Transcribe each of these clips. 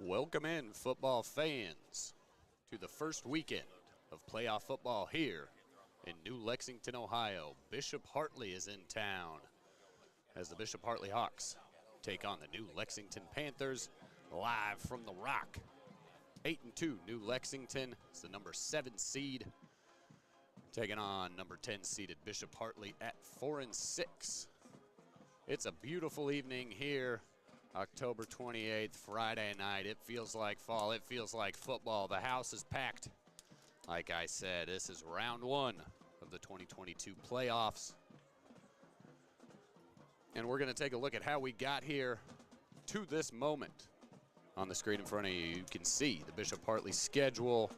Welcome in, football fans, to the first weekend of playoff football here in New Lexington, Ohio. Bishop Hartley is in town as the Bishop Hartley Hawks take on the New Lexington Panthers live from the Rock. 8-2 New Lexington is the number 7 seed, taking on number 10 seeded Bishop Hartley at 4-6. It's a beautiful evening here. October 28th, Friday night. It feels like fall. It feels like football. The house is packed. Like I said, this is round 1 of the 2022 playoffs. And we're going to take a look at how we got here to this moment. On the screen in front of you, you can see the Bishop Hartley schedule.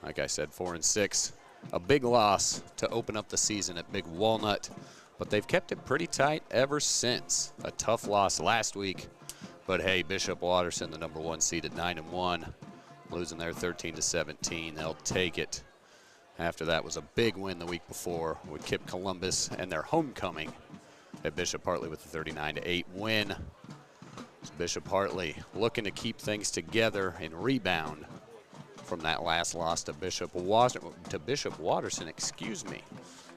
Like I said, 4-6. A big loss to open up the season at Big Walnut. But they've kept it pretty tight ever since. A tough loss last week. But hey, Bishop Watterson, the number 1 seed at 9-1, losing there 13-17. They'll take it. After that was a big win the week before with Kip Columbus and their homecoming at Bishop Hartley with a 39-8 win. So Bishop Hartley looking to keep things together and rebound from that last loss to Bishop Watterson, excuse me.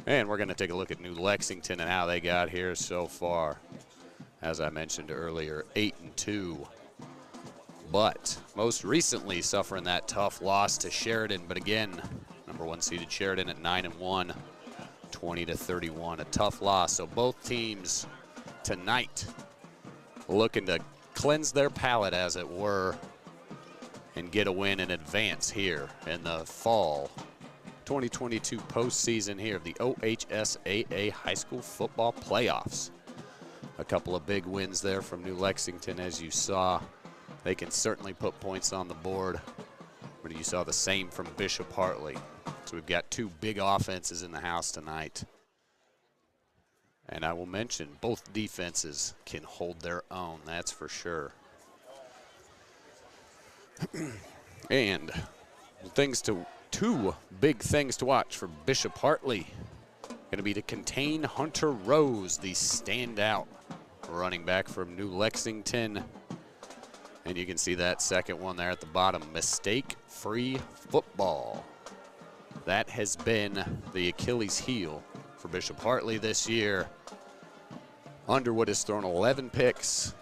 And we're going to take a look at New Lexington and how they got here so far. As I mentioned earlier, 8-2. But most recently suffering that tough loss to Sheridan. But again, number 1 seeded Sheridan at 9-1, 20-31. A tough loss. So both teams tonight looking to cleanse their palate, as it were, and get a win in advance here in the fall 2022 postseason here of the OHSAA High School Football Playoffs. A couple of big wins there from New Lexington, as you saw. They can certainly put points on the board, but you saw the same from Bishop Hartley. So we've got 2 big offenses in the house tonight. And I will mention both defenses can hold their own, that's for sure. And two big things to watch for Bishop Hartley. Going to be to contain Hunter Rose, the standout running back from New Lexington. And you can see that second one there at the bottom, mistake-free football. That has been the Achilles heel for Bishop Hartley this year. Underwood has thrown 11 picks.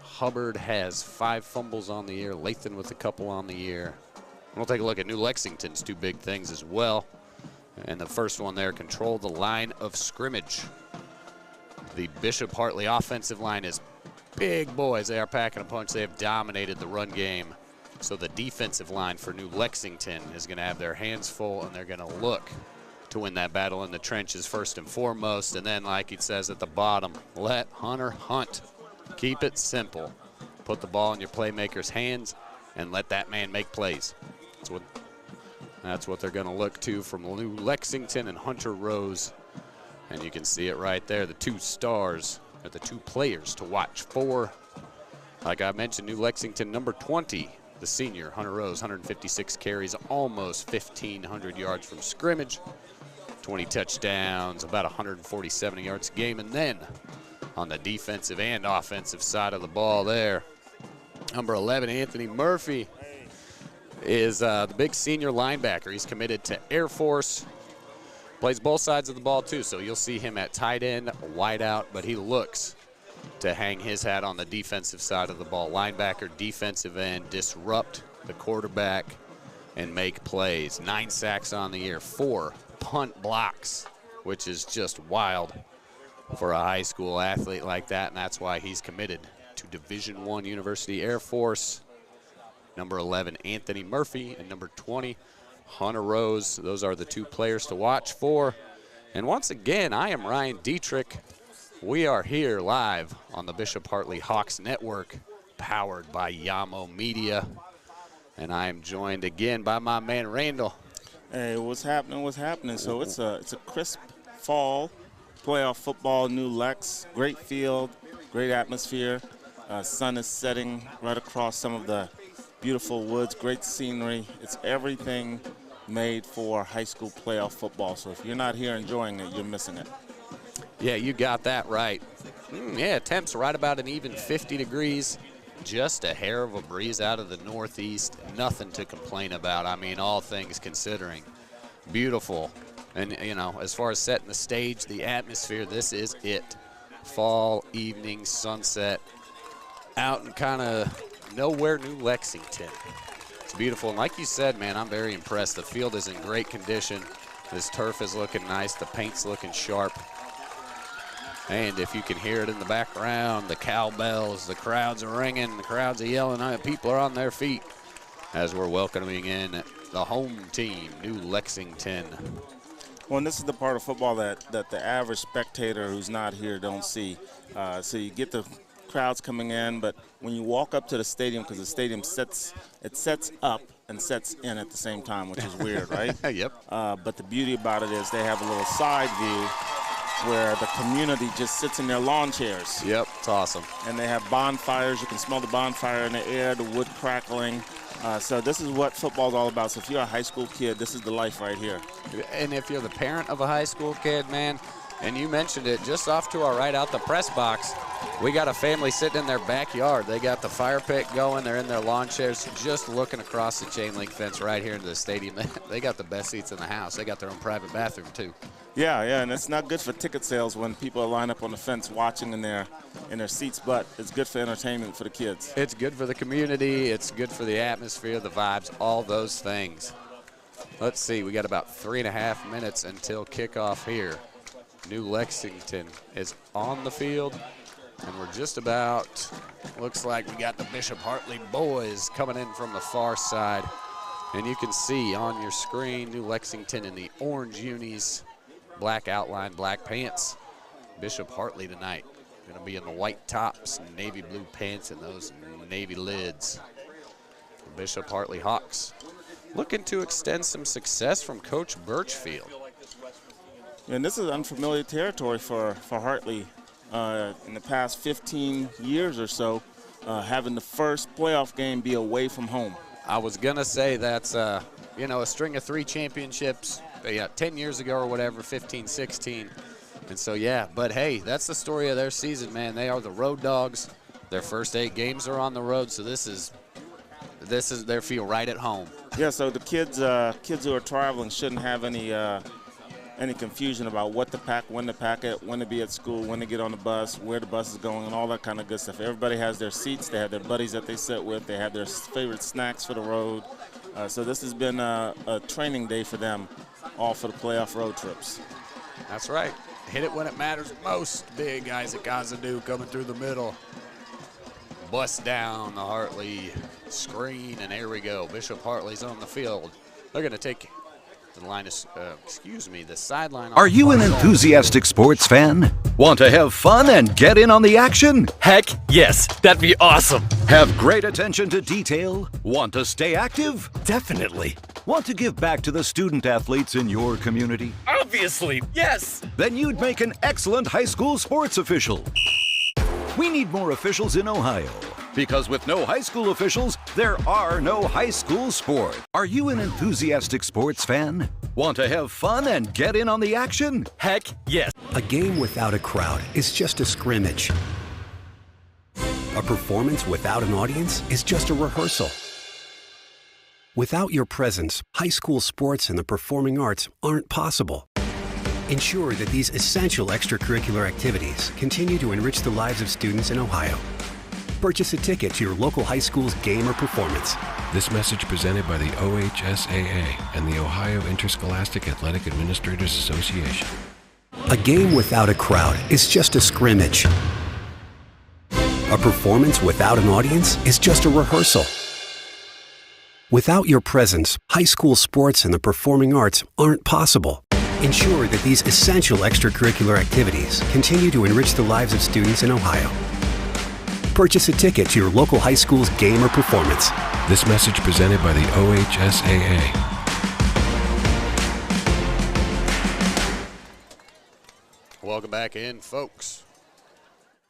Hubbard has 5 fumbles on the year. Lathan with a couple on the year. We'll take a look at New Lexington's 2 big things as well. And the first one there, control the line of scrimmage. The Bishop Hartley offensive line is big boys. They are packing a punch. They have dominated the run game. So the defensive line for New Lexington is going to have their hands full, and they're going to look to win that battle in the trenches first and foremost. And then, like it says at the bottom, let Hunter hunt. Keep it simple. Put the ball in your playmaker's hands and let that man make plays. That's what they're going to look to from New Lexington and Hunter Rose. And you can see it right there, the 2 stars are the 2 players to watch for. Like I mentioned, New Lexington, number 20, the senior, Hunter Rose, 156 carries, almost 1,500 yards from scrimmage, 20 touchdowns, about 147 yards a game. And then on the defensive and offensive side of the ball there, number 11, Anthony Murphy, is the big senior linebacker. He's committed to Air Force. Plays both sides of the ball too, so you'll see him at tight end, wide out, but he looks to hang his hat on the defensive side of the ball. Linebacker, defensive end, disrupt the quarterback and make plays. 9 sacks on the year, 4 punt blocks, which is just wild for a high school athlete like that, and that's why he's committed to Division I University Air Force. Number 11, Anthony Murphy, and number 20, Hunter Rose. Those are the 2 players to watch for. And once again, I am Ryan Dietrich. We are here live on the Bishop Hartley Hawks Network, powered by Yamo Media. And I am joined again by my man, Randall. Hey, what's happening? What's happening? So it's a crisp fall, playoff football, New Lex, great field, great atmosphere. Sun is setting right across some of the beautiful woods, great scenery. It's everything made for high school playoff football. So if you're not here enjoying it, you're missing it. Yeah, you got that right. Yeah, temps right about an even 50 degrees. just a hair of a breeze out of the northeast. Nothing to complain about. I mean, all things considering. Beautiful. And, you know, as far as setting the stage, the atmosphere, this is it. Fall, evening, sunset, out in kind of nowhere New Lexington. It's beautiful. And like you said, man, I'm very impressed. The field is in great condition. This turf is looking nice. The paint's looking sharp. And if you can hear it in the background, the cowbells, the crowds are ringing, the crowds are yelling, people are on their feet as we're welcoming in the home team, New Lexington. Well, and this is the part of football that the average spectator who's not here don't see. So you get the crowds coming in, but when you walk up to the stadium, because the stadium sets up and sets in at the same time, which is weird, right? Yep. But the beauty about it is they have a little side view where the community just sits in their lawn chairs. Yep, it's awesome. And they have bonfires. You can smell the bonfire in the air, the wood crackling. So this is what football's all about. So if you're a high school kid, this is the life right here. And if you're the parent of a high school kid, man, and you mentioned it, just off to our right out the press box, we got a family sitting in their backyard. They got the fire pit going. They're in their lawn chairs just looking across the chain link fence right here into the stadium. They got the best seats in the house. They got their own private bathroom, too. Yeah, and it's not good for ticket sales when people are lined up on the fence watching in their seats, but it's good for entertainment for the kids. It's good for the community. It's good for the atmosphere, the vibes, all those things. Let's see. We got about 3.5 minutes until kickoff here. New Lexington is on the field, and we're just about, looks like we got the Bishop Hartley boys coming in from the far side. And you can see on your screen New Lexington in the orange unis, black outline, black pants. Bishop Hartley tonight going to be in the white tops, navy blue pants, and those navy lids. Bishop Hartley Hawks looking to extend some success from Coach Birchfield. And this is unfamiliar territory for Hartley. In the past 15 years or so, having the first playoff game be away from home. I was going to say that's, a string of 3 championships, 10 years ago or whatever, 15, 16. And so, yeah, but hey, that's the story of their season, man. They are the road dogs. Their first 8 games are on the road, so this is their feel right at home. Yeah, so the kids who are traveling shouldn't have any confusion about what to pack, when to pack it, when to be at school, when to get on the bus, where the bus is going, and all that kind of good stuff. Everybody has their seats. They have their buddies that they sit with. They have their favorite snacks for the road. So this has been a training day for them, all for the playoff road trips. That's right. Hit it when it matters most. Big Isaac Azadu coming through the middle. Bust down the Hartley screen, and there we go. Bishop Hartley's on the field. They're going to take the line is, the sideline. Are you an enthusiastic sports fan? Want to have fun and get in on the action? Heck, yes. That'd be awesome. Have great attention to detail? Want to stay active? Definitely. Want to give back to the student athletes in your community? Obviously, yes. Then you'd make an excellent high school sports official. We need more officials in Ohio. Because with no high school officials, there are no high school sports. Are you an enthusiastic sports fan? Want to have fun and get in on the action? Heck, yes. A game without a crowd is just a scrimmage. A performance without an audience is just a rehearsal. Without your presence, high school sports and the performing arts aren't possible. Ensure that these essential extracurricular activities continue to enrich the lives of students in Ohio. Purchase a ticket to your local high school's game or performance. This message presented by the OHSAA and the Ohio Interscholastic Athletic Administrators Association. A game without a crowd is just a scrimmage. A performance without an audience is just a rehearsal. Without your presence, high school sports and the performing arts aren't possible. Ensure that these essential extracurricular activities continue to enrich the lives of students in Ohio. Purchase a ticket to your local high school's game or performance. This message presented by the OHSAA. Welcome back in, folks.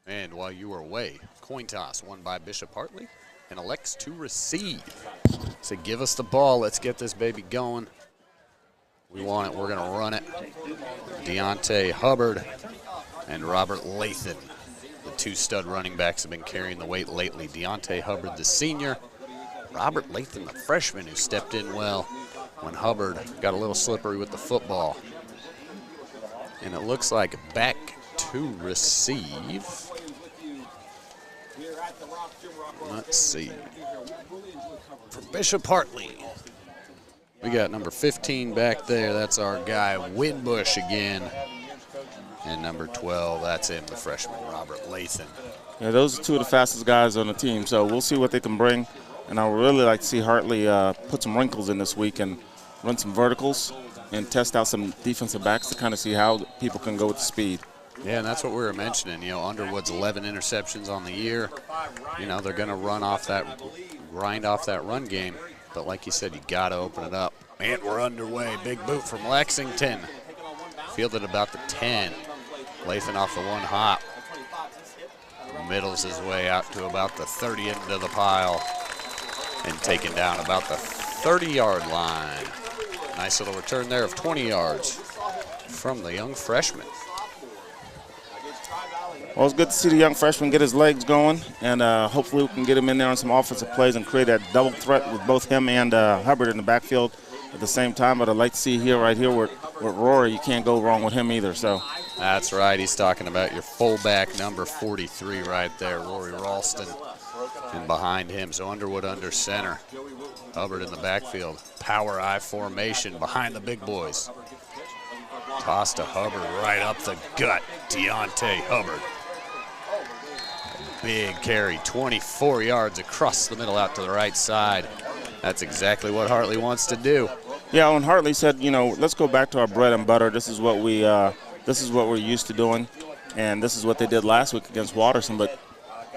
And while you were away, coin toss won by Bishop Hartley and elects to receive. So give us the ball. Let's get this baby going. We want it. We're going to run it. Deontay Hubbard and Robert Lathan, the two stud running backs have been carrying the weight lately. Deontay Hubbard, the senior. Robert Latham, the freshman, who stepped in well when Hubbard got a little slippery with the football. And it looks like back to receive. Let's see. For Bishop Hartley, we got number 15 back there. That's our guy, Winbush again. And number 12, that's him, the freshman, Robert Latham. Yeah, those are two of the fastest guys on the team, so we'll see what they can bring. And I would really like to see Hartley put some wrinkles in this week and run some verticals and test out some defensive backs to kind of see how people can go with the speed. Yeah, and that's what we were mentioning. You know, Underwood's 11 interceptions on the year. You know, they're going to grind off that run game. But like you said, you got to open it up. And we're underway. Big boot from Lexington. Fielded about the 10. Latham off the one hop. Middles his way out to about the 30 end of the pile. And taken down about the 30-yard line. Nice little return there of 20 yards from the young freshman. Well, it's good to see the young freshman get his legs going, and hopefully we can get him in there on some offensive plays and create that double threat with both him and Hubbard in the backfield at the same time. But I'd like to see right here with Rory, you can't go wrong with him either. So that's right. He's talking about your fullback, number 43 right there, Rory Ralston. And behind him, so Underwood under center. Hubbard in the backfield. Power I formation behind the big boys. Toss to Hubbard right up the gut. Deontay Hubbard. Big carry, 24 yards across the middle out to the right side. That's exactly what Hartley wants to do. Yeah, when Hartley said, you know, let's go back to our bread and butter. This is what we're used to doing, and this is what they did last week against Watterson. But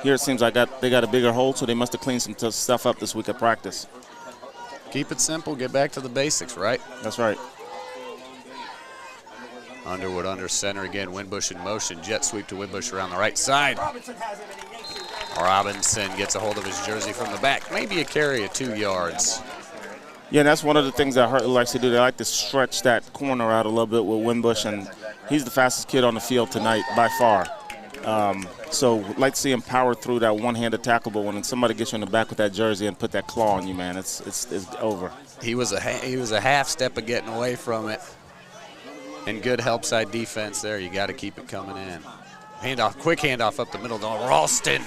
here it seems like they got a bigger hole, so they must have cleaned some stuff up this week at practice. Keep it simple, get back to the basics, right? That's right. Underwood under center again, Winbush in motion, jet sweep to Winbush around the right side. Robinson gets a hold of his jersey from the back, maybe a carry of 2 yards. Yeah, and that's one of the things that Hartley likes to do. They like to stretch that corner out a little bit with Winbush, and he's the fastest kid on the field tonight by far. So like to see him power through that one-handed tackle, but when somebody gets you in the back with that jersey and put that claw on you, man, it's over. He was a half step of getting away from it. And good help side defense there. You got to keep it coming in. Handoff, quick handoff up the middle to Ralston.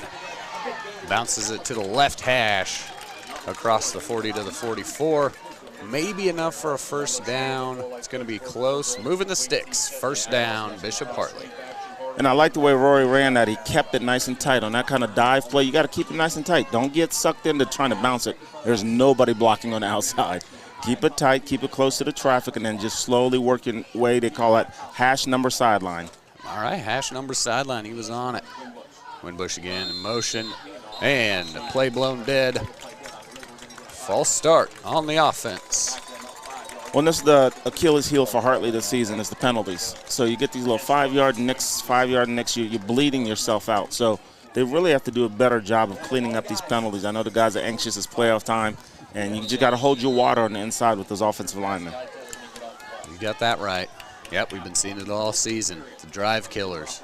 Bounces it to the left hash across the 40 to the 44. Maybe enough for a first down. It's going to be close. Moving the sticks. First down, Bishop Hartley. And I like the way Rory ran that. He kept it nice and tight on that kind of dive play. You got to keep it nice and tight. Don't get sucked into trying to bounce it. There's nobody blocking on the outside. Keep it tight, keep it close to the traffic, and then just slowly work your way. They call it hash number sideline. All right, hash number sideline. He was on it. Winbush again in motion, and play blown dead. False start on the offense. Well, this is the Achilles heel for Hartley this season is the penalties. So you get these little 5-yard nicks, you're bleeding yourself out. So they really have to do a better job of cleaning up these penalties. I know the guys are anxious. It's playoff time. And you just got to hold your water on the inside with those offensive linemen. You got that right. Yep, we've been seeing it all season. The drive killers.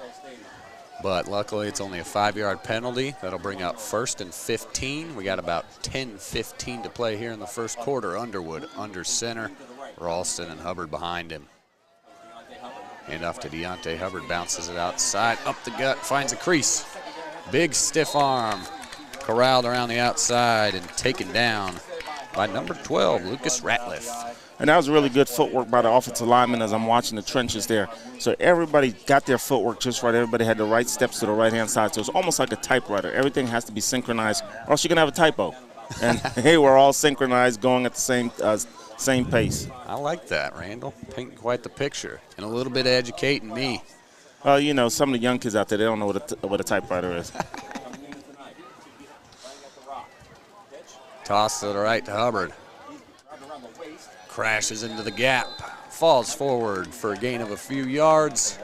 But luckily it's only a 5-yard penalty. That'll bring up 1st and 15. We got about 10-15 to play here in the first quarter. Underwood under center. Ralston and Hubbard behind him. Hand off to Deontay Hubbard. Bounces it outside. Up the gut. Finds a crease. Big stiff arm. Corralled around the outside and taken down by number 12, Lucas Ratliff. And that was really good footwork by the offensive lineman as I'm watching the trenches there. So everybody got their footwork just right. Everybody had the right steps to the right-hand side. So it's almost like a typewriter. Everything has to be synchronized or else you're going to have a typo. And, hey, we're all synchronized going at the same pace. I like that, Randall. Painting quite the picture. And a little bit of educating me. You know, some of the young kids out there, they don't know what a typewriter is. Toss to the right to Hubbard. Crashes into the gap. Falls forward for a gain of a few yards.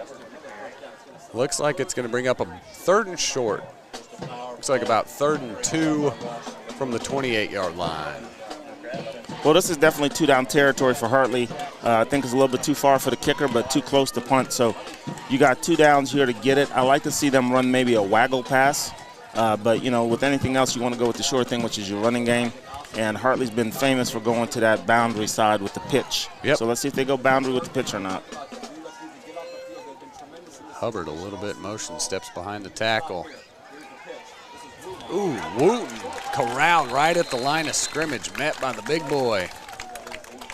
Looks like it's going to bring up a 3rd and short. Looks like about 3rd and 2 from the 28-yard line. Well, this is definitely 2-down territory for Hartley. I think it's a little bit too far for the kicker, but too close to punt. So You got 2 downs here to get it. I like to see them run maybe a waggle pass. But, you know, with anything else, you want to go with the sure thing, which is your running game. And Hartley's been famous for going to that boundary side with the pitch. Yep. So let's see if they go boundary with the pitch or not. Hubbard a little bit motion, steps behind the tackle. Ooh, Wooten corralled right at the line of scrimmage, met by the big boy.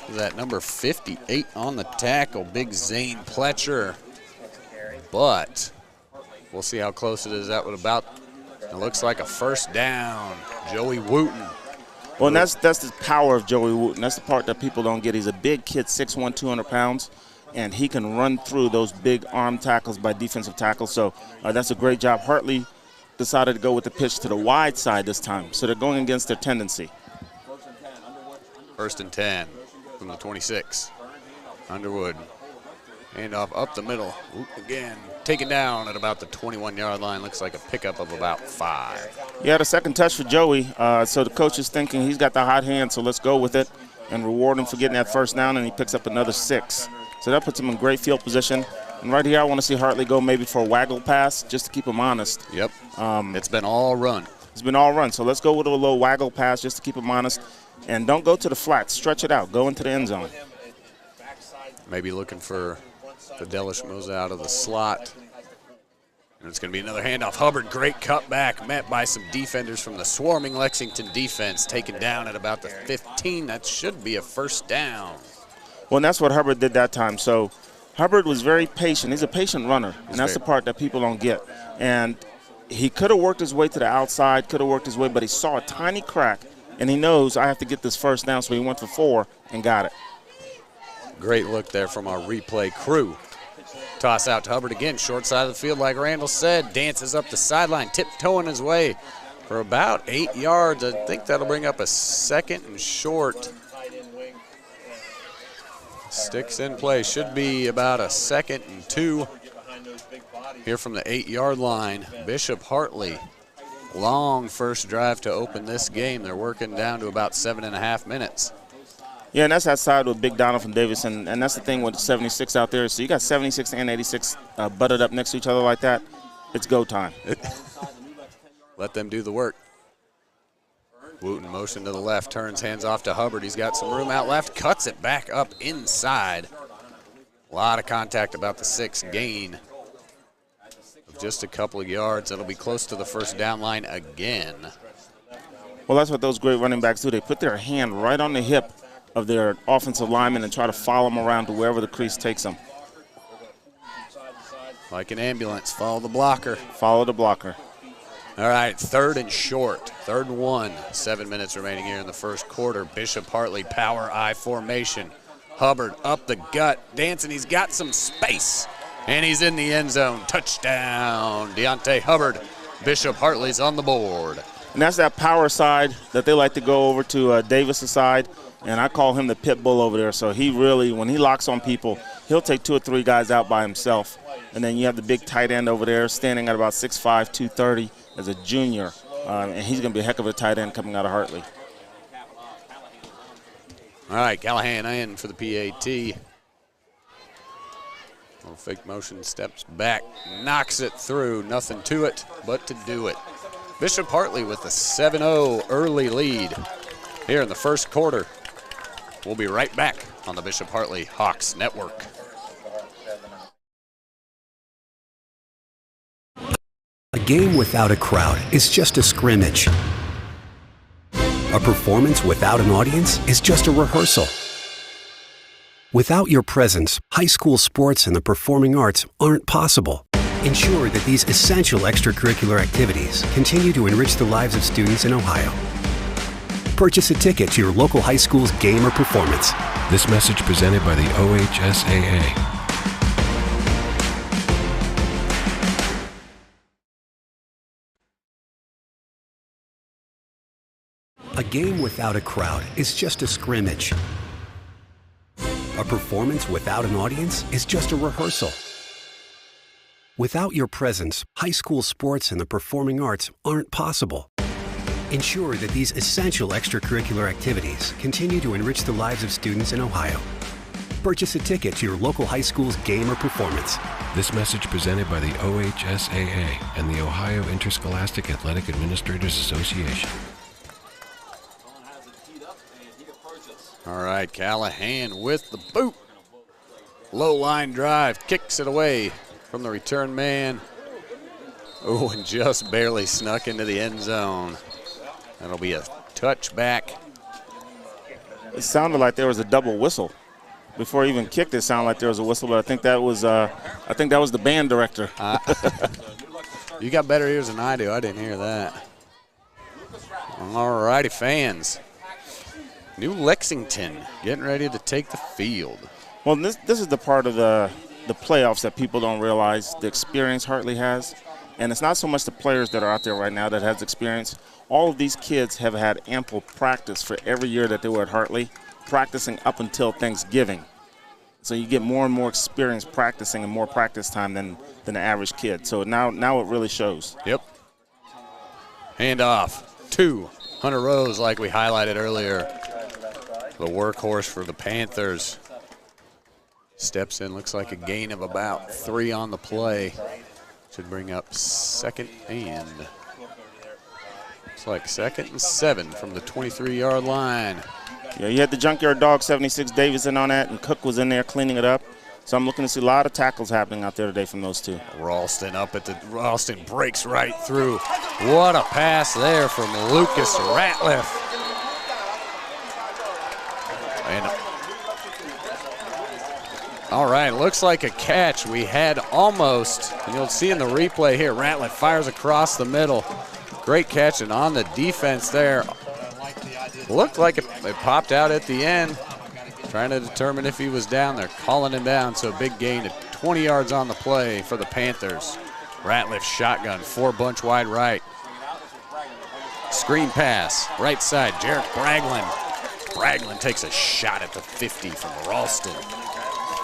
That number 58 on the tackle, big Zane Pletcher. But we'll see how close it is. That would about, it looks like a first down. Joey Wooten. Well, and that's the power of Joey Wooten. That's the part that people don't get. He's a big kid, 6'1", 200 pounds, and he can run through those big arm tackles by defensive tackles. So that's a great job. Hartley decided to go with the pitch to the wide side this time, so they're going against their tendency. 1st and 10 from the 26. Underwood. Handoff up the middle. Oop, again, taken down at about the 21-yard line. Looks like a pickup of about 5. Yeah, the second touch for Joey. So the coach is thinking he's got the hot hand, so let's go with it and reward him for getting that first down, and he picks up another 6. So that puts him in great field position. And right here, I want to see Hartley go maybe for a waggle pass just to keep him honest. Yep. It's been all run. It's been all run. So let's go with a little waggle pass just to keep him honest. And don't go to the flat. Stretch it out. Go into the end zone. Maybe looking for Fidelish moves out of the slot. And it's going to be another handoff. Hubbard, great cutback, met by some defenders from the swarming Lexington defense, taken down at about the 15. That should be a first down. Well, and that's what Hubbard did that time. So Hubbard was very patient. He's a patient runner, and that's the part that people don't get. And he could have worked his way to the outside, could have worked his way, but he saw a tiny crack, and he knows I have to get this first down, so he went for 4 and got it. Great look there from our replay crew. Toss out to Hubbard again, short side of the field like Randall said. Dances up the sideline, tiptoeing his way for about 8 yards. I think that'll bring up a 2nd and short. Sticks in play, should be about a 2nd and 2. Here from the 8-yard line, Bishop Hartley. Long first drive to open this game. They're working down to about 7.5 minutes. Yeah, and that's that side with Big Donald from Davis, and that's the thing with 76 out there. So you got 76 and 86 butted up next to each other like that. It's go time. Let them do the work. Wooten motion to the left, turns hands off to Hubbard. He's got some room out left, cuts it back up inside. A lot of contact, about the 6 gain of just a couple of yards. It'll be close to the first down line again. Well, that's what those great running backs do. They put their hand right on the hip of their offensive lineman and try to follow them around to wherever the crease takes them. Like an ambulance, follow the blocker. Follow the blocker. All right, 3rd and short, 3rd and 1. 7 minutes remaining here in the first quarter. Bishop Hartley, power I formation. Hubbard up the gut, dancing. He's got some space, and he's in the end zone. Touchdown, Deontay Hubbard. Bishop Hartley's on the board. And that's that power side that they like to go over to Davis' side, and I call him the pit bull over there. So he really, when he locks on people, he'll take 2 or 3 guys out by himself. And then you have the big tight end over there standing at about 6'5", 230 as a junior, and he's going to be a heck of a tight end coming out of Hartley. All right, Callahan in for the PAT. Little fake motion, steps back, knocks it through. Nothing to it but to do it. Bishop Hartley with a 7-0 early lead here in the first quarter. We'll be right back on the Bishop Hartley Hawks Network. A game without a crowd is just a scrimmage. A performance without an audience is just a rehearsal. Without your presence, high school sports and the performing arts aren't possible. Ensure that these essential extracurricular activities continue to enrich the lives of students in Ohio. Purchase a ticket to your local high school's game or performance. This message presented by the OHSAA. A game without a crowd is just a scrimmage. A performance without an audience is just a rehearsal. Without your presence, high school sports and the performing arts aren't possible. Ensure that these essential extracurricular activities continue to enrich the lives of students in Ohio. purchase a ticket to your local high school's game or performance. This message presented by the OHSAA and the Ohio Interscholastic Athletic Administrators Association. All right, Callahan with the boot. Low line drive, kicks it away from the return man. Oh, and just barely snuck into the end zone. That'll be a touchback. It sounded like there was a double whistle. Before he even kicked it sounded like there was a whistle, but I think that was the band director. You got better ears than I do. I didn't hear that. All righty, fans. New Lexington getting ready to take the field. Well, this is the part of the playoffs that people don't realize, the experience Hartley has. And it's not so much the players that are out there right now that has experience. All of these kids have had ample practice for every year that they were at Hartley, practicing up until Thanksgiving. So you get more and more experience practicing and more practice time than the average kid. So now it really shows. Yep. Hand off to Hunter Rose, like we highlighted earlier. The workhorse for the Panthers. Steps in, looks like a gain of about 3 on the play. Should bring up second and, looks like 2nd and 7 from the 23-yard line. Yeah, you had the junkyard dog, 76 Davidson on that, and Cook was in there cleaning it up. So I'm looking to see a lot of tackles happening out there today from those two. Ralston breaks right through. What a pass there from Lucas Ratliff. And all right, looks like a catch. We had almost, and you'll see in the replay here, Ratliff fires across the middle. Great catch, and on the defense there, looked like it popped out at the end. Trying to determine if he was down there, calling him down, so a big gain of 20 yards on the play for the Panthers. Ratliff shotgun, 4 bunch wide right. Screen pass, right side, Jarek Braglin. Braglin takes a shot at the 50 from Ralston.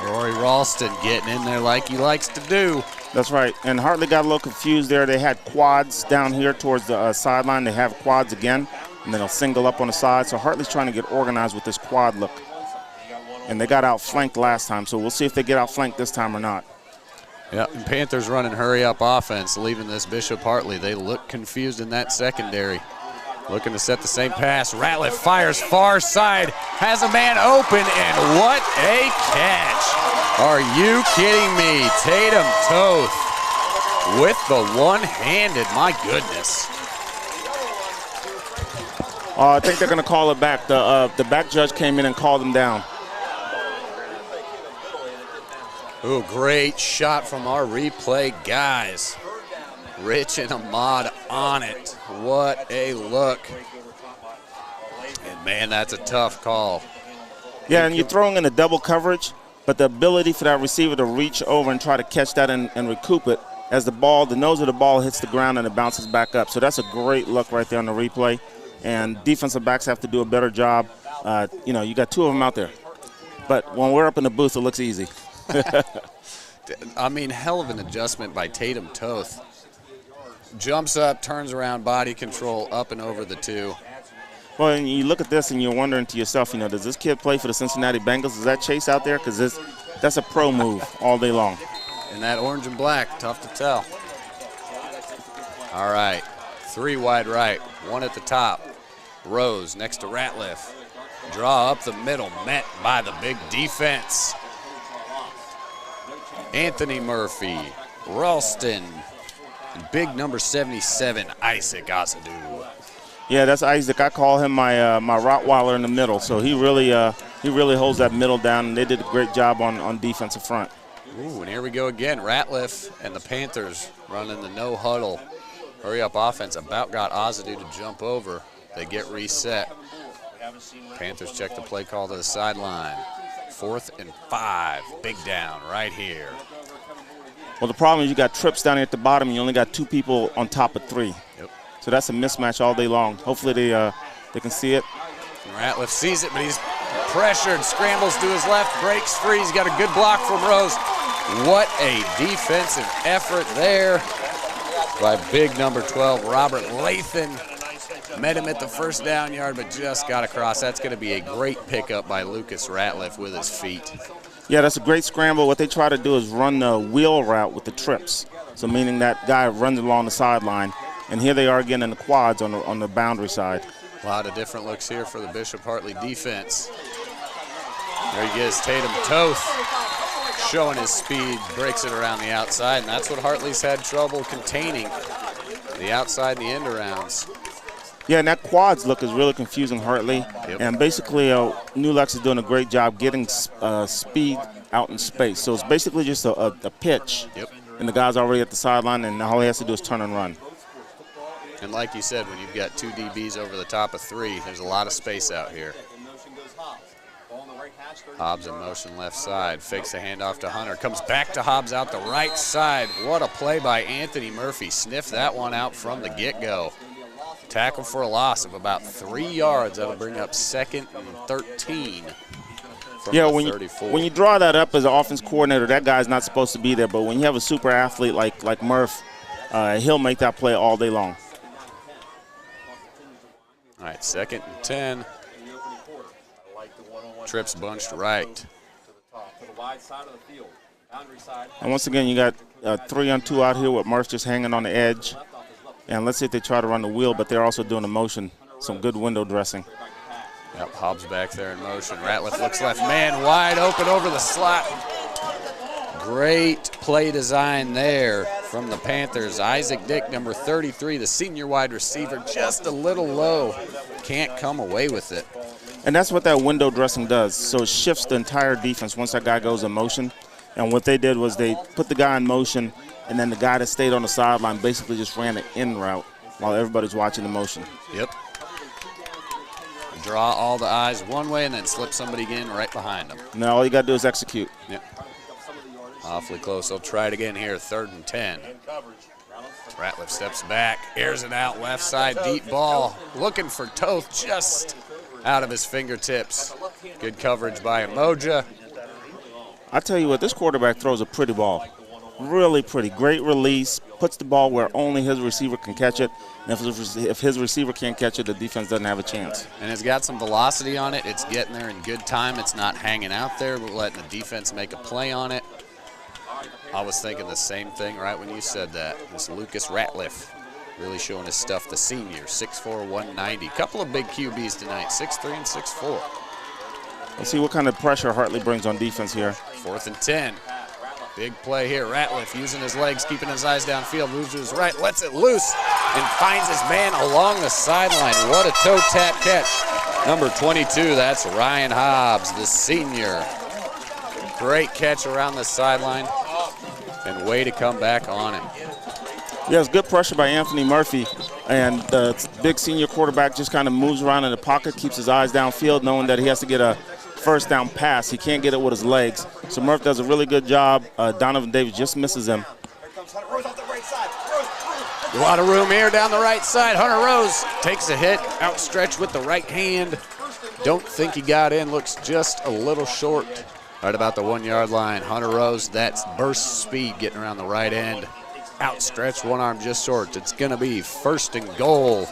Rory Ralston getting in there like he likes to do. That's right, and Hartley got a little confused there. They had quads down here towards the sideline. They have quads again, and then they'll single up on the side. So Hartley's trying to get organized with this quad look. And they got outflanked last time, so we'll see if they get outflanked this time or not. Yeah, and Panthers running hurry-up offense, leaving this Bishop Hartley. They look confused in that secondary. Looking to set the same pass. Ratliff fires far side, has a man open, and what a catch. Are you kidding me? Tatum Toth with the one-handed, my goodness. I think they're going to call it back. The back judge came in and called him down. Ooh, great shot from our replay guys. Rich and Ahmad on it. What a look. And, man, that's a tough call. Yeah, and you're throwing in a double coverage, but the ability for that receiver to reach over and try to catch that and recoup it as the nose of the ball hits the ground and it bounces back up. So that's a great look right there on the replay. And defensive backs have to do a better job. You got 2 of them out there. But when we're up in the booth, it looks easy. I mean, hell of an adjustment by Tatum Toth. Jumps up, turns around, body control, up and over the 2. Well, and you look at this and you're wondering to yourself, does this kid play for the Cincinnati Bengals? Is that Chase out there? Because that's a pro move all day long. And that orange and black, tough to tell. All right, 3 wide right, 1 at the top. Rose next to Ratliff. Draw up the middle, met by the big defense. Anthony Murphy, Ralston, and big number 77, Isaac Asadu. Yeah, that's Isaac. I call him my Rottweiler in the middle. So he really holds that middle down, and they did a great job on defensive front. Ooh, and here we go again. Ratliff and the Panthers running the no huddle. Hurry up offense. About got Asadu to jump over. They get reset. Panthers check the play call to the sideline. 4th and 5. Big down right here. Well, the problem is you got trips down here at the bottom, and you only got 2 people on top of 3. Yep. So that's a mismatch all day long. Hopefully they can see it. Ratliff sees it, but he's pressured, scrambles to his left, breaks free. He's got a good block from Rose. What a defensive effort there by big number 12, Robert Lathan. Met him at the first down yard, but just got across. That's going to be a great pickup by Lucas Ratliff with his feet. Yeah, that's a great scramble. What they try to do is run the wheel route with the trips. So meaning that guy runs along the sideline. And here they are again in the quads on the boundary side. A lot of different looks here for the Bishop Hartley defense. There he is, Tatum Toth, showing his speed, breaks it around the outside, and that's what Hartley's had trouble containing, the outside and the end arounds. Yeah, and that quads look is really confusing Hartley. Yep. And basically, New Lex is doing a great job getting speed out in space. So it's basically just a pitch. Yep. And the guy's already at the sideline, and all he has to do is turn and run. And like you said, when you've got two DBs over the top of three, there's a lot of space out here. Hobbs in motion left side, fakes the handoff to Hunter, comes back to Hobbs out the right side. What a play by Anthony Murphy. Sniffed that one out from the get-go. Tackle for a loss of about 3 yards. That'll bring up 2nd and 13 from Yeah, the 34. when you draw that up as an offense coordinator, that guy's not supposed to be there. But when you have a super athlete like Murph, he'll make that play all day long. All right, 2nd and 10. Trips bunched right. And once again, you got 3-on-2 out here with Murph just hanging on the edge. And let's see if they try to run the wheel, but they're also doing the motion. Some good window dressing. Yep, Hobbs back there in motion. Ratliff looks left, man wide open over the slot. Great play design there from the Panthers. Isaac Dick, number 33, the senior wide receiver, just a little low. Can't come away with it. And that's what that window dressing does. So it shifts the entire defense once that guy goes in motion. And what they did was they put the guy in motion, and then the guy that stayed on the sideline basically just ran the in route while everybody's watching the motion. Yep. Draw all the eyes one way and then slip somebody in right behind them. Now all you got to do is execute. Yep. Awfully close. They'll try it again here, 3rd and 10. Ratliff steps back, airs it out left side, deep ball. Looking for Toth, just out of his fingertips. Good coverage by Emoja. I tell you what, this quarterback throws a pretty ball. Really pretty. Great release. Puts the ball where only his receiver can catch it. And if his receiver can't catch it, the defense doesn't have a chance. And it's got some velocity on it. It's getting there in good time. It's not hanging out there. We're letting the defense make a play on it. I was thinking the same thing right when you said that. This Lucas Ratliff really showing his stuff, the senior, 6'4", 190. Couple of big QBs tonight, 6'3" and 6'4". Let's see what kind of pressure Hartley brings on defense here. 4th and 10. Big play here. Ratliff using his legs, keeping his eyes downfield, moves to his right, lets it loose, and finds his man along the sideline. What a toe tap catch. Number 22, that's Ryan Hobbs, the senior. Great catch around the sideline, and way to come back on him. Yeah, it's good pressure by Anthony Murphy, and the big senior quarterback just kind of moves around in the pocket, keeps his eyes downfield, knowing that he has to get a first down pass. He can't get it with his legs. So Murph does a really good job. Donovan Davis just misses him. A lot of room here down the right side. Hunter Rose takes a hit, outstretched with the right hand. Don't think he got in, looks just a little short. Right about the 1 yard line. Hunter Rose, that's burst speed getting around the right end. Outstretched, one arm just short. It's gonna be 1st and goal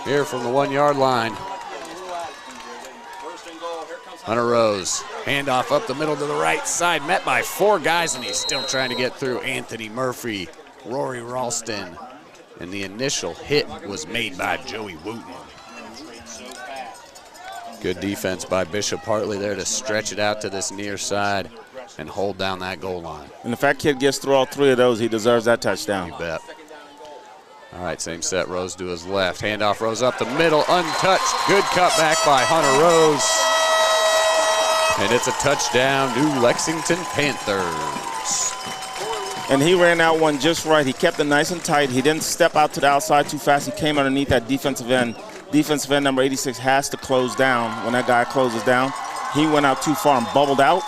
here from the 1 yard line. Hunter Rose, handoff up the middle to the right side, met by 4 guys, and he's still trying to get through Anthony Murphy, Rory Ralston, and the initial hit was made by Joey Wooten. Good defense by Bishop Hartley there to stretch it out to this near side and hold down that goal line. And if that kid gets through all 3 of those, he deserves that touchdown. You bet. All right, same set, Rose to his left. Handoff, Rose up the middle, untouched. Good cut back by Hunter Rose. And it's a touchdown, New Lexington Panthers. And he ran out one just right. He kept it nice and tight. He didn't step out to the outside too fast. He came underneath that defensive end. Defensive end number 86 has to close down when that guy closes down. He went out too far and bubbled out.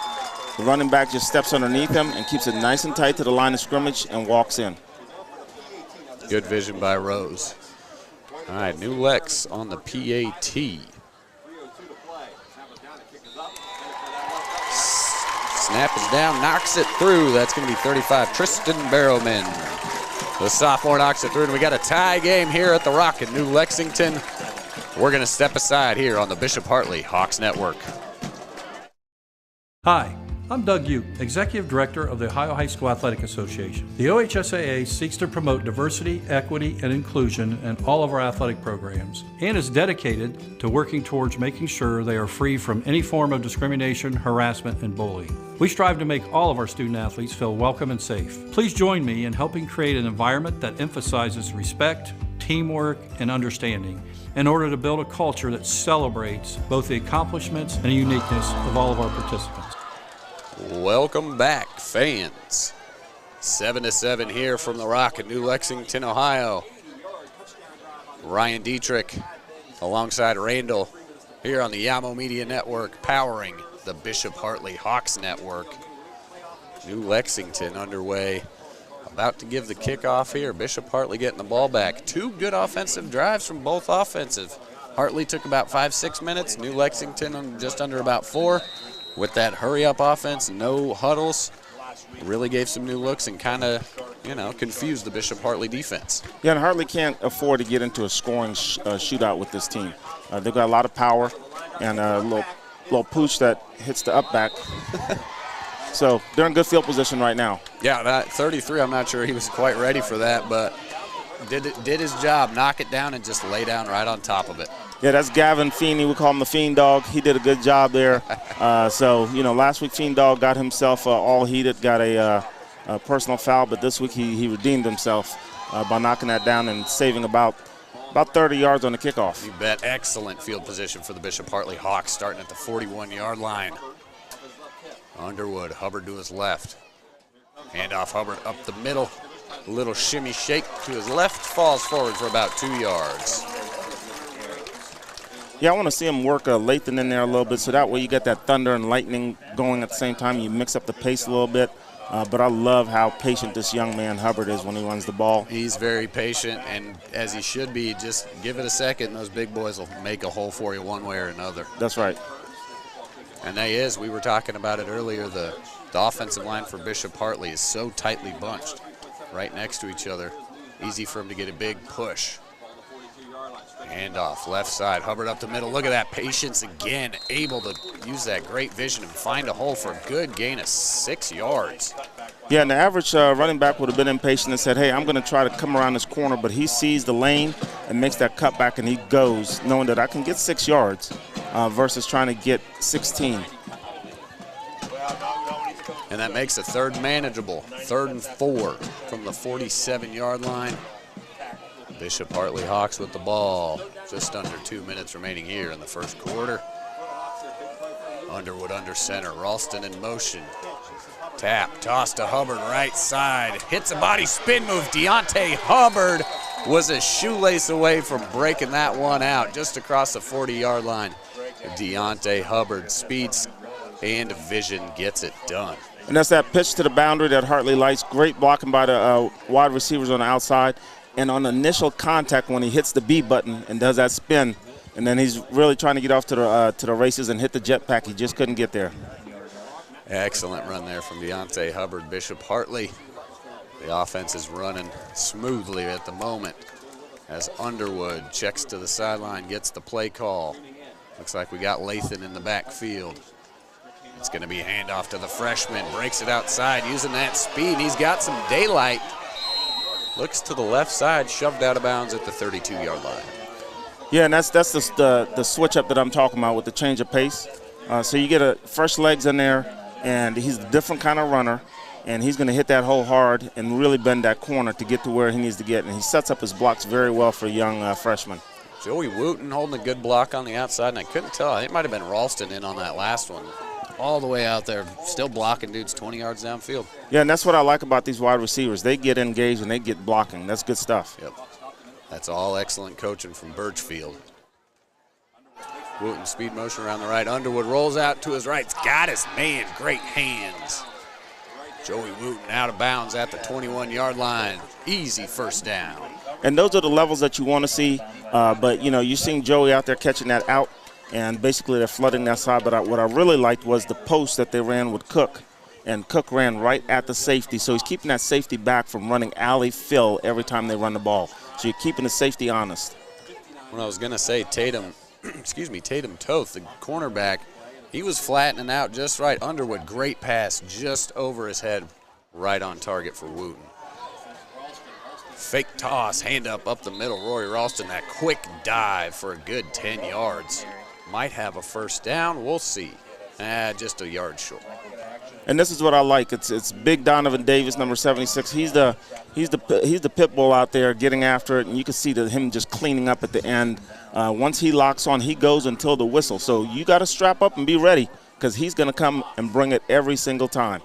The running back just steps underneath him and keeps it nice and tight to the line of scrimmage and walks in. Good vision by Rose. All right, New Lex on the PAT. Snap is down, knocks it through. That's going to be 35, Tristan Barrowman. The sophomore knocks it through, and we got a tie game here at the Rock in New Lexington. We're going to step aside here on the Bishop Hartley Hawks Network. Hi, I'm Doug Ute, Executive Director of the Ohio High School Athletic Association. The OHSAA seeks to promote diversity, equity, and inclusion in all of our athletic programs and is dedicated to working towards making sure they are free from any form of discrimination, harassment, and bullying. We strive to make all of our student athletes feel welcome and safe. Please join me in helping create an environment that emphasizes respect, teamwork, and understanding in order to build a culture that celebrates both the accomplishments and uniqueness of all of our participants. Welcome back, fans. 7-7 here from the Rock in New Lexington, Ohio. Ryan Dietrich alongside Randall here on the Yamo Media Network, powering the Bishop Hartley Hawks Network. New Lexington underway. About to give the kickoff here. Bishop Hartley getting the ball back. 2 good offensive drives from both offensive. Hartley took about 5-6 minutes. New Lexington just under about 4. With that hurry-up offense, no huddles, really gave some new looks and kind of, confused the Bishop Hartley defense. Yeah, and Hartley can't afford to get into a scoring shootout with this team. They've got a lot of power and a little pooch that hits the up back. So they're in good field position right now. Yeah, that 33, I'm not sure he was quite ready for that, but did his job, knock it down and just lay down right on top of it. Yeah, that's Gavin Feeney. We call him the Fiend Dog. He did a good job there. Last week Fiend Dog got himself all heated, got a personal foul, but this week he redeemed himself by knocking that down and saving about 30 yards on the kickoff. You bet. Excellent field position for the Bishop Hartley Hawks, starting at the 41-yard line. Underwood, Hubbard to his left. Handoff, Hubbard up the middle. A little shimmy shake to his left, falls forward for about 2 yards. Yeah, I want to see him work Lathan in there a little bit, so that way you get that thunder and lightning going at the same time. You mix up the pace a little bit. But I love how patient this young man Hubbard is when he runs the ball. He's very patient, and as he should be, just give it a second, and those big boys will make a hole for you one way or another. That's right. And we were talking about it earlier, the offensive line for Bishop Hartley is so tightly bunched, right next to each other. Easy for him to get a big push. Handoff, left side, Hubbard up the middle. Look at that patience again, able to use that great vision and find a hole for a good gain of 6 yards. Yeah, and the average running back would have been impatient and said, hey, I'm going to try to come around this corner, but he sees the lane and makes that cutback, and he goes, knowing that I can get 6 yards versus trying to get 16. And that makes a third manageable, 3rd and 4 from the 47-yard line. Bishop Hartley Hawks with the ball. Just under 2 minutes remaining here in the first quarter. Underwood under center. Ralston in motion. Tap, toss to Hubbard, right side. Hits a body spin move. Deontay Hubbard was a shoelace away from breaking that one out just across the 40-yard line. Deontay Hubbard, speeds and vision gets it done. And that's that pitch to the boundary that Hartley likes. Great blocking by the wide receivers on the outside. And on initial contact, when he hits the B button and does that spin, and then he's really trying to get off to the races and hit the jetpack, he just couldn't get there. Excellent run there from Deontay Hubbard. Bishop Hartley, the offense is running smoothly at the moment as Underwood checks to the sideline, gets the play call. Looks like we got Lathan in the backfield. It's going to be a handoff to the freshman, breaks it outside using that speed. He's got some daylight. Looks to the left side, shoved out of bounds at the 32-yard line. Yeah, and that's the switch up that I'm talking about with the change of pace. So you get fresh legs in there, and he's a different kind of runner, and he's going to hit that hole hard and really bend that corner to get to where he needs to get. And he sets up his blocks very well for a young freshman. Joey Wooten holding a good block on the outside, and I couldn't tell. It might have been Ralston in on that last one. All the way out there, still blocking dudes 20 yards downfield. Yeah, and that's what I like about these wide receivers. They get engaged and they get blocking. That's good stuff. Yep. That's all excellent coaching from Birchfield. Wooten speed motion around the right. Underwood rolls out to his right. It's got his man. Great hands. Joey Wooten out of bounds at the 21-yard line. Easy first down. And those are the levels that you want to see. But, you've seen Joey out there catching that out. And basically they're flooding that side. But what I really liked was the post that they ran with Cook. And Cook ran right at the safety. So he's keeping that safety back from running alley fill every time they run the ball. So you're keeping the safety honest. When I was going to say Tatum Toth, the cornerback, He was flattening out just right. Underwood, great pass just over his head, right on target for Wooten. Fake toss, hand up the middle. Rory Ralston, that quick dive for a good 10 yards. Might have a first down, we'll see. Just a yard short. And this is what I like. It's Big Donovan Davis, number 76. He's the pit bull out there getting after it, and you can see him just cleaning up at the end. Once he locks on, he goes until the whistle. So you got to strap up and be ready, because he's going to come and bring it every single time.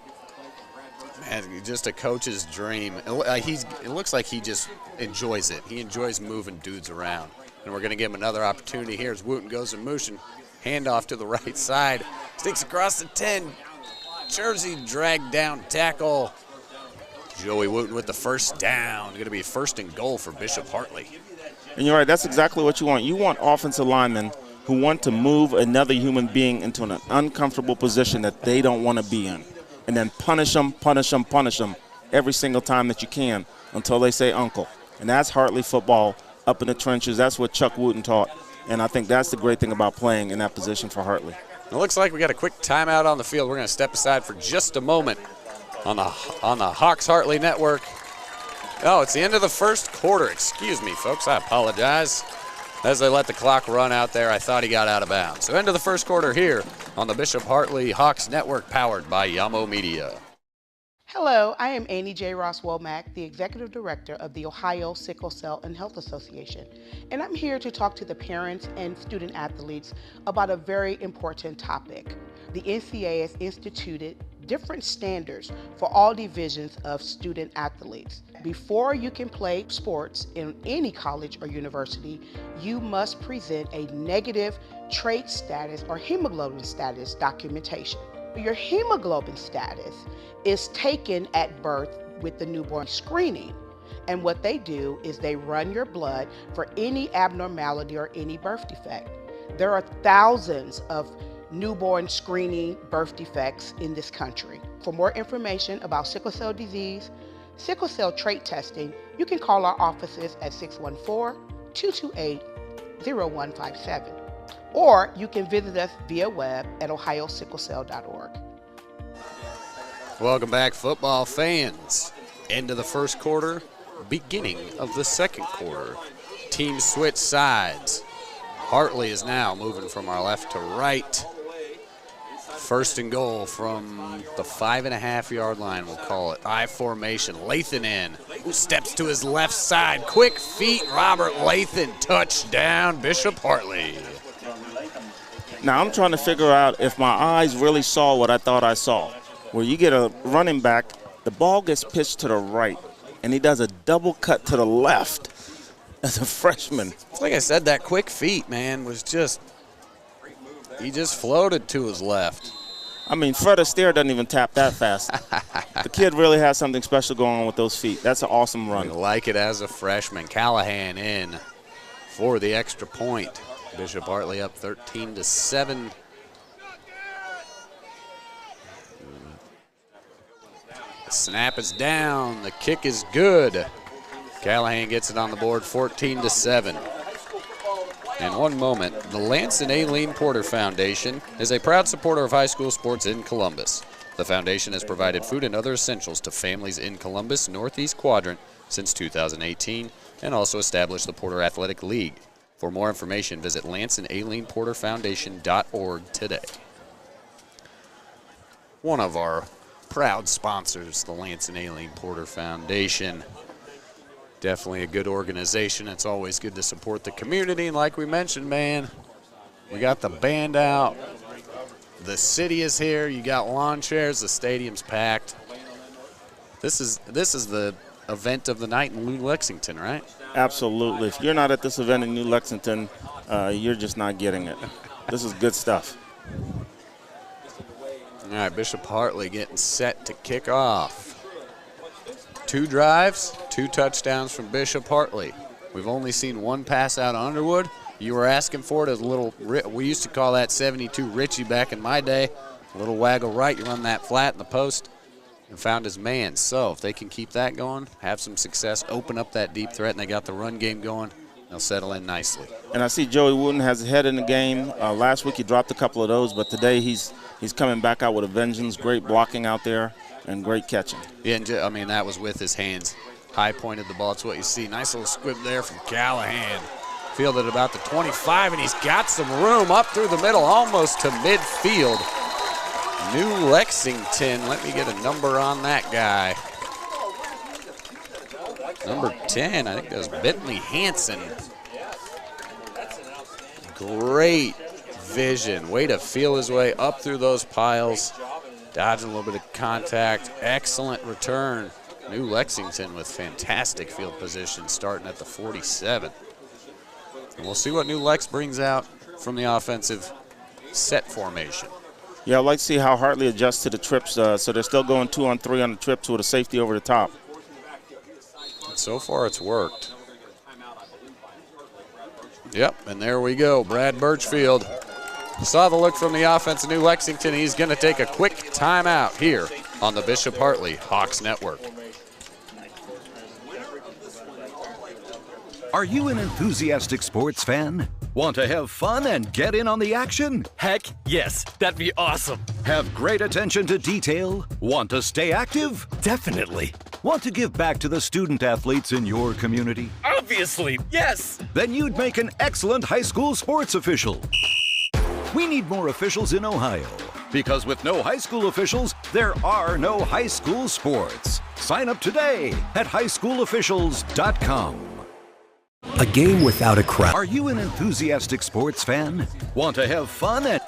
Man, just a coach's dream. It looks like he just enjoys it. He enjoys moving dudes around. And we're going to give him another opportunity here as Wooten goes in motion. Handoff to the right side. Sticks across the 10. Jersey dragged down tackle. Joey Wooten with the first down. Going to be first and goal for Bishop Hartley. And you're right, that's exactly what you want. You want offensive linemen who want to move another human being into an uncomfortable position that they don't want to be in. And then punish them every single time that you can until they say uncle. And that's Hartley football up in the trenches. That's what Chuck Wooten taught. And I think that's the great thing about playing in that position for Hartley. It looks like we got a quick timeout on the field. We're going to step aside for just a moment on the Hawks Hartley Network. Oh, it's the end of the first quarter. Excuse me, folks. I apologize. As they let the clock run out there, I thought he got out of bounds. So end of the first quarter here on the Bishop Hartley Hawks Network, powered by Yamo Media. Hello, I am Annie J. Ross Womack, the Executive Director of the Ohio Sickle Cell and Health Association, and I'm here to talk to the parents and student athletes about a very important topic. The NCAA has instituted different standards for all divisions of student athletes. Before you can play sports in any college or university, you must present a negative trait status or hemoglobin status documentation. Your hemoglobin status is taken at birth with the newborn screening. And what they do is they run your blood for any abnormality or any birth defect. There are thousands of newborn screening birth defects in this country. For more information about sickle cell disease, sickle cell trait testing, you can call our offices at 614-228-0157. Or you can visit us via web at ohiosicklecell.org. Welcome back, football fans. End of the first quarter, beginning of the second quarter. Teams switch sides. Hartley is now moving from our left to right. First and goal from the 5.5-yard line, we'll call it. I formation, Lathan in, who steps to his left side. Quick feet, Robert Lathan, touchdown, Bishop Hartley. Now I'm trying to figure out if my eyes really saw what I thought I saw. Where you get a running back, the ball gets pitched to the right, and he does a double cut to the left as a freshman. It's like I said, that quick feet, man, was just, he just floated to his left. I mean, Fred Astaire doesn't even tap that fast. The kid really has something special going on with those feet. That's an awesome run. I like it as a freshman. Callahan in for the extra point. Bishop Hartley up 13-7. The snap is down. The kick is good. Callahan gets it on the board, 14-7. In one moment, the Lance and Aileen Porter Foundation is a proud supporter of high school sports in Columbus. The foundation has provided food and other essentials to families in Columbus Northeast Quadrant since 2018 and also established the Porter Athletic League. For more information, visit lanceandAileenPorterFoundation.org today. One of our proud sponsors, the Lance and Aileen Porter Foundation. Definitely a good organization. It's always good to support the community. And like we mentioned, man, we got the band out. The city is here. You got lawn chairs. The stadium's packed. This is the event of the night in New Lexington, right? Absolutely. If you're not at this event in New Lexington, you're just not getting it. This is good stuff. All right, Bishop Hartley getting set to kick off. 2 drives, 2 touchdowns from Bishop Hartley. We've only seen 1 pass out of Underwood. You were asking for it as a little, we used to call that 72 Richie back in my day. A little waggle right, you run that flat in the post and found his man. So if they can keep that going, have some success, open up that deep threat, and they got the run game going, They'll settle in nicely. And I see Joey Wooten has his head in the game. Last week he dropped a couple of those, but today he's coming back out with a vengeance. Great blocking out there and great catching. Yeah, and I mean, that was with his hands. High pointed the ball. It's what you see. Nice little squib there from Callahan. Fielded about the 25, and he's got some room up through the middle, almost to midfield. New Lexington, let me get a number on that guy. Number 10, I think that was Bentley Hansen. Great vision. Way to feel his way up through those piles. Dodging a little bit of contact. Excellent return. New Lexington with fantastic field position starting at the 47. And we'll see what New Lex brings out from the offensive set formation. Yeah, I'd like to see how Hartley adjusts to the trips. So they're still going 2-on-3 on the trips with a safety over the top. And so far it's worked. Yep, and there we go. Brad Birchfield saw the look from the offense of New Lexington. He's going to take a quick timeout here on the Bishop Hartley Hawks Network. Are you an enthusiastic sports fan? Want to have fun and get in on the action? Heck yes, that'd be awesome. Have great attention to detail? Want to stay active? Definitely. Want to give back to the student athletes in your community? Obviously, yes. Then you'd make an excellent high school sports official. We need more officials in Ohio. Because with no high school officials, there are no high school sports. Sign up today at highschoolofficials.com. A game without a crowd. Are you an enthusiastic sports fan? Want to have fun and...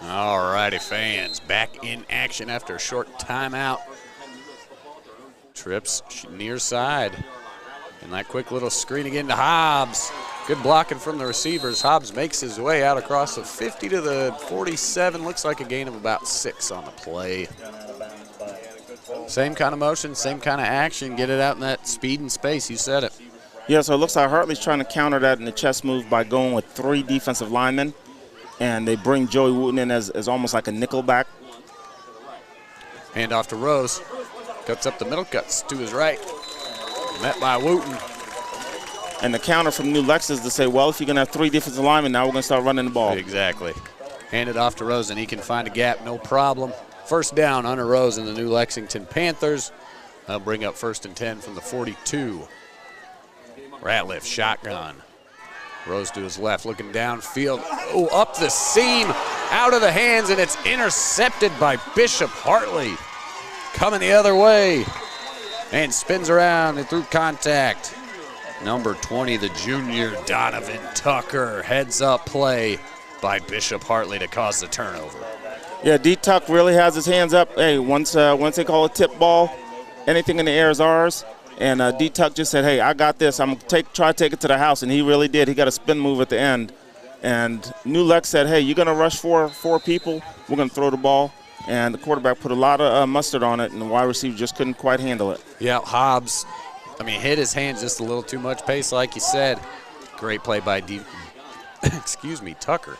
All righty, fans, back in action after a short timeout. Trips near side. And that quick little screen again to Hobbs. Good blocking from the receivers. Hobbs makes his way out across the 50 to the 47. Looks like a gain of about 6 on the play. Same kind of motion, same kind of action. Get it out in that speed and space. You said it. Yeah, so it looks like Hartley's trying to counter that in the chess move by going with 3 defensive linemen. And they bring Joey Wooten in as almost like a nickel back. Hand off to Rose. Cuts up the middle, cuts to his right. Met by Wooten. And the counter from New Lex is to say, well, if you're going to have 3 defensive linemen, now we're going to start running the ball. Exactly. Hand it off to Rose, and he can find a gap, no problem. First down, Hunter Rose and the New Lexington Panthers. They'll bring up 1st and 10 from the 42. Ratliff, shotgun. Rose to his left, looking downfield. Oh, up the seam, out of the hands, and it's intercepted by Bishop Hartley. Coming the other way, and spins around and through contact. Number 20, the junior, Donovan Tucker. Heads up play by Bishop Hartley to cause the turnover. Yeah, D-Tuck really has his hands up. Hey, once they call a tip ball, anything in the air is ours. And D-Tuck just said, hey, I got this. I'm going to try to take it to the house. And he really did. He got a spin move at the end. And New Lex said, hey, you're going to rush four people. We're going to throw the ball. And the quarterback put a lot of mustard on it, and the wide receiver just couldn't quite handle it. Yeah, Hobbs, hit his hands just a little too much pace, like you said. Great play by Tucker.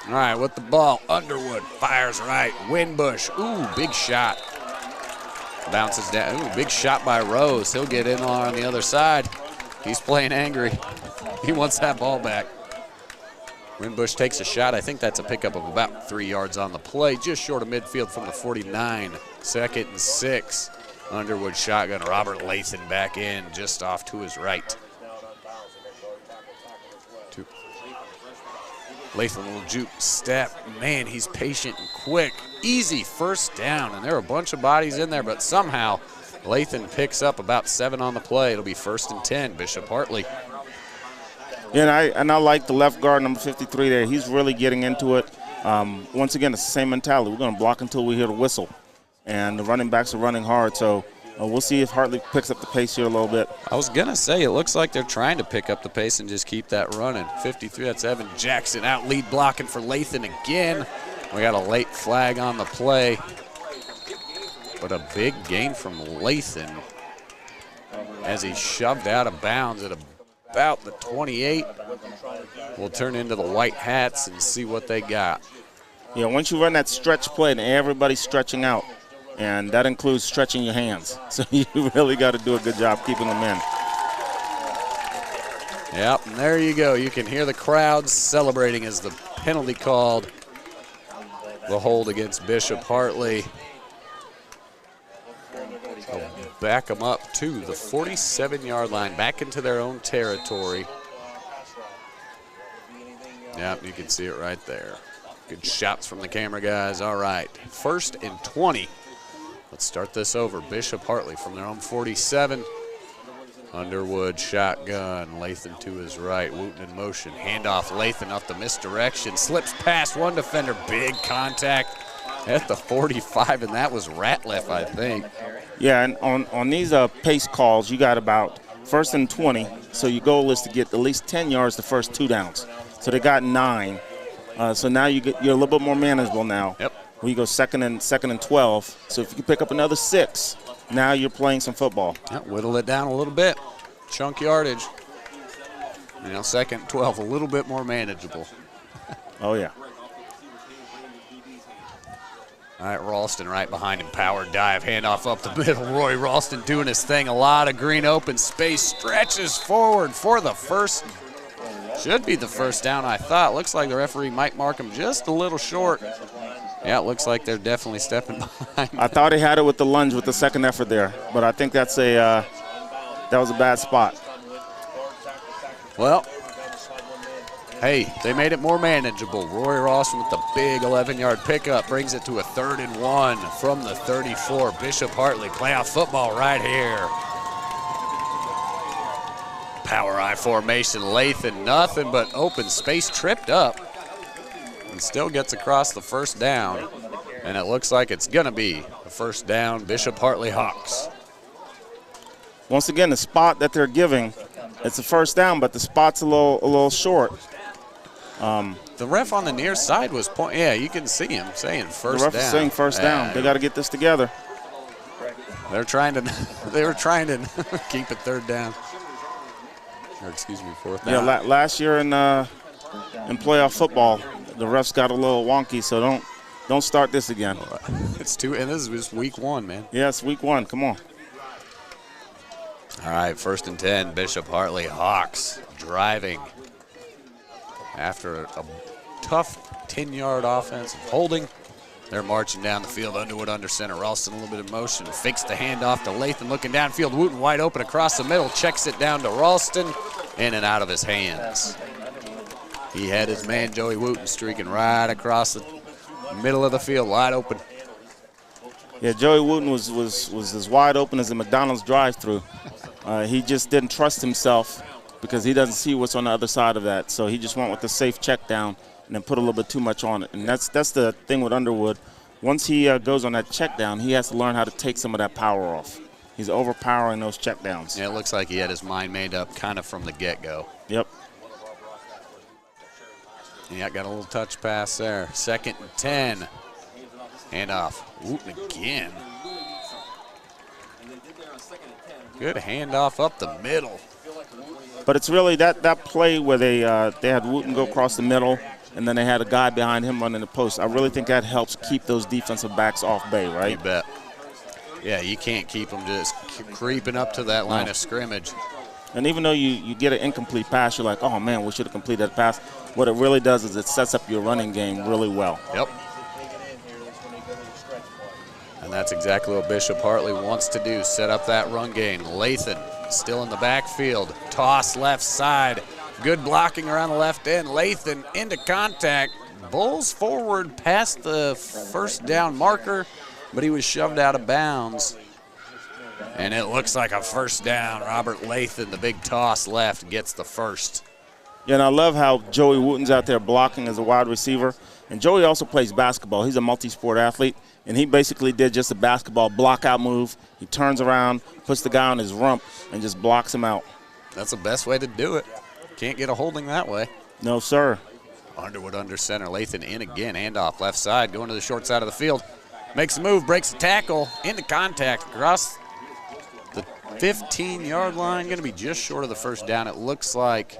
All right, with the ball, Underwood fires right. Winbush, ooh, big shot. Bounces down. Ooh, big shot by Rose. He'll get in on the other side. He's playing angry. He wants that ball back. Winbush takes a shot. I think that's a pickup of about 3 yards on the play, just short of midfield from the 49. 2nd and 6. Underwood shotgun. Robert Lathan back in, just off to his right. Lathan, a little juke step. Man, he's patient and quick. Easy first down, and there are a bunch of bodies in there, but somehow Lathan picks up about 7 on the play. It'll be 1st and 10, Bishop Hartley. Yeah, and I like the left guard, number 53 there. He's really getting into it. Once again, it's the same mentality. We're going to block until we hear the whistle. And the running backs are running hard, so we'll see if Hartley picks up the pace here a little bit. I was going to say, it looks like they're trying to pick up the pace and just keep that running. 53, that's Evan Jackson out lead blocking for Lathan again. We got a late flag on the play, but a big gain from Lathan as he shoved out of bounds at about the 28. We'll turn into the White Hats and see what they got. Yeah, once you run that stretch play, and everybody's stretching out, and that includes stretching your hands. So you really got to do a good job keeping them in. Yep, and there you go. You can hear the crowd celebrating as the penalty called. The hold against Bishop Hartley. They'll back them up to the 47-yard line, back into their own territory. Yep, you can see it right there. Good shots from the camera guys. All right, 1st and 20. Let's start this over. Bishop Hartley from their own 47. Underwood shotgun. Lathan to his right. Wooten in motion. Handoff. Lathan off the misdirection. Slips past one defender. Big contact at the 45, and that was Ratliff, I think. Yeah, and on these pace calls, you got about 1st and 20. So your goal is to get at least 10 yards the first 2 downs. So they got 9. So now you're a little bit more manageable now. Yep. We go second and 12. So if you can pick up another 6, now you're playing some football. Yep, whittle it down a little bit. Chunk yardage. You know, 2nd and 12, a little bit more manageable. Oh, yeah. All right, Ralston right behind him. Power dive, handoff up the middle. Roy Ralston doing his thing. A lot of green open space. Stretches forward for the first. Should be the first down, I thought. Looks like the referee might mark him just a little short. Yeah, it looks like they're definitely stepping behind. I thought he had it with the lunge with the second effort there, but I think that was a bad spot. Well, hey, they made it more manageable. Roy Ralston with the big 11-yard pickup brings it to a 3rd and 1 from the 34. Bishop Hartley, playoff football right here. Power I formation, Lathan, nothing but open space, tripped up, and still gets across the first down. And it looks like it's going to be the first down, Bishop Hartley Hawks. Once again, the spot that they're giving, it's a first down, but the spot's a little short. The ref on the near side was pointing. Yeah, you can see him saying first down. The ref is saying first down. They got to get this together. They were trying to keep it 3rd down. Or excuse me, 4th down. Yeah, last year in playoff football, the refs got a little wonky, so don't start this again. It's and this is week 1, man. Yeah, it's week 1. Come on. All right, 1st and 10, Bishop Hartley Hawks driving after a tough 10-yard offensive holding. They're marching down the field. Underwood under center. Ralston a little bit of motion. Fakes the handoff to Lathan. Looking downfield. Wooten wide open across the middle. Checks it down to Ralston. In and out of his hands. He had his man Joey Wooten streaking right across the middle of the field. Wide open. Yeah, Joey Wooten was as wide open as a McDonald's drive-thru. He just didn't trust himself because he doesn't see what's on the other side of that. So he just went with the safe check down and then put a little bit too much on it. And that's the thing with Underwood. Once he goes on that check down, he has to learn how to take some of that power off. He's overpowering those check downs. Yeah, it looks like he had his mind made up kind of from the get-go. Yep. Yeah, got a little touch pass there. 2nd and 10. Handoff. Wooten again. Good handoff up the middle. But it's really that play where they had Wooten go across the middle, and then they had a guy behind him running the post. I really think that helps keep those defensive backs off bay, right? You bet. Yeah, you can't keep them just creeping up to that line of scrimmage. And even though you get an incomplete pass, you're like, oh, man, we should have completed that pass. What it really does is it sets up your running game really well. Yep. And that's exactly what Bishop Hartley wants to do, set up that run game. Lathan still in the backfield. Toss left side. Good blocking around the left end. Lathan into contact. Bulls forward past the first down marker, but he was shoved out of bounds. And it looks like a first down. Robert Lathan, the big toss left, gets the first. Yeah, and I love how Joey Wooten's out there blocking as a wide receiver. And Joey also plays basketball. He's a multi-sport athlete, and he basically did just a basketball block-out move. He turns around, puts the guy on his rump, and just blocks him out. That's the best way to do it. Can't get a holding that way. No, sir. Underwood under center. Lathan in again. Handoff left side, going to the short side of the field. Makes a move, breaks the tackle, into contact, across the 15-yard line. Going to be just short of the first down. It looks like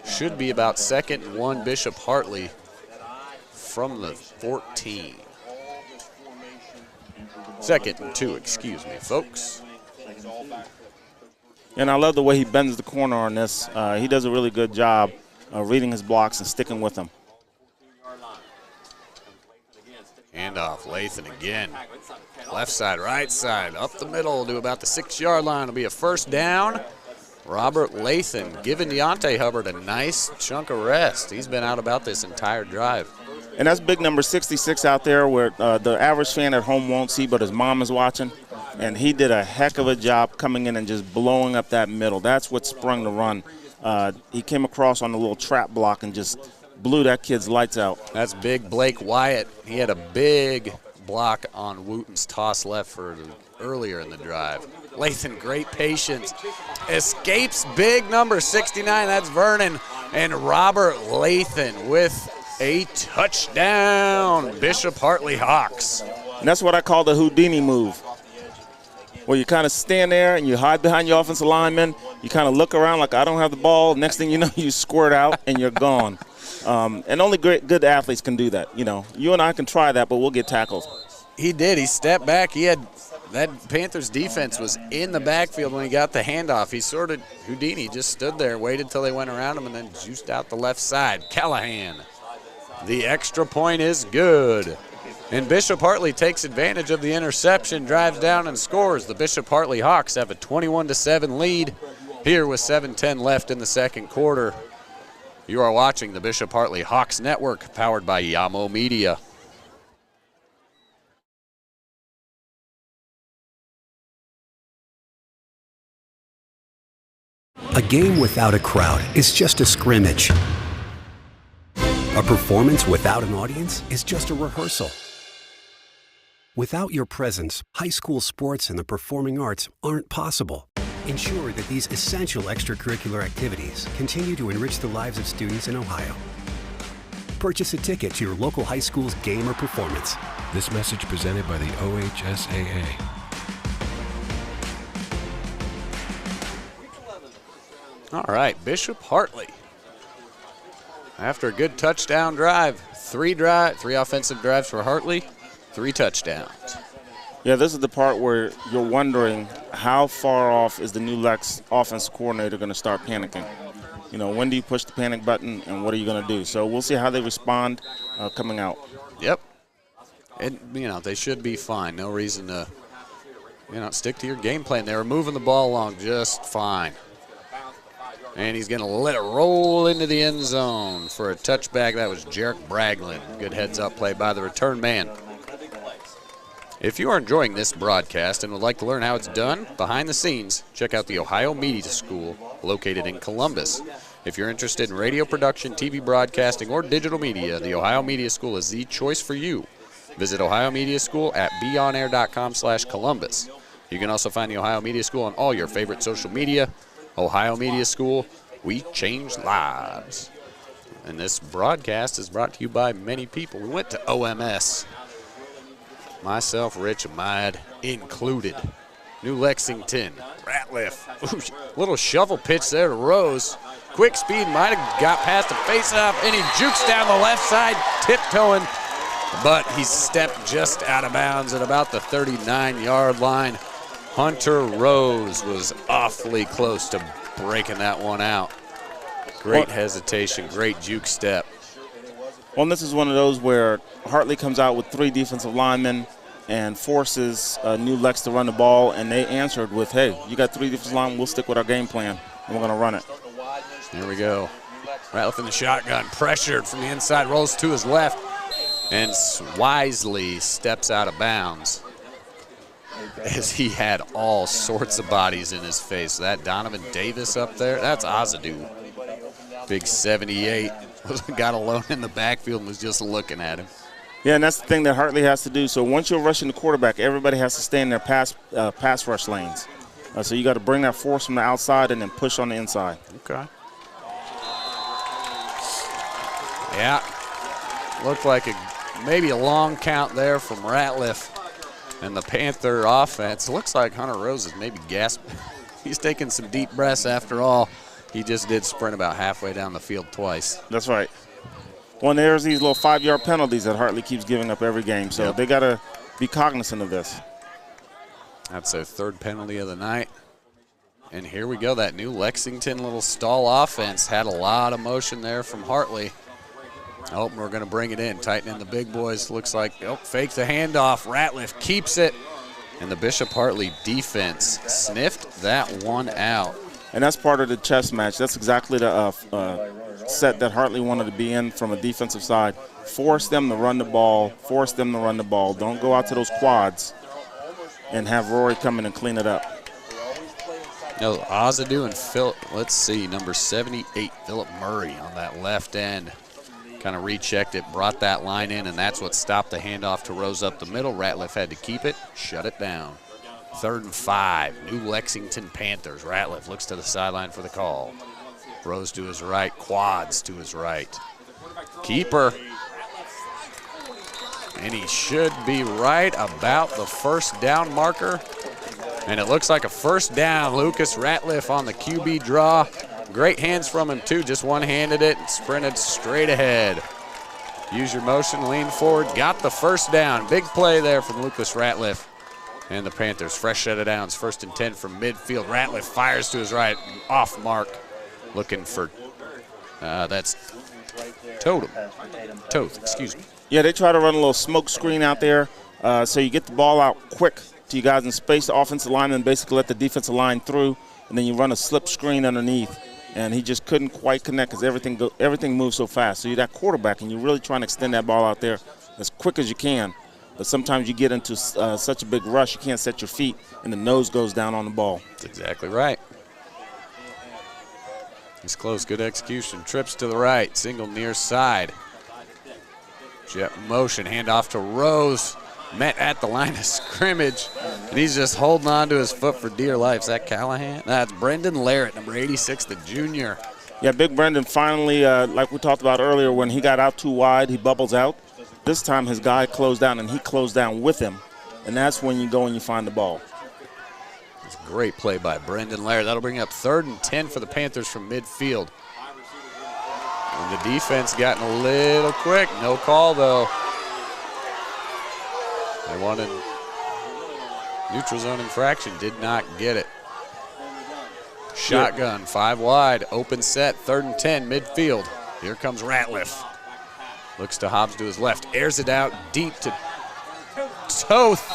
should be about 2nd and 1 Bishop Hartley from the 14. 2nd and 2, excuse me, folks. And I love the way he bends the corner on this. He does a really good job of reading his blocks and sticking with them. Handoff, Lathan again. Left side, right side, up the middle to about the 6-yard line. It'll be a first down. Robert Lathan giving Deontay Hubbard a nice chunk of rest. He's been out about this entire drive. And that's big number 66 out there where the average fan at home won't see, but his mom is watching. And he did a heck of a job coming in and just blowing up that middle. That's what sprung the run. He came across on the little trap block and just blew that kid's lights out. That's big Blake Wyatt. He had a big block on Wooten's toss left for earlier in the drive. Lathan, great patience. Escapes big number 69. That's Vernon. And Robert Lathan with a touchdown. Bishop Hartley Hawks. And that's what I call the Houdini move, where you kind of stand there and you hide behind your offensive lineman. You kind of look around like, I don't have the ball. Next thing you know, you squirt out and you're gone. And only good athletes can do that. You know, you and I can try that, but we'll get tackled. He did. He stepped back. He had that Panthers defense was in the backfield when he got the handoff. He sort of Houdini, just stood there, waited till they went around him, and then juiced out the left side. Callahan. The extra point is good. And Bishop Hartley takes advantage of the interception, drives down and scores. The Bishop Hartley Hawks have a 21-7 lead here with 7:10 left in the second quarter. You are watching the Bishop Hartley Hawks Network, powered by Yamo Media. A game without a crowd is just a scrimmage. A performance without an audience is just a rehearsal. Without your presence, high school sports and the performing arts aren't possible. Ensure that these essential extracurricular activities continue to enrich the lives of students in Ohio. Purchase a ticket to your local high school's game or performance. This message presented by the OHSAA. All right, Bishop Hartley. After a good touchdown drive, three offensive drives for Hartley, 3 touchdowns. Yeah, this is the part where you're wondering how far off is the new Lex offense coordinator going to start panicking. You know, when do you push the panic button and what are you going to do? So we'll see how they respond coming out. Yep. And, you know, they should be fine. No reason to, you know, stick to your game plan. They were moving the ball along just fine. And he's going to let it roll into the end zone for a touchback. That was Jarek Braglin. Good heads-up play by the return man. If you are enjoying this broadcast and would like to learn how it's done behind the scenes, check out the Ohio Media School located in Columbus. If you're interested in radio production, TV broadcasting, or digital media, the Ohio Media School is the choice for you. Visit Ohio Media School at beonair.com/Columbus. You can also find the Ohio Media School on all your favorite social media. Ohio Media School, we change lives. And this broadcast is brought to you by many people. We went to OMS. Myself, Rich, and Mad included. New Lexington, Ratliff. Ooh, little shovel pitch there to Rose. Quick speed, might have got past the face-off, and he jukes down the left side, tiptoeing. But he stepped just out of bounds at about the 39-yard line. Hunter Rose was awfully close to breaking that one out. Great hesitation, great juke step. Well, this is one of those where Hartley comes out with 3 defensive linemen and forces New Lex to run the ball, and they answered with, hey, you got 3 defensive linemen, we'll stick with our game plan, and we're going to run it. Here we go. Ratliff in the shotgun, pressured from the inside, rolls to his left, and wisely steps out of bounds as he had all sorts of bodies in his face. That Donovan Davis up there, that's Azadu. Big 78. Got alone in the backfield and was just looking at him. Yeah, and that's the thing that Hartley has to do. So once you're rushing the quarterback, everybody has to stay in their pass rush lanes. So you got to bring that force from the outside and then push on the inside. Okay. Yeah. Looked like maybe a long count there from Ratliff. And the Panther offense, looks like Hunter Rose is maybe gasping. He's taking some deep breaths after all. He just did sprint about halfway down the field twice. That's right. Well, there's these little 5-yard penalties that Hartley keeps giving up every game, so they got to be cognizant of this. That's their 3rd penalty of the night. And here we go, that new Lexington little stall offense had a lot of motion there from Hartley. Oh, we're going to bring it in, tightening the big boys. Looks like, oh, fake the handoff. Ratliff keeps it. And the Bishop Hartley defense sniffed that one out. And that's part of the chess match. That's exactly the set that Hartley wanted to be in from a defensive side. Force them to run the ball. Force them to run the ball. Don't go out to those quads and have Rory come in and clean it up. No, Ozadu and Phil, let's see, number 78, Philip Murray on that left end. Kind of rechecked it, brought that line in, and that's what stopped the handoff to Rose up the middle. Ratliff had to keep it, shut it down. 3rd and 5, new Lexington Panthers. Ratliff looks to the sideline for the call. Rose to his right, quads to his right. Keeper. And he should be right about the first down marker. And it looks like a first down. Lucas Ratliff on the QB draw. Great hands from him, too. Just one-handed it and sprinted straight ahead. Use your motion, lean forward, got the first down. Big play there from Lucas Ratliff. And the Panthers, fresh set of downs, 1st and 10 from midfield. Ratliff fires to his right, off mark. Looking for, that's Toth, excuse me. Yeah, they try to run a little smoke screen out there, so you get the ball out quick to you guys in space. The offensive lineman basically let the defensive line through, and then you run a slip screen underneath. And he just couldn't quite connect because everything moves so fast. So you're that quarterback, and you're really trying to extend that ball out there as quick as you can. But sometimes you get into such a big rush, you can't set your feet, and the nose goes down on the ball. That's exactly right. He's close, good execution. Trips to the right, single near side. Jet motion, handoff to Rose. Met at the line of scrimmage, and he's just holding on to his foot for dear life. Is that Callahan? That's Brendan Larrett, number 86, the junior. Yeah, Big Brendan finally, like we talked about earlier, when he got out too wide, he bubbles out. This time his guy closed down, and he closed down with him, and that's when you go and you find the ball. It's a great play by Brendan Larrett. That'll bring up 3rd and 10 for the Panthers from midfield. And the defense gotten a little quick. No call, though. They wanted neutral zone infraction, did not get it. Shotgun, 5 wide, open set, 3rd and 10, midfield. Here comes Ratliff. Looks to Hobbs to his left, airs it out deep to Toth.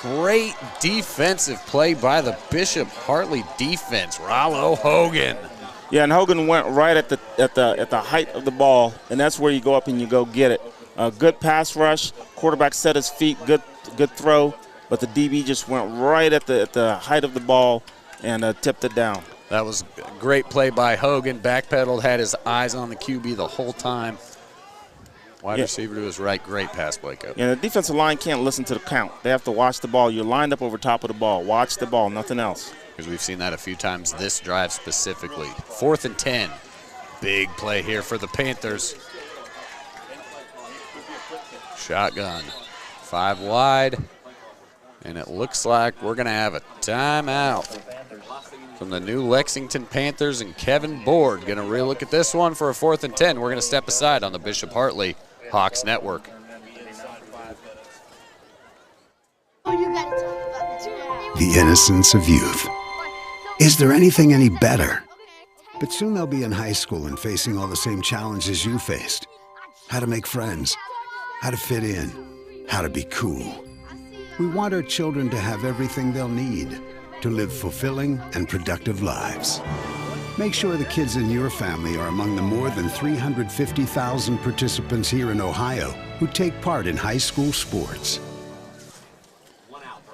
Great defensive play by the Bishop Hartley defense. Rollo Hogan. Yeah, and Hogan went right at the height of the ball, and that's where you go up and you go get it. Good pass rush, quarterback set his feet, good throw, but the DB just went right at the height of the ball and tipped it down. That was a great play by Hogan. Backpedaled, had his eyes on the QB the whole time. Wide receiver to his right, great pass play, Coach. Yeah, the defensive line can't listen to the count. They have to watch the ball. You're lined up over top of the ball. Watch the ball, nothing else. Because we've seen that a few times this drive specifically. 4th and 10. Big play here for the Panthers. Shotgun, 5 wide, and it looks like we're going to have a timeout from the new Lexington Panthers, and Kevin Board going to relook at this one for a 4th and 10. We're going to step aside on the Bishop Hartley Hawks Network. The innocence of youth. Is there anything any better? But soon they'll be in high school and facing all the same challenges you faced. How to make friends, how to fit in, how to be cool. We want our children to have everything they'll need to live fulfilling and productive lives. Make sure the kids in your family are among the more than 350,000 participants here in Ohio who take part in high school sports.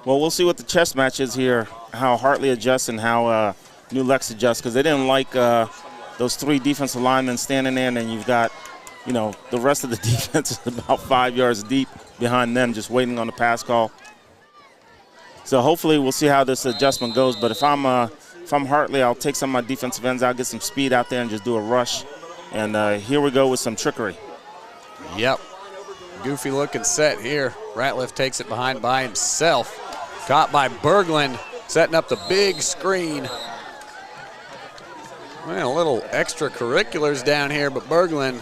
Well, we'll see what the chess match is here, how Hartley adjusts and how New Lex adjusts, because they didn't like those 3 defensive linemen standing there, and then you've got, you know, the rest of the defense is about 5 yards deep behind them, just waiting on the pass call. So hopefully we'll see how this adjustment goes. But if I'm Hartley, I'll take some of my defensive ends out, get some speed out there, and just do a rush. And here we go with some trickery. Yep. Goofy looking set here. Ratliff takes it behind by himself. Caught by Berglund, setting up the big screen. Well, a little extracurriculars down here, but Berglund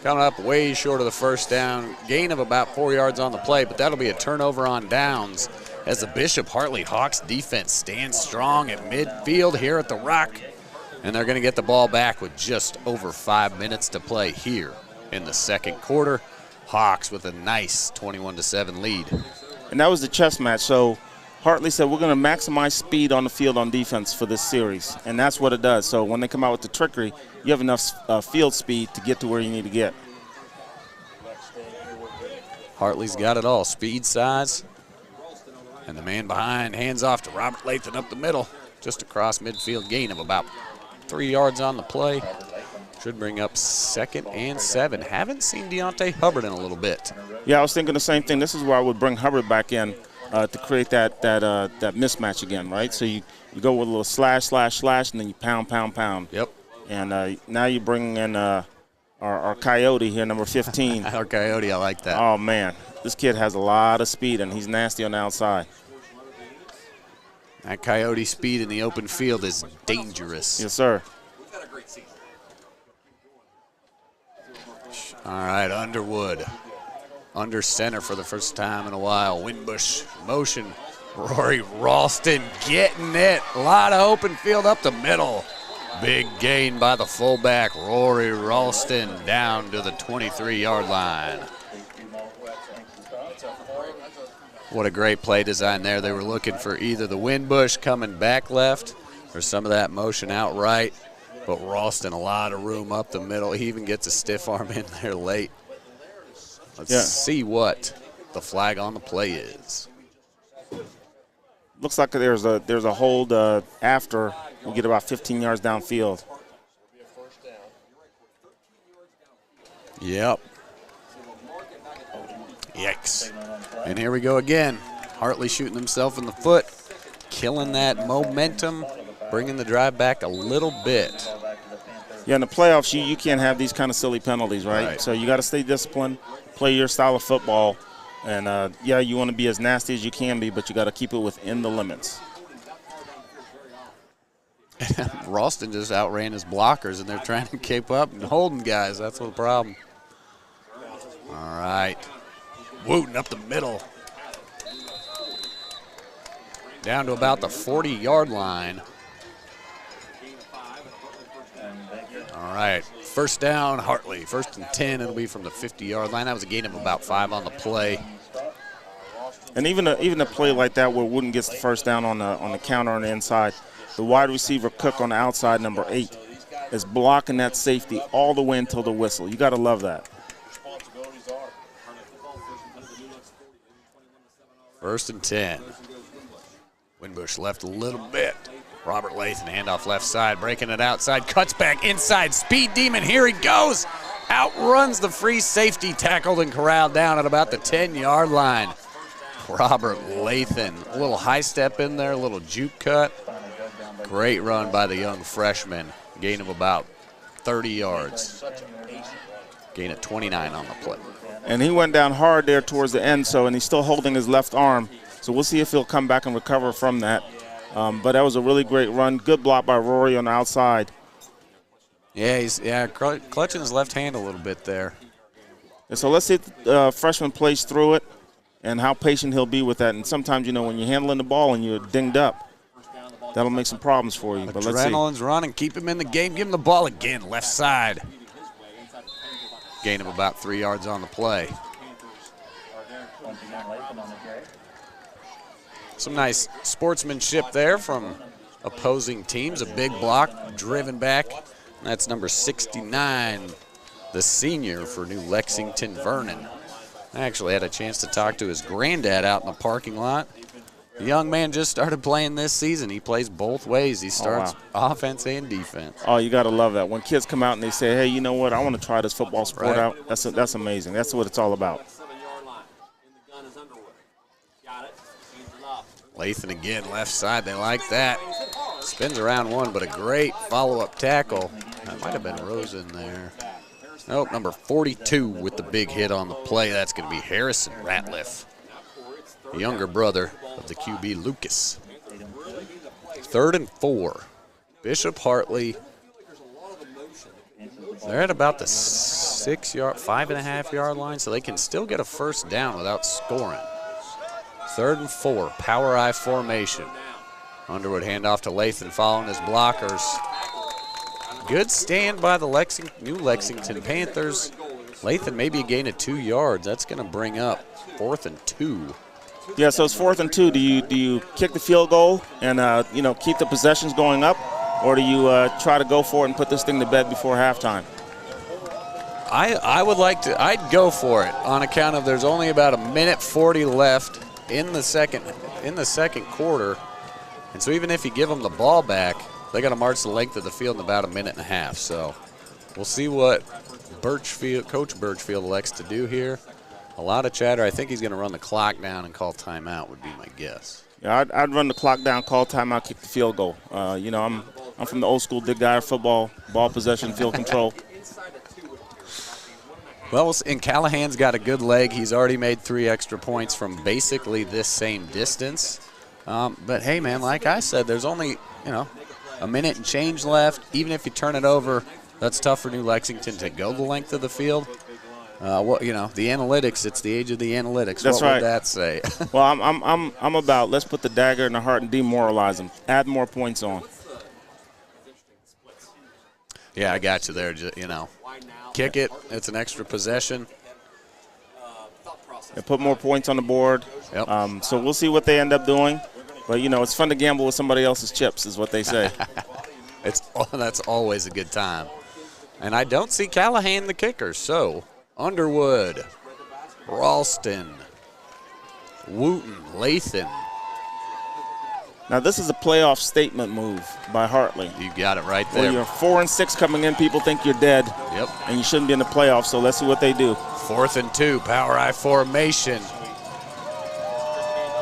coming up way short of the first down. Gain of about 4 yards on the play, but that'll be a turnover on downs. as the Bishop Hartley Hawks defense stands strong at midfield here at the Rock. And they're going to get the ball back with just over 5 minutes to play here in the second quarter. Hawks with a nice 21-7 lead. And that was the chess match. So Hartley said, we're going to maximize speed on the field on defense for this series. And that's what it does. So when they come out with the trickery, you have enough field speed to get to where you need to get. Hartley's got it all, speed, size. And the man behind hands off to Robert Lathan up the middle, just across midfield, gain of about 3 yards on the play. Should bring up 2nd and 7. Haven't seen Deontay Hubbard in a little bit. Yeah, I was thinking the same thing. This is where I would bring Hubbard back in to create that mismatch again, right? So you go with a little slash, and then you pound. Yep. And now you bring in our Coyote here, number 15. Our Coyote, I like that. Oh, man. This kid has a lot of speed, and he's nasty on the outside. That Coyote speed in the open field is dangerous. Yes, sir. All right, Underwood. Under center for the first time in a while. Winbush motion. Rory Ralston getting it. A lot of open field up the middle. Big gain by the fullback, Rory Ralston, down to the 23-yard line. What a great play design there. They were looking for either the Winbush coming back left or some of that motion out right. But Ralston, a lot of room up the middle. He even gets a stiff arm in there late. Let's see what the flag on the play is. Looks like there's a hold after we get about 15 yards downfield. Yep. Yikes. And here we go again. Hartley shooting himself in the foot, killing that momentum, bringing the drive back a little bit. Yeah, in the playoffs, you can't have these kind of silly penalties, right? So you got to stay disciplined, play your style of football, and, yeah, you want to be as nasty as you can be, but you got to keep it within the limits. Ralston just outran his blockers, and they're trying to keep up and holding guys. That's the problem. All right. Wooten up the middle. Down to about the 40-yard line. All right. First down, Hartley. 1st and 10. It'll be from the 50-yard line. That was a gain of about 5 on the play. And even a play like that where Wooten gets the first down on the counter on the inside, the wide receiver Cook on the outside, number 8, is blocking that safety all the way until the whistle. You got to love that. 1st and 10. Winbush left a little bit. Robert Lathan, handoff left side, breaking it outside, cuts back inside, speed demon, here he goes. Outruns the free safety, tackled and corralled down at about the 10-yard line. Robert Lathan, a little high step in there, a little juke cut. Great run by the young freshman, gain of about 30 yards. Gain of 29 on the play. And he went down hard there towards the end, and he's still holding his left arm. So we'll see if he'll come back and recover from that. But that was a really great run. Good block by Rory on the outside. Yeah, he's clutching his left hand a little bit there. And so let's see if the freshman plays through it and how patient he'll be with that. And sometimes, when you're handling the ball and you're dinged up, that'll make some problems for you. But let's see. Adrenaline's running. Keep him in the game. Give him the ball again. Left side. Gain of about 3 yards on the play. Some nice sportsmanship there from opposing teams. A big block driven back. That's number 69, the senior for New Lexington, Vernon. I actually had a chance to talk to his granddad out in the parking lot. The young man just started playing this season. He plays both ways. He starts offense and defense. Oh, you got to love that. When kids come out and they say, hey, you know what, I want to try this football sport out, that's amazing. That's what it's all about. Lathan again, left side. They like that. Spins around one, but a great follow-up tackle. That might have been Rosen there. Nope, number 42 with the big hit on the play. That's going to be Harrison Ratliff, the younger brother of the QB Lucas. 3rd and 4. Bishop Hartley. They're at about the 5.5 yard line, so they can still get a first down without scoring. 3rd and 4, power I formation. Underwood handoff to Lathan following his blockers. Good stand by the New Lexington Panthers. Lathan maybe a gain of 2 yards. That's going to bring up 4th and 2. Yeah, so it's 4th and 2. Do you kick the field goal and keep the possessions going up, or do you try to go for it and put this thing to bed before halftime? I would like to. I'd go for it on account of there's only about 1:40 left in the second quarter, and so even if you give them the ball back, they got to march the length of the field in about 1.5 minutes. So we'll see what Coach Birchfield elects to do here. A lot of chatter. I think he's going to run the clock down and call timeout would be my guess. Yeah, I'd run the clock down, call timeout, kick the field goal. I'm from the old school Dick Geyer football, ball possession, field control. Well, and Callahan's got a good leg. He's already made 3 extra points from basically this same distance. But, hey, man, like I said, there's only, 1 minute and change left. Even if you turn it over, that's tough for New Lexington to go the length of the field. The analytics, it's the age of the analytics. That's what right. would that say? Well, I'm about let's put the dagger in the heart and demoralize them. Add more points on. Yeah, I got you there, Kick it. It's an extra possession. And put more points on the board. Yep. So we'll see what they end up doing. But, it's fun to gamble with somebody else's chips is what they say. That's always a good time. And I don't see Callahan the kicker. So Underwood, Ralston, Wooten, Lathan. Now, this is a playoff statement move by Hartley. You got it right there. Well, you're 4 and 6 coming in. People think you're dead. Yep. And you shouldn't be in the playoffs, so let's see what they do. 4th and 2, power I formation.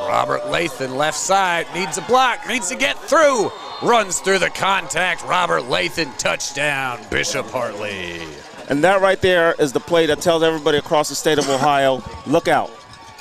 Robert Lathan, left side, needs a block, needs to get through. Runs through the contact. Robert Lathan, touchdown, Bishop Hartley. And that right there is the play that tells everybody across the state of Ohio, look out.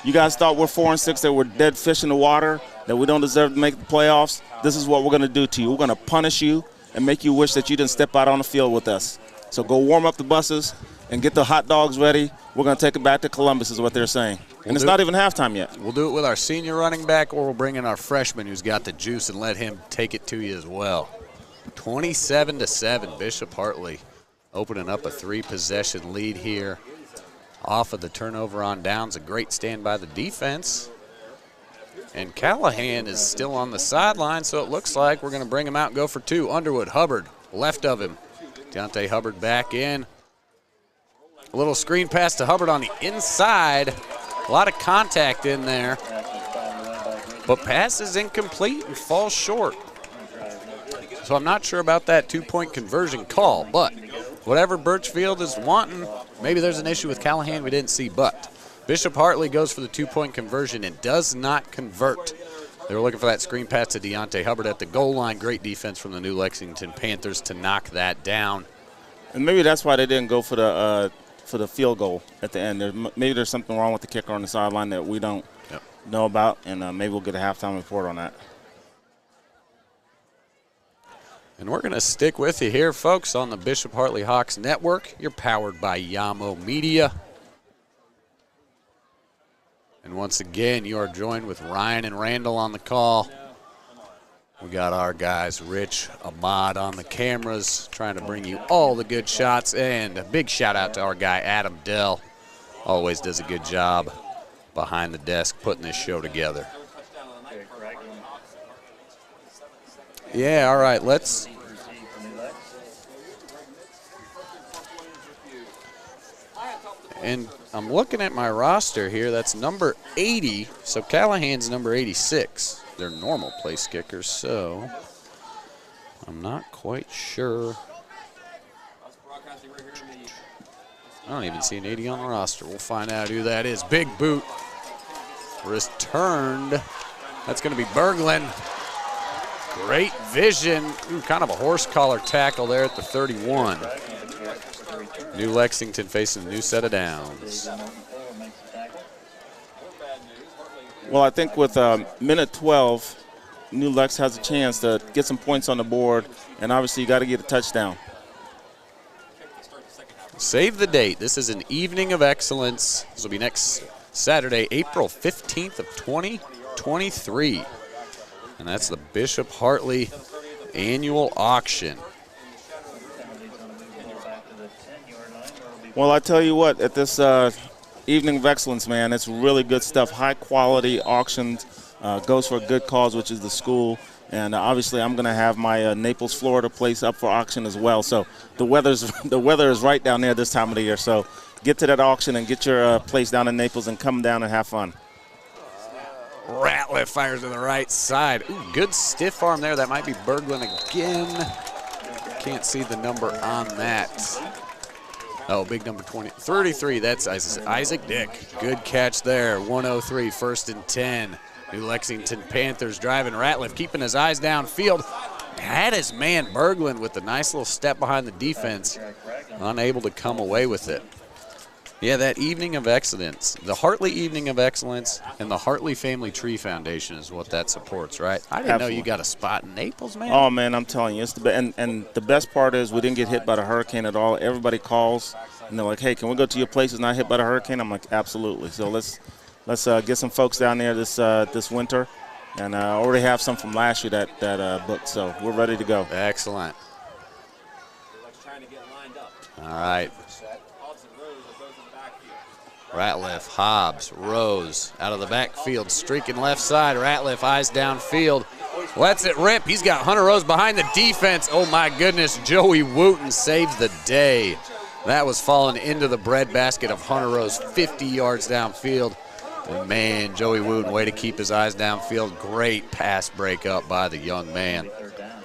You guys thought we're 4 and 6, that we're dead fish in the water, that we don't deserve to make the playoffs. This is what we're going to do to you. We're going to punish you and make you wish that you didn't step out on the field with us. So go warm up the buses and get the hot dogs ready. We're going to take it back to Columbus is what they're saying. And it's not even halftime yet. We'll do it with our senior running back, or we'll bring in our freshman who's got the juice and let him take it to you as well. 27-7, Bishop Hartley opening up a 3-possession lead here. Off of the turnover on downs, a great stand by the defense. And Callahan is still on the sideline, so it looks like we're going to bring him out and go for 2. Underwood, Hubbard, left of him. Deontay Hubbard back in. A little screen pass to Hubbard on the inside. A lot of contact in there. But pass is incomplete and falls short. So I'm not sure about that 2-point conversion call, but whatever Birchfield is wanting, maybe there's an issue with Callahan we didn't see, but Bishop Hartley goes for the 2-point conversion and does not convert. They were looking for that screen pass to Deontay Hubbard at the goal line. Great defense from the New Lexington Panthers to knock that down. And maybe that's why they didn't go for the field goal at the end. Maybe there's something wrong with the kicker on the sideline that we don't know about, and maybe we'll get a halftime report on that. And we're going to stick with you here, folks, on the Bishop Hartley Hawks Network. You're powered by Yamo Media. And once again, you are joined with Ryan and Randall on the call. We got our guys, Rich, Ahmad on the cameras, trying to bring you all the good shots. And a big shout out to our guy, Adam Dell. Always does a good job behind the desk putting this show together. Yeah, all right, let's. And I'm looking at my roster here. That's number 80. So Callahan's number 86. They're normal place kickers, so I'm not quite sure. I don't even see an 80 on the roster. We'll find out who that is. Big boot. Returned. That's going to be Berglund. Great vision. Ooh, kind of a horse collar tackle there at the 31. New Lexington facing a new set of downs. Well, I think with minute 12, New Lex has a chance to get some points on the board, and obviously you got to get a touchdown. Save the date. This is an evening of excellence. This will be next Saturday, April 15th of 20. 23. And that's the Bishop Hartley annual auction. Well, I tell you what, at this Evening of Excellence, man, it's really good stuff. High quality auctions, goes for a good cause, which is the school. And obviously, I'm going to have my Naples, Florida place up for auction as well. So the weather is right down there this time of the year. So get to that auction and get your place down in Naples and come down and have fun. Ratliff fires to the right side. Ooh, good stiff arm there. That might be Berglund again. Can't see the number on that. Oh, big number 33. That's Isaac Dick. Good catch there. 103, 1st and 10. New Lexington Panthers driving. Ratliff keeping his eyes downfield. Had his man Berglund with a nice little step behind the defense. Unable to come away with it. Yeah, that Evening of Excellence, the Hartley Evening of Excellence and the Hartley Family Tree Foundation is what that supports, right? I didn't know you got a spot in Naples, man. Oh, man, I'm telling you. It's and the best part is we didn't get hit by the hurricane at all. Everybody calls, and they're like, hey, can we go to your place? It's not hit by the hurricane? I'm like, absolutely. So let's get some folks down there this winter. And I already have some from last year that booked, so we're ready to go. Excellent. All right. Ratliff, Hobbs, Rose out of the backfield, streaking left side. Ratliff eyes downfield, lets it rip. He's got Hunter Rose behind the defense. Oh my goodness, Joey Wooten saves the day. That was falling into the breadbasket of Hunter Rose, 50 yards downfield. And man, Joey Wooten, way to keep his eyes downfield. Great pass breakup by the young man.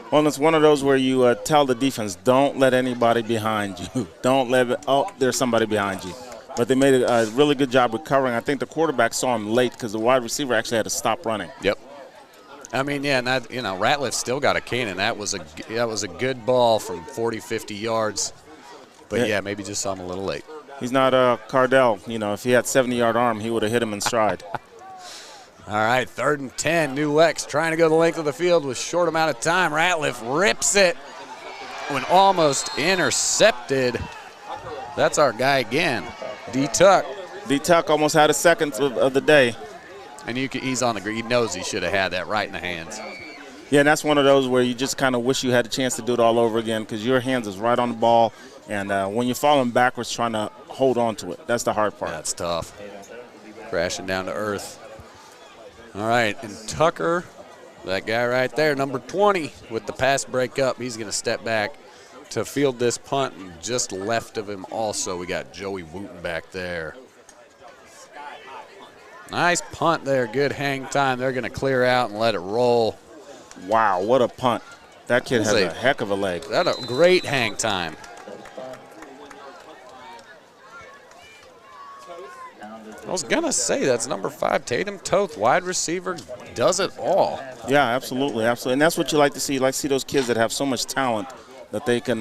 Well, it's one of those where you tell the defense, don't let anybody behind you. Don't let it, oh, there's somebody behind you. But they made a really good job recovering. I think the quarterback saw him late because the wide receiver actually had to stop running. Yep. I mean, yeah, and that, Ratliff still got a cannon. That was a good ball from 40, 50 yards. But, yeah, maybe just saw him a little late. He's not Cardell. If he had 70-yard arm, he would have hit him in stride. All right, 3rd and 10. New Lex trying to go the length of the field with short amount of time. Ratliff rips it when almost intercepted. That's our guy again. D-Tuck almost had a second of the day. And he's on the green. He knows he should have had that right in the hands. Yeah, and that's one of those where you just kind of wish you had a chance to do it all over again because your hands is right on the ball. And when you're falling backwards trying to hold on to it, that's the hard part. That's tough. Crashing down to earth. All right, and Tucker, that guy right there, number 20, with the pass breakup, he's going to step back to field this punt, and just left of him also we got Joey Wooten back there. Nice punt there, good hang time. They're going to clear out and let it roll. Wow, what a punt. That kid has a heck of a leg. That's a great hang time. I was going to say that's number 5, Tatum Toth, wide receiver, does it all. Yeah, absolutely. And that's what you like to see. You like to see those kids that have so much talent that they can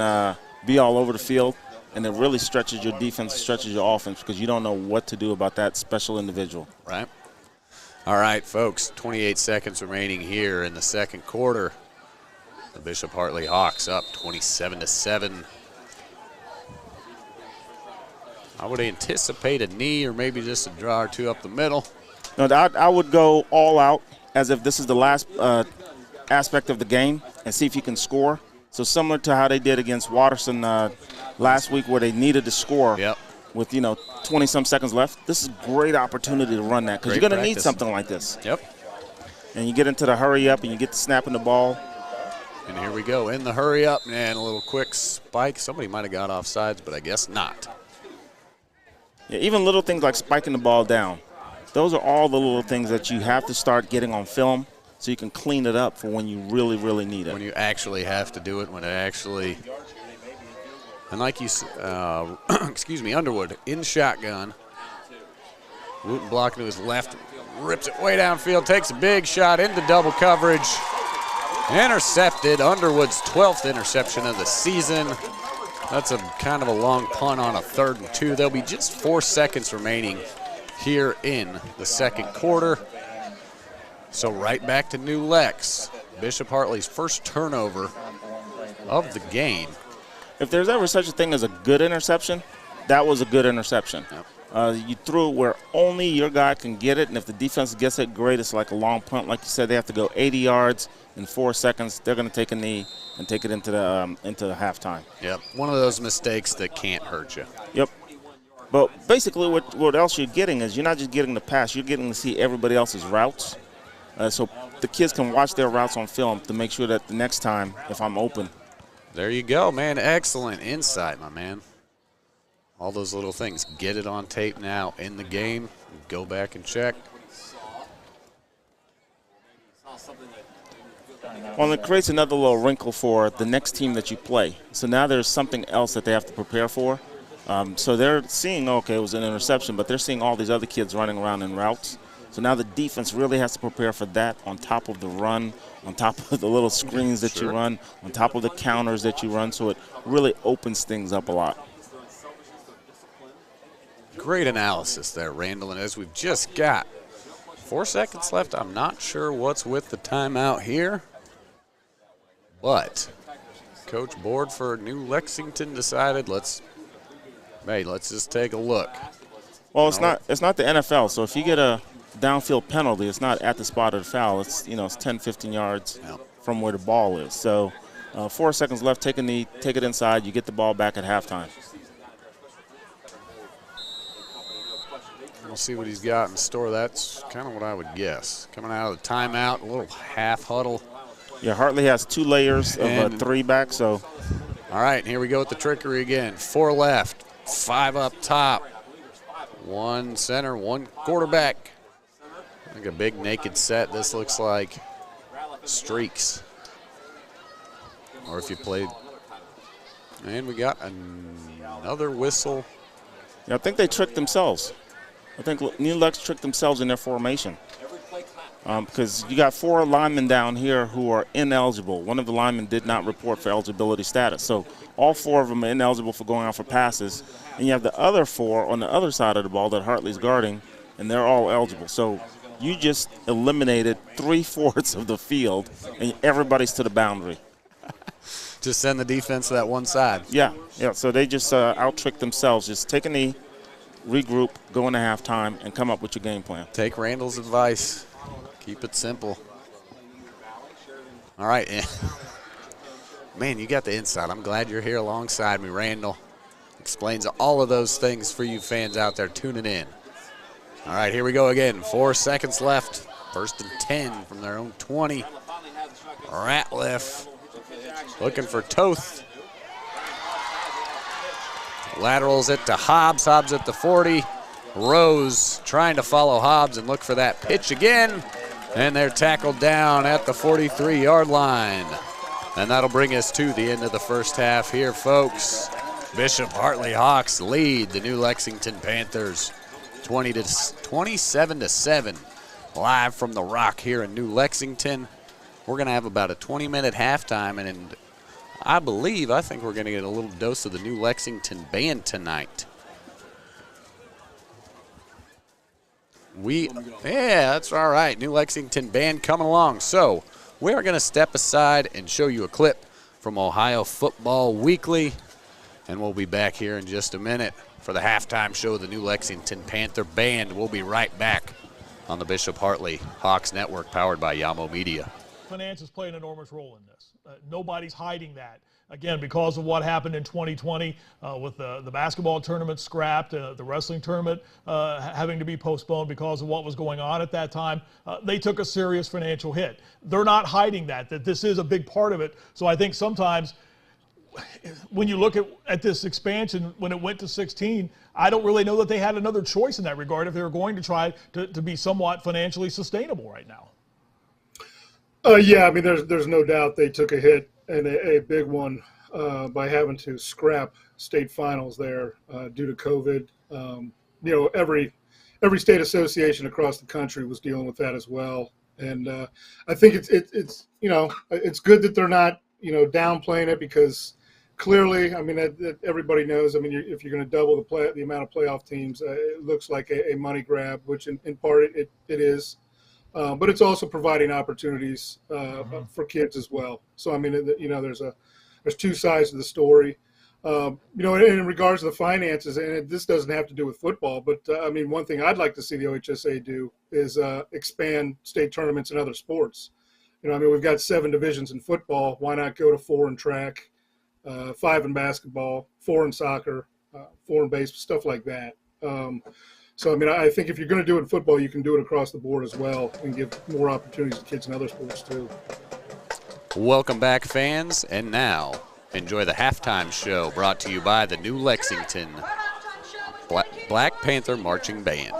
be all over the field, and it really stretches your defense, stretches your offense because you don't know what to do about that special individual. Right. All right, folks, 28 seconds remaining here in the second quarter. The Bishop Hartley Hawks up 27-7. I would anticipate a knee or maybe just a draw or two up the middle. No, I would go all out as if this is the last aspect of the game and see if you can score. So similar to how they did against Watterson last week where they needed to score with, 20-some seconds left. This is a great opportunity to run that because you're going to need something like this. Yep. And you get into the hurry up and you get to snapping the ball. And here we go in the hurry up and a little quick spike. Somebody might have got offsides, but I guess not. Yeah, even little things like spiking the ball down. Those are all the little things that you have to start getting on film so you can clean it up for when you really, really need it. When you actually have to do it, when it actually – and like you excuse me, Underwood in shotgun. Wooten blocking to his left, rips it way downfield, takes a big shot into double coverage. Intercepted, Underwood's 12th interception of the season. That's a kind of a long punt on a 3rd and 2. There'll be just 4 seconds remaining here in the second quarter. So right back to New Lex. Bishop Hartley's first turnover of the game. If there's ever such a thing as a good interception, that was a good interception. Yep. You threw it where only your guy can get it, and if the defense gets it, great. It's like a long punt. Like you said, they have to go 80 yards in 4 seconds. They're going to take a knee and take it into the halftime. Yep, one of those mistakes that can't hurt you. Yep. But basically what else you're getting is you're not just getting the pass. You're getting to see everybody else's routes. So the kids can watch their routes on film to make sure that the next time, if I'm open. There you go, man. Excellent insight, my man. All those little things. Get it on tape now in the game. Go back and check. Well, it creates another little wrinkle for the next team that you play. So now there's something else that they have to prepare for. So they're seeing, okay, it was an interception, but they're seeing all these other kids running around in routes. So now the defense really has to prepare for that on top of the run, on top of the little screens that you run, on top of the counters that you run. So it really opens things up a lot. Great analysis there, Randall. And as we've just got 4 seconds left, I'm not sure what's with the timeout here. But Coach Board for New Lexington decided let's just take a look. Well, it's not the NFL. So if you get a downfield penalty, it's not at the spot of the foul. It's it's 10, 15 yards from where the ball is. So 4 seconds left. Take a knee, take it inside. You get the ball back at halftime. We'll see what he's got in store. That's kind of what I would guess. Coming out of the timeout, a little half huddle. Yeah, Hartley has 2 layers of 3 back. So, all right, here we go with the trickery again. 4 left, 5 up top, 1 center, 1 quarterback. Like a big naked set. This looks like streaks. Or if you played, and we got another whistle. Yeah, I think they tricked themselves. I think New Lex tricked themselves in their formation because you got 4 linemen down here who are ineligible. One of the linemen did not report for eligibility status. So all 4 of them are ineligible for going out for passes. And you have the other 4 on the other side of the ball that Hartley's guarding, and they're all eligible. So you just eliminated 3/4 of the field, and everybody's to the boundary. Just send the defense to that one side. Yeah. So they just out-tricked themselves. Just take a knee, regroup, go into halftime, and come up with your game plan. Take Randall's advice. Keep it simple. All right. Man, you got the insight. I'm glad you're here alongside me, Randall. Explains all of those things for you fans out there tuning in. All right, here we go again. 4 seconds left. 1st and 10 from their own 20. Ratliff looking for Toth. Laterals it to Hobbs. Hobbs at the 40. Rose trying to follow Hobbs and look for that pitch again. And they're tackled down at the 43-yard line. And that'll bring us to the end of the first half here, folks. Bishop Hartley Hawks lead the New Lexington Panthers 27-7. Live from the Rock here in New Lexington. We're going to have about a 20-minute halftime, and I think we're going to get a little dose of the New Lexington band tonight. Yeah, that's all right. New Lexington band coming along. So we are going to step aside and show you a clip from Ohio Football Weekly, and we'll be back here in just a minute for the halftime show of the New Lexington Panther Band. We'll be right back on the Bishop Hartley Hawks Network, powered by Yamo Media. Finance has played an enormous role in this. Nobody's hiding that. Again, because of what happened in 2020 with the basketball tournament scrapped, the wrestling tournament having to be postponed because of what was going on at that time, they took a serious financial hit. They're not hiding that this is a big part of it. So I think sometimes when you look at this expansion, when it went to 16, I don't really know that they had another choice in that regard if they were going to try to be somewhat financially sustainable right now. Yeah, I mean, there's no doubt they took a hit, and a big one, by having to scrap state finals there due to COVID. Every state association across the country was dealing with that as well. And I think it's good that they're not downplaying it, because clearly, I mean, everybody knows. I mean, if you're going to double the amount of playoff teams, it looks like a money grab, which in part it is. But it's also providing opportunities for kids as well. So I mean, there's 2 sides to the story. In regards to the finances, and this doesn't have to do with football, but one thing I'd like to see the OHSA do is expand state tournaments in other sports. We've got 7 divisions in football. Why not go to 4 in track, 5 in basketball, 4 in soccer, 4 in baseball, stuff like that. I think if you're going to do it in football, you can do it across the board as well and give more opportunities to kids in other sports too. Welcome back, fans, and now enjoy the halftime show brought to you by the New Lexington Black Panther Marching Band.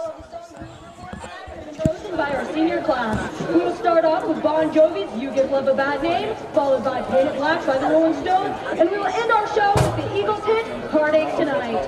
Chosen by our senior class. We will start off with Bon Jovi's You Give Love a Bad Name, followed by Paint It Black by the Rolling Stones, and we will end our show with the Eagles hit, Heartache Tonight.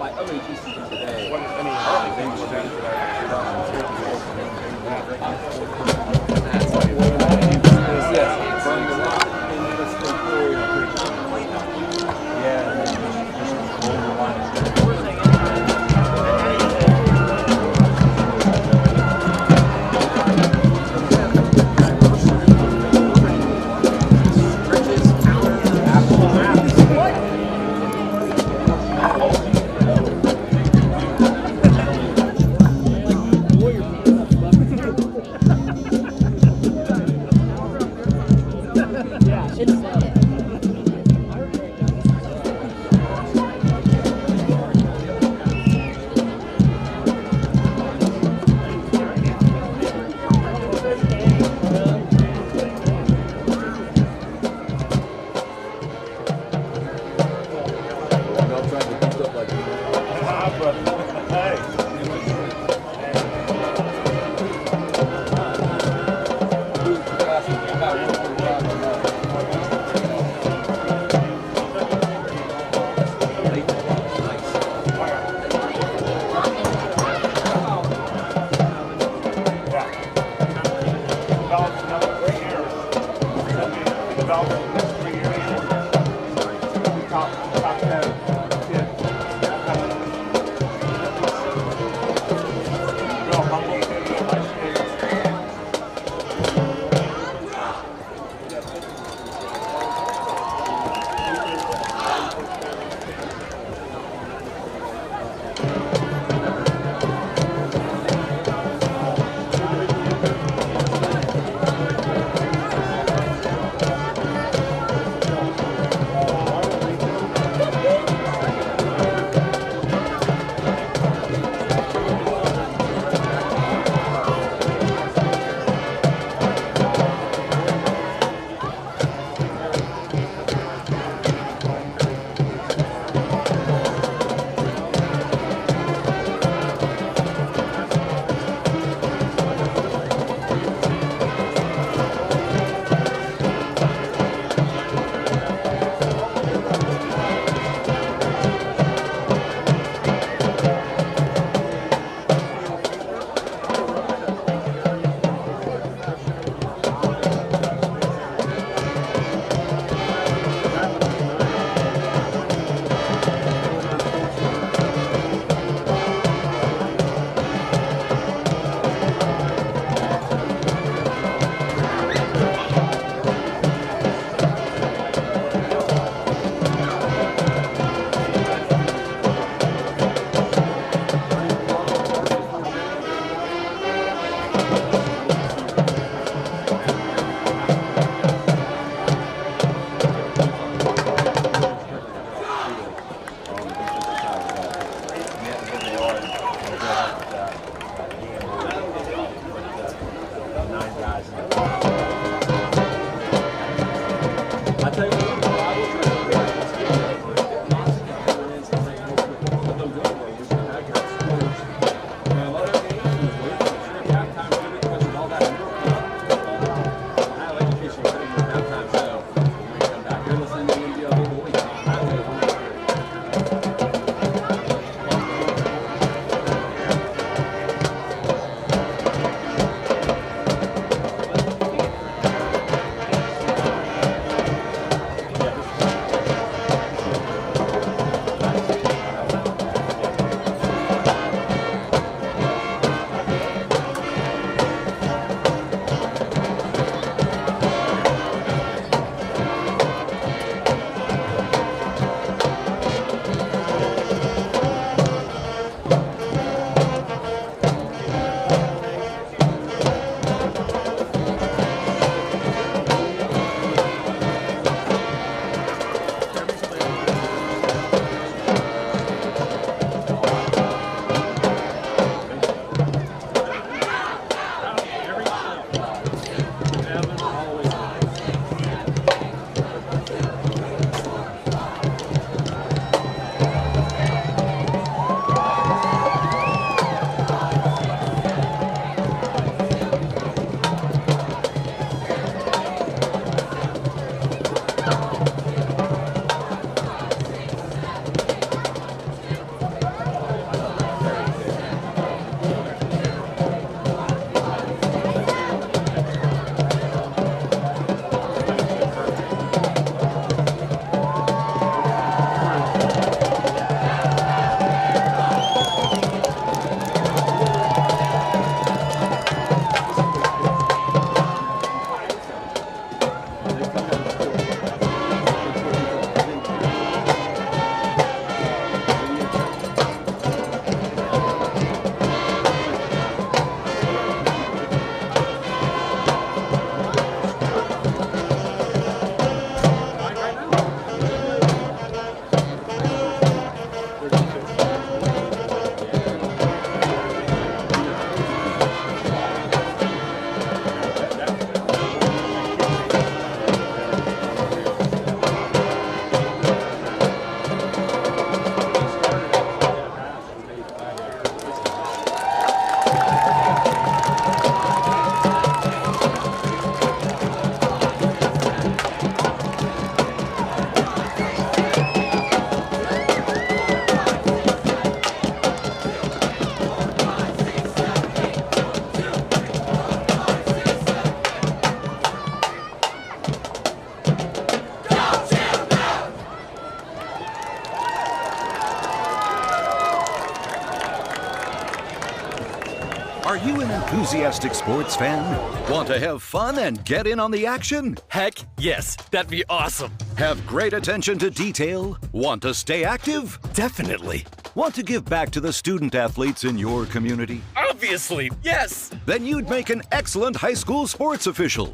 you an enthusiastic sports fan? Want to have fun and get in on the action? Heck yes, that'd be awesome. Have great attention to detail? Want to stay active? Definitely. Want to give back to the student athletes in your community? Obviously, yes. Then you'd make an excellent high school sports official.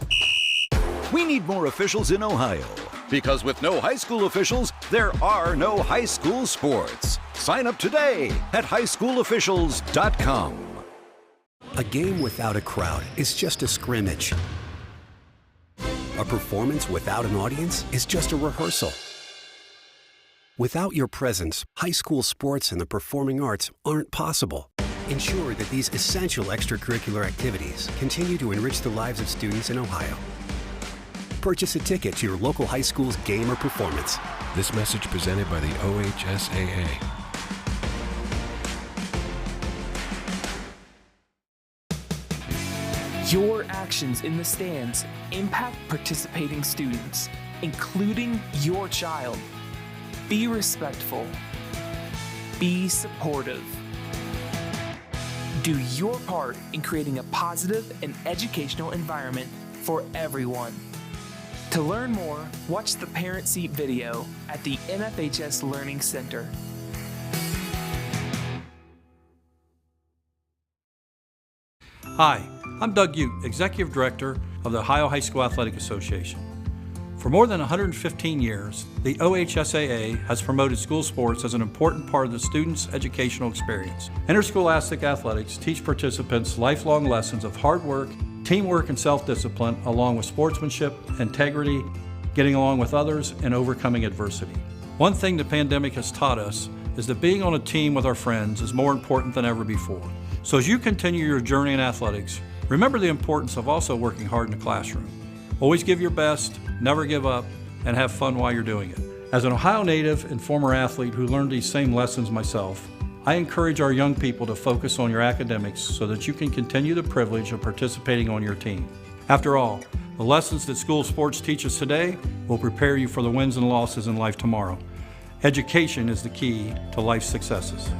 We need more officials in Ohio. Because with no high school officials, there are no high school sports. Sign up today at highschoolofficials.com. A game without a crowd is just a scrimmage. A performance without an audience is just a rehearsal. Without your presence, high school sports and the performing arts aren't possible. Ensure that these essential extracurricular activities continue to enrich the lives of students in Ohio. Purchase a ticket to your local high school's game or performance. This message presented by the OHSAA. Your actions in the stands impact participating students, including your child. Be respectful. Be supportive. Do your part in creating a positive and educational environment for everyone. To learn more, watch the Parent Seat video at the NFHS Learning Center. Hi, I'm Doug Ute, Executive Director of the Ohio High School Athletic Association. For more than 115 years, the OHSAA has promoted school sports as an important part of the student's educational experience. Interscholastic athletics teach participants lifelong lessons of hard work, teamwork, and self-discipline, along with sportsmanship, integrity, getting along with others, and overcoming adversity. One thing the pandemic has taught us is that being on a team with our friends is more important than ever before. So as you continue your journey in athletics, remember the importance of also working hard in the classroom. Always give your best, never give up, and have fun while you're doing it. As an Ohio native and former athlete who learned these same lessons myself, I encourage our young people to focus on your academics so that you can continue the privilege of participating on your team. After all, the lessons that school sports teach us today will prepare you for the wins and losses in life tomorrow. Education is the key to life's successes.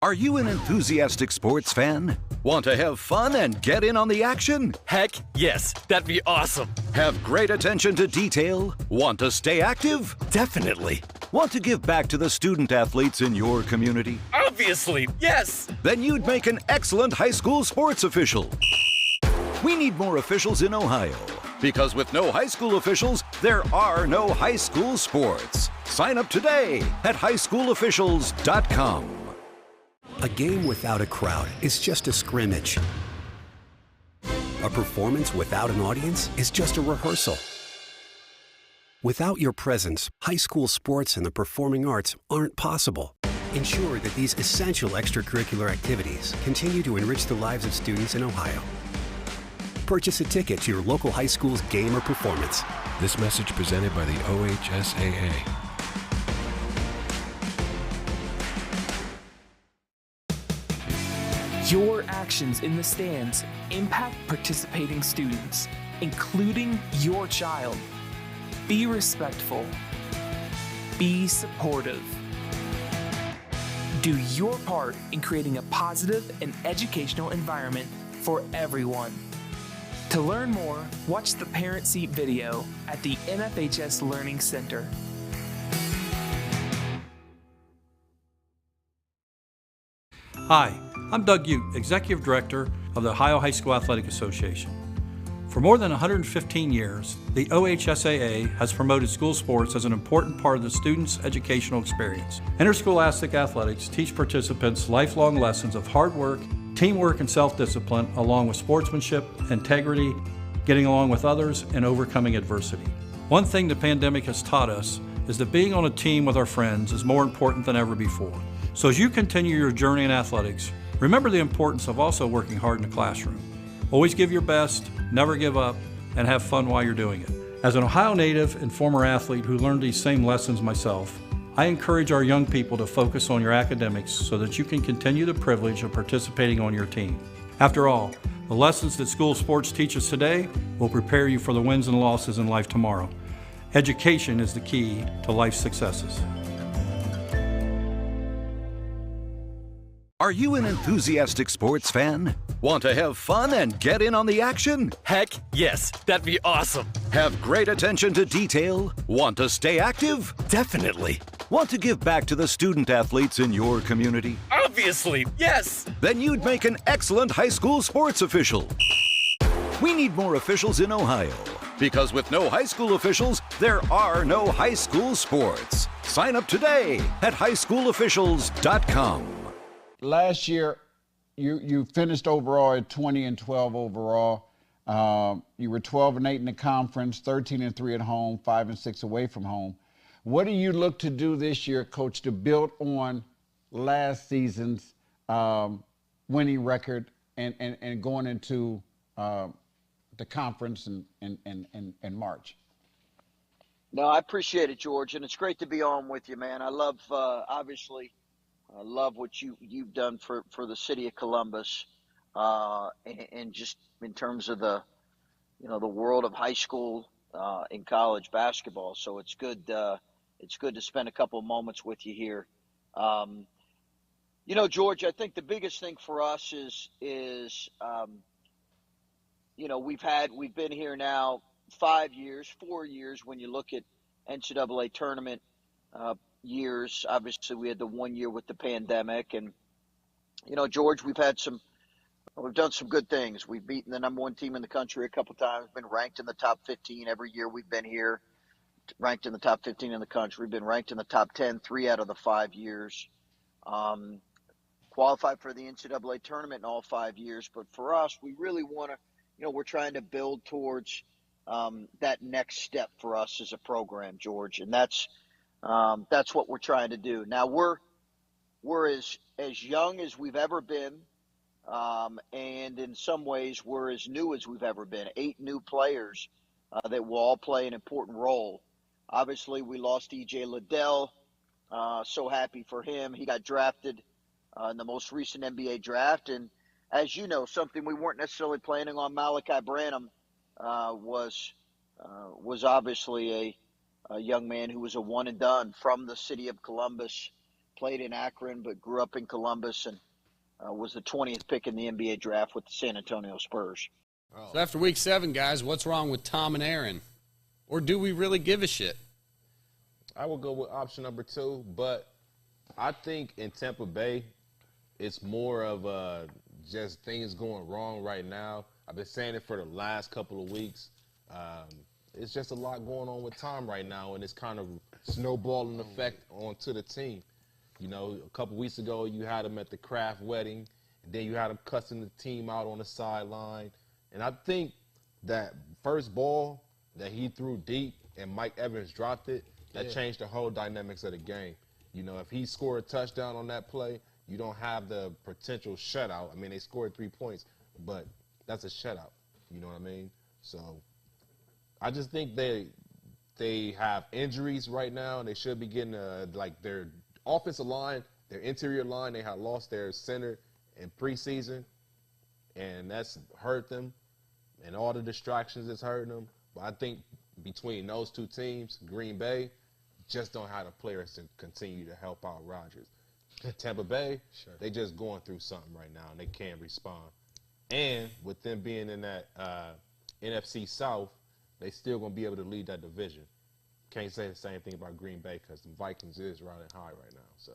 Are you an enthusiastic sports fan? Want to have fun and get in on the action? Heck yes, that'd be awesome. Have great attention to detail? Want to stay active? Definitely. Want to give back to the student athletes in your community? Obviously, yes. Then you'd make an excellent high school sports official. We need more officials in Ohio. Because with no high school officials, there are no high school sports. Sign up today at highschoolofficials.com. A game without a crowd is just a scrimmage. A performance without an audience is just a rehearsal. Without your presence, high school sports and the performing arts aren't possible. Ensure that these essential extracurricular activities continue to enrich the lives of students in Ohio. Purchase a ticket to your local high school's game or performance. This message presented by the OHSAA. Your actions in the stands impact participating students, including your child. Be respectful. Be supportive. Do your part in creating a positive and educational environment for everyone. To learn more, watch the Parent Seat video at the NFHS Learning Center. Hi, I'm Doug Ute, Executive Director of the Ohio High School Athletic Association. For more than 115 years, the OHSAA has promoted school sports as an important part of the student's educational experience. Interscholastic athletics teach participants lifelong lessons of hard work, teamwork, and self-discipline, along with sportsmanship, integrity, getting along with others, and overcoming adversity. One thing the pandemic has taught us is that being on a team with our friends is more important than ever before. So as you continue your journey in athletics, remember the importance of also working hard in the classroom. Always give your best, never give up, and have fun while you're doing it. As an Ohio native and former athlete who learned these same lessons myself, I encourage our young people to focus on your academics so that you can continue the privilege of participating on your team. After all, the lessons that school sports teach us today will prepare you for the wins and losses in life tomorrow. Education is the key to life's successes. Are you an enthusiastic sports fan? Want to have fun and get in on the action? Heck yes, that'd be awesome. Have great attention to detail? Want to stay active? Definitely. Want to give back to the student athletes in your community? Obviously, yes. Then you'd make an excellent high school sports official. We need more officials in Ohio. Because with no high school officials, there are no high school sports. Sign up today at highschoolofficials.com. Last year, you finished overall at 20-12 overall. You were 12-8 in the conference, 13-3 at home, 5-6 away from home. What do you look to do this year, Coach, to build on last season's winning record and going into the conference in March? No, I appreciate it, George, and it's great to be on with you, man. I love, obviously, I love what you've done for the city of Columbus, and just in terms of the world of high school and college basketball. So it's good to spend a couple of moments with you here. George, I think the biggest thing for us is we've been here now 4 years when you look at NCAA tournament years. Obviously, we had the 1 year with the pandemic, and George, we've done some good things. We've beaten the number one team in the country a couple times. Been ranked in the top 15 every year we've been here. Ranked in the top 15 in the country. Been ranked in the top 10 3 out of the 5 years. Qualified for the NCAA tournament in all 5 years. But for us, we really want to. We're trying to build towards that next step for us as a program, George, and that's what we're trying to do. Now we're as young as we've ever been, and in some ways we're as new as we've ever been. 8 new players that will all play an important role. Obviously, we lost E.J. Liddell. So happy for him. He got drafted in the most recent NBA draft, and as you know, something we weren't necessarily planning on. Malachi Branham was obviously a young man who was a one and done from the city of Columbus, played in Akron but grew up in Columbus, and was the 20th pick in the NBA draft with the San Antonio Spurs. So after week 7, guys, what's wrong with Tom and Aaron? Or do we really give a shit? I would go with option number 2, but I think in Tampa Bay, it's more of just things going wrong right now. I've been saying it for the last couple of weeks. It's just a lot going on with Tom right now, and it's kind of snowballing effect onto the team. A couple weeks ago, you had him at the Kraft wedding, and then you had him cussing the team out on the sideline. And I think that first ball that he threw deep and Mike Evans dropped it, that changed the whole dynamics of the game. If he scored a touchdown on that play, you don't have the potential shutout. I mean, they scored 3 points, but that's a shutout. You know what I mean? So I just think they have injuries right now, and they should be getting their offensive line, their interior line. They had lost their center in preseason, and that's hurt them. And all the distractions is hurting them. But I think between those two teams, Green Bay just don't have the players to continue to help out Rodgers. Tampa Bay, they just going through something right now, and they can't respond. And with them being in that NFC South, they still going to be able to lead that division. Can't say the same thing about Green Bay because the Vikings is riding high right now. So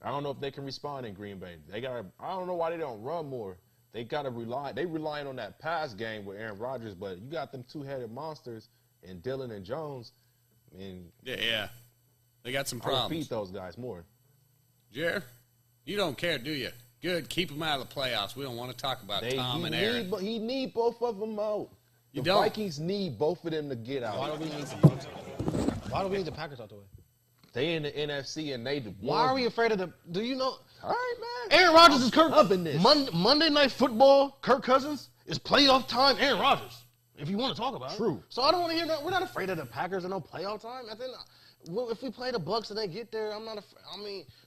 I don't know if they can respond in Green Bay. I don't know why they don't run more. They got to relying on that pass game with Aaron Rodgers, but you got them two-headed monsters in Dillon and Jones. Yeah. They got some I problems. repeat those guys more. Jer, you don't care, do you? Good. Keep them out of the playoffs. We don't want to talk about Tom and Aaron. He need both of them out. The Vikings need both of them to get out. Why do we need the Packers out the way? They in the NFC and they. Why are we afraid of the? Do you know? All right, man. Aaron Rodgers is Kirk. Up in this. Monday Night Football. Kirk Cousins is playoff time. Aaron Rodgers. If you want to talk about it. True. So I don't want to hear that. We're not afraid of the Packers and no playoff time. I think if we play the Bucs and they get there, I'm not.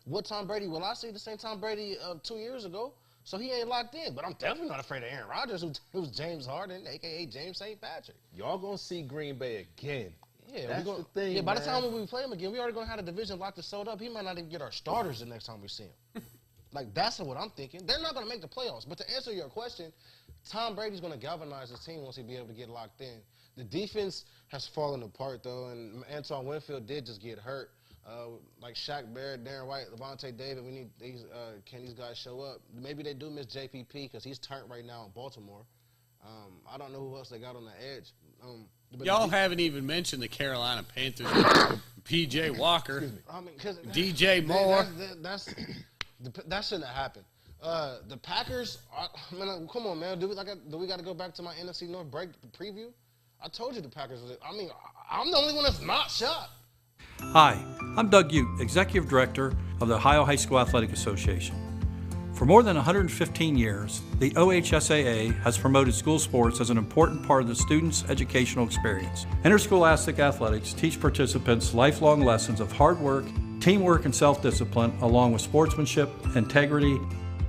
What Tom Brady? Well, I see the same Tom Brady 2 years ago. So he ain't locked in. But I'm definitely not afraid of Aaron Rodgers, who's James Harden, a.k.a. James St. Patrick. Y'all gonna see Green Bay again. Yeah, that's the thing. Yeah, by the time we play him again, we already gonna have the division locked and sold up. He might not even get our starters the next time we see him. Like, that's what I'm thinking. They're not going to make the playoffs. But to answer your question, Tom Brady's going to galvanize his team once he be able to get locked in. The defense has fallen apart, though, and Antoine Winfield did just get hurt. Like Shaq Barrett, Darren White, Levante David, we need these. Can these guys show up? Maybe they do miss JPP because he's turned right now in Baltimore. I don't know who else they got on the edge. Y'all haven't even mentioned the Carolina Panthers. P.J. Walker, I mean, DJ Moore. That shouldn't have happened. The Packers, come on, man. Do we got to go back to my NFC North break preview? I told you the Packers. I'm the only one that's not shocked. Hi, I'm Doug Ute, Executive Director of the Ohio High School Athletic Association. For more than 115 years, the OHSAA has promoted school sports as an important part of the student's educational experience. Interscholastic athletics teach participants lifelong lessons of hard work, teamwork, and self-discipline, along with sportsmanship, integrity,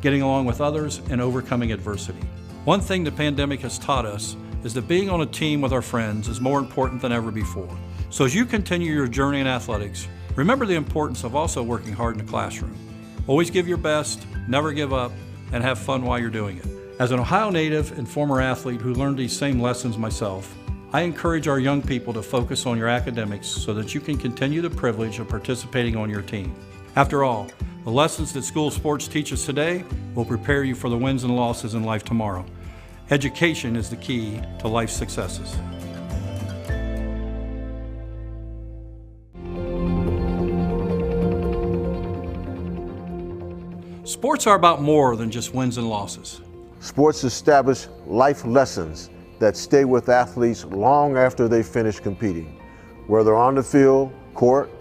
getting along with others, and overcoming adversity. One thing the pandemic has taught us is that being on a team with our friends is more important than ever before. So as you continue your journey in athletics, remember the importance of also working hard in the classroom. Always give your best, never give up, and have fun while you're doing it. As an Ohio native and former athlete who learned these same lessons myself, I encourage our young people to focus on your academics so that you can continue the privilege of participating on your team. After all, the lessons that school sports teach us today will prepare you for the wins and losses in life tomorrow. Education is the key to life's successes. Sports are about more than just wins and losses. Sports establish life lessons that stay with athletes long after they finish competing, whether on the field, court,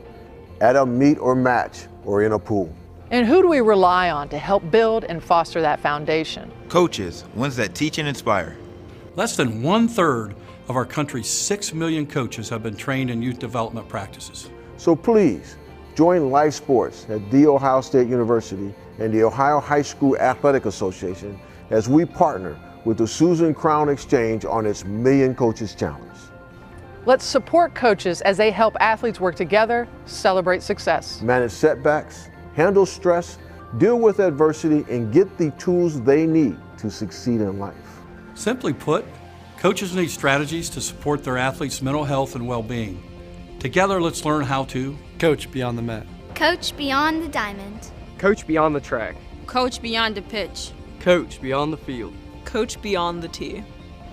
at a meet or match, or in a pool. And who do we rely on to help build and foster that foundation? Coaches, ones that teach and inspire. Less than 1/3 of our country's 6 million coaches have been trained in youth development practices. So please, join live sports at The Ohio State University and the Ohio High School Athletic Association as we partner with the Susan Crown Exchange on its Million Coaches Challenge. Let's support coaches as they help athletes work together, celebrate success. Manage setbacks, handle stress, deal with adversity, and get the tools they need to succeed in life. Simply put, coaches need strategies to support their athletes' mental health and well-being. Together, let's learn how to coach beyond the mat, coach beyond the diamond, coach beyond the track, coach beyond the pitch, coach beyond the field, coach beyond the tee,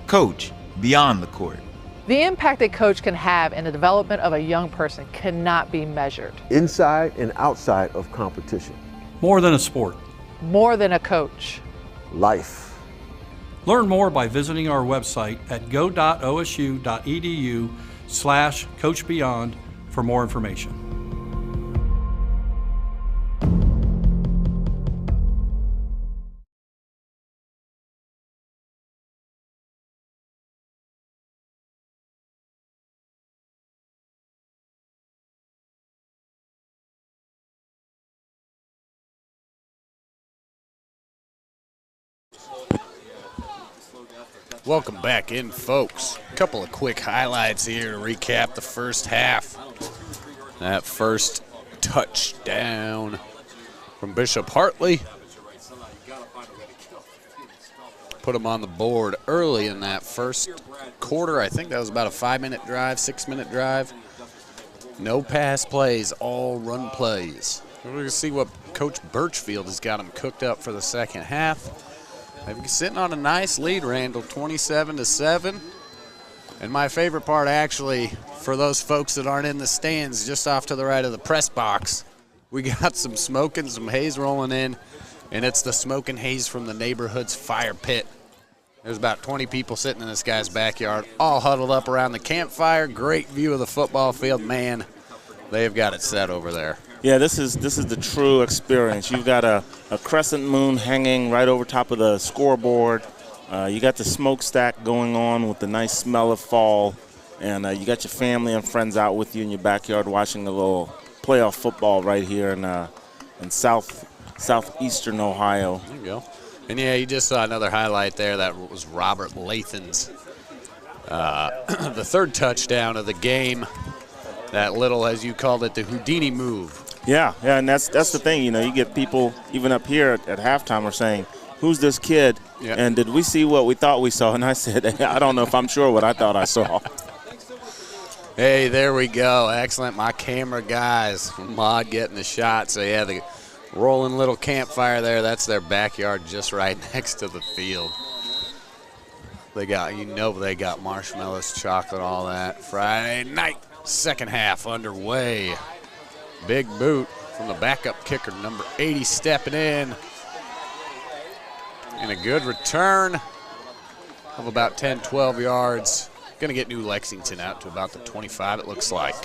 coach beyond the court. The impact a coach can have in the development of a young person cannot be measured. Inside and outside of competition. More than a sport. More than a coach. Life. Learn more by visiting our website at go.osu.edu/coachbeyond for more information. Welcome back in, folks. A couple of quick highlights here to recap the first half. That first touchdown from Bishop Hartley put him on the board early in that first quarter. I think that was about a 5-minute drive, 6-minute drive. No pass plays, all run plays. We're going to see what Coach Birchfield has got him cooked up for the second half. They're sitting on a nice lead, Randall, 27-7. And my favorite part, actually, for those folks that aren't in the stands, just off to the right of the press box, we got some smoke and some haze rolling in, and it's the smoke and haze from the neighborhood's fire pit. There's about 20 people sitting in this guy's backyard, all huddled up around the campfire. Great view of the football field. Man, they've got it set over there. Yeah, this is the true experience. You've got a crescent moon hanging right over top of the scoreboard. You got the smokestack going on with the nice smell of fall. And you got your family and friends out with you in your backyard watching a little playoff football right here in southeastern Ohio. There you go. And, yeah, you just saw another highlight there. That was Robert Lathan's the third touchdown of the game. That little, as you called it, the Houdini move. Yeah, and that's the thing. You know, you get people even up here at halftime are saying, "Who's this kid?" Yeah. And did we see what we thought we saw? And I said, I don't know if I'm sure what I thought I saw. Hey, there we go. Excellent. My camera guys, Mod getting the shot. So, yeah, the rolling little campfire there, that's their backyard just right next to the field. They got, they got marshmallows, chocolate, all that. Friday night, second half underway. Big boot from the backup kicker, number 80, stepping in. And a good return of about 10, 12 yards. Going to get New Lexington out to about the 25, it looks like.